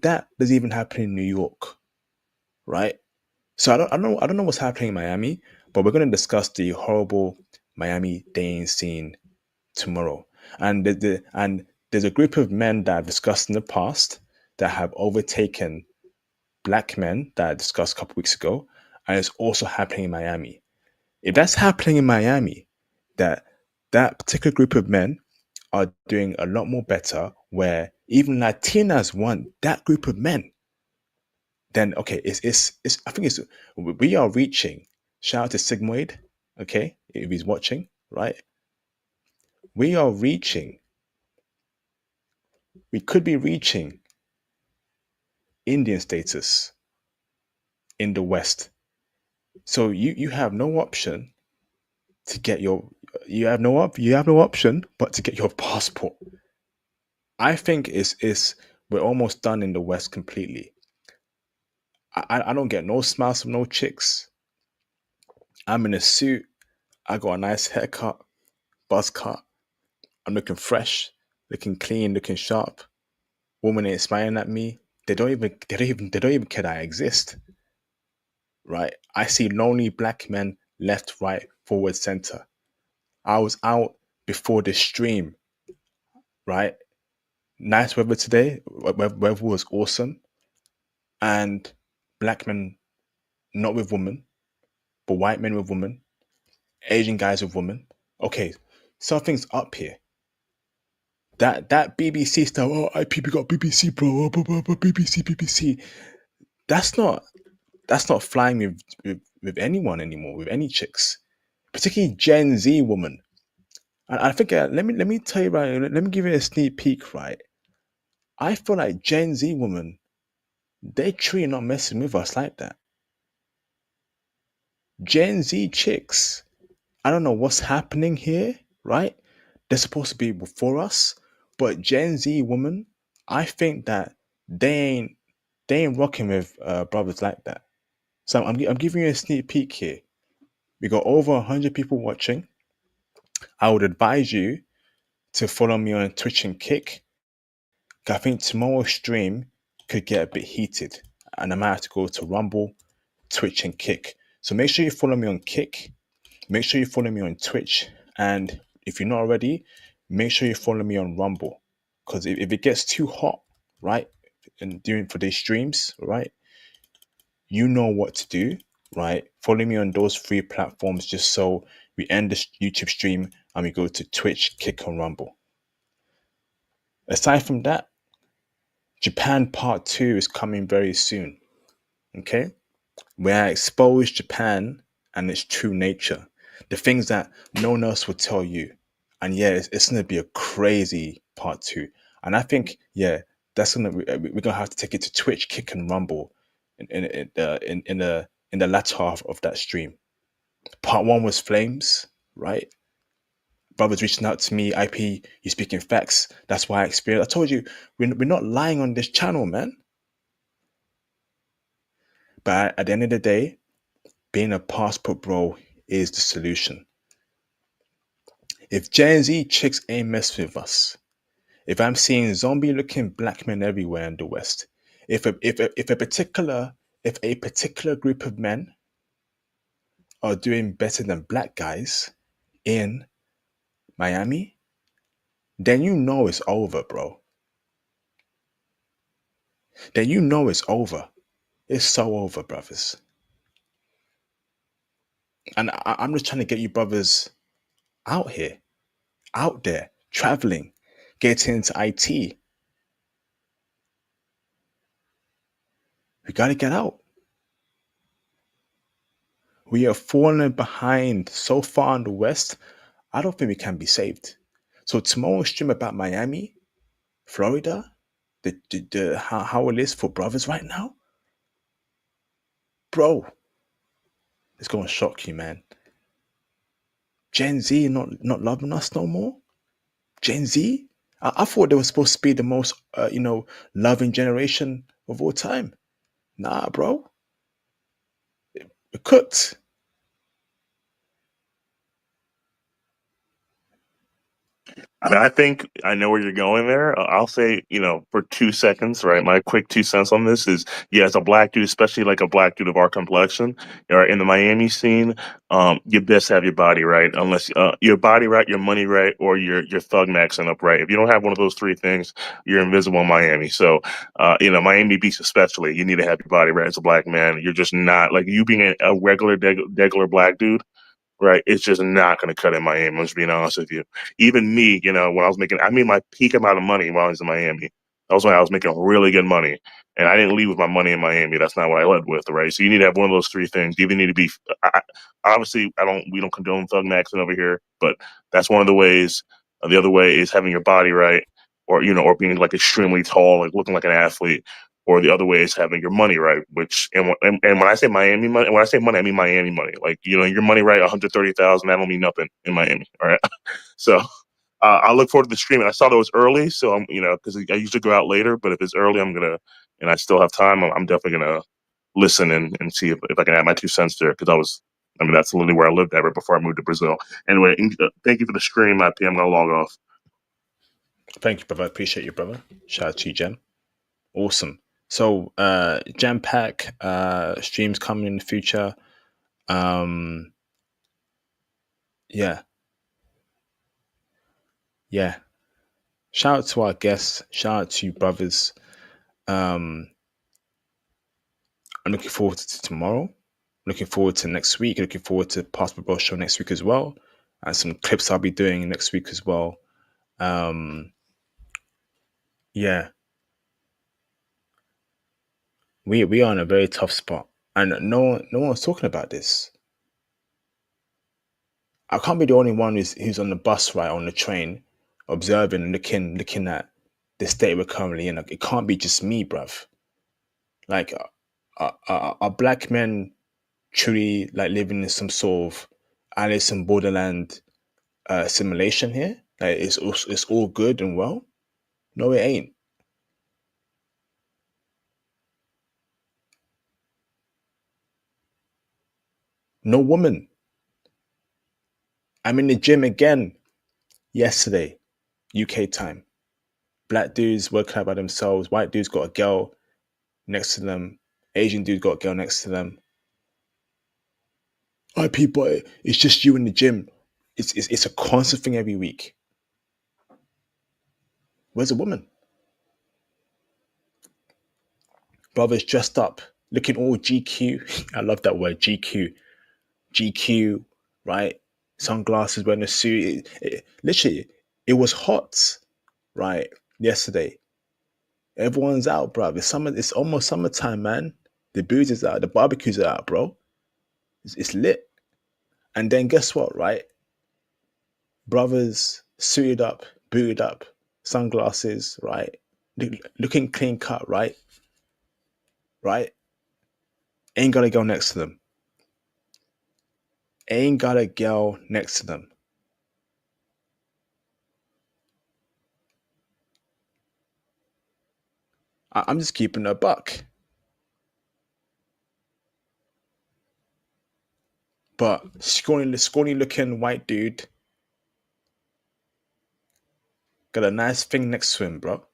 that doesn't even happen in New York, right? So I don't know what's happening in Miami, but we're going to discuss the horrible Miami dating scene tomorrow. And there's a group of men that I've discussed in the past that have overtaken black men that I discussed a couple weeks ago, and it's also happening in Miami. If that's happening in Miami, that that particular group of men are doing a lot more better, where even Latinas want that group of men, then okay, it's I think it's we are reaching. Shout out to Sigmoid, okay, if he's watching, right? We are reaching. We could be reaching Indian status in the West. So you have no option to get your you have no option but to get your passport. I think is we're almost done in the West completely. I don't get no smiles from no chicks. I'm in a suit. I got a nice haircut, buzz cut. I'm looking fresh, looking clean, looking sharp. Women ain't smiling at me. They don't even care that I exist. Right? I see lonely black men left, right, forward, center. I was out before the stream, right? Nice weather today. Weather was awesome. And black men not with women, but white men with women, Asian guys with women. Okay, something's up here. That BBC stuff. Oh, IPB got BBC, bro. BBC, BBC. That's not flying with anyone anymore. With any chicks, particularly Gen Z woman. And I think let me tell you right. Let me give you a sneak peek. Right, I feel like Gen Z women, they truly not messing with us like that. Gen Z chicks, I don't know what's happening here, right? They're supposed to be before us, but Gen Z women, I think that they ain't rocking with brothers like that. So I'm giving you a sneak peek here. We got over 100 people watching. I would advise you to follow me on Twitch and Kick. I think tomorrow's stream could get a bit heated, and I might have to go to Rumble, Twitch, and Kick. So make sure you follow me on Kick. Make sure you follow me on Twitch, and if you're not already, make sure you follow me on Rumble. Because if it gets too hot, right, and doing for these streams, right, you know what to do, right? Follow me on those 3 platforms just so we end the YouTube stream and we go to Twitch, Kick, and Rumble. Aside from that, Japan Part 2 is coming very soon, okay? Where I expose Japan and its true nature, the things that no one else will tell you. And yeah, it's going to be a crazy Part 2. And I think, yeah, that's we're going to have to take it to Twitch, Kick, and Rumble in the latter half of that stream. Part 1 was flames, right? Brothers reaching out to me, IP, you speaking facts. That's why I experienced. I told you, we're not lying on this channel, man. But at the end of the day, being a passport bro is the solution. If Gen Z chicks ain't messing with us, if I'm seeing zombie-looking black men everywhere in the West, if a particular group of men are doing better than black guys in Miami, then you know it's over, bro. Then you know it's over. It's so over, brothers. And I'm just trying to get you brothers out here, out there, traveling, getting into IT. We got to get out. We are falling behind so far in the West. I don't think we can be saved. So tomorrow's stream about Miami, Florida, how it is for brothers right now, bro, it's gonna shock you, man. Gen Z not loving us no more. Gen Z, I thought they were supposed to be the most loving generation of all time. Nah, bro, we're cooked. I mean, I think I know where you're going there. I'll say, for 2 seconds, right? My quick 2 cents on this is, yeah, as a black dude, especially like a black dude of our complexion, in the Miami scene, you best have your body right, unless your body right, your money right, or your thug maxing up right. If you don't have one of those 3 things, you're invisible in Miami. So, Miami Beach especially, you need to have your body right as a black man. You're just not like you being a regular, degular black dude. Right, it's just not going to cut in Miami. I'm just being honest with you. Even me, when I made my peak amount of money while I was in Miami. That was when I was making really good money, and I didn't leave with my money in Miami. That's not what I led with, right? So you need to have one of those 3 things. You either need to be, obviously, we don't condone thug maxing over here, but that's one of the ways. The other way is having your body right, or being like extremely tall, like looking like an athlete. Or the other way is having your money right, which and when I say Miami money, when I say money, I mean Miami money. Like your money right, 130,000. That don't mean nothing in Miami. All right, so I look forward to the stream. And I saw that it was early, so I'm because I usually go out later, but if it's early, and I still have time. I'm definitely gonna listen and see if I can add my 2 cents there because that's literally where I lived at right before I moved to Brazil. Anyway, thank you for the stream, IP. I'm gonna log off. Thank you, brother. I appreciate you, brother. Shout out to you, Jem. Awesome. So jam pack streams coming in the future. Yeah. Yeah. Shout out to our guests. Shout out to you, brothers. I'm looking forward to tomorrow. Looking forward to next week. Looking forward to Passport Bro show next week as well. And some clips I'll be doing next week as well. Yeah. We are in a very tough spot. And no one's talking about this. I can't be the only one who's on the bus, right, on the train, observing, looking at the state we're currently in. Like, it can't be just me, bruv. Like, are black men truly like living in some sort of Alice in Borderland simulation here? Like, it's all good and well? No, it ain't. No woman I'm in the gym again yesterday, UK time. Black dudes working out by themselves. White dudes got a girl next to them. Asian dudes got a girl next to them. All right, people, it's just you in the gym. It's a constant thing every week. Where's a woman? Brothers dressed up, looking all GQ. I love that word, GQ. GQ, right? Sunglasses, wearing a suit. Literally, it was hot, right? Yesterday. Everyone's out, bro. It's summer. It's almost summertime, man. The booze is out. The barbecues are out, bro. It's lit. And then guess what, right? Brothers suited up, booted up, sunglasses, right? Looking clean cut, right? Right? Ain't got a girl next to them. Ain't got a girl next to them. I'm just keeping a buck. But scrawny looking white dude got a nice thing next to him, bro.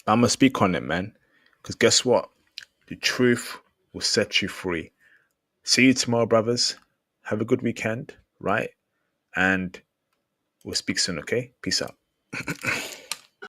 I'm gonna speak on it, man. Because guess what? The truth will set you free. See you tomorrow, brothers. Have a good weekend, right? And we'll speak soon, okay? Peace out.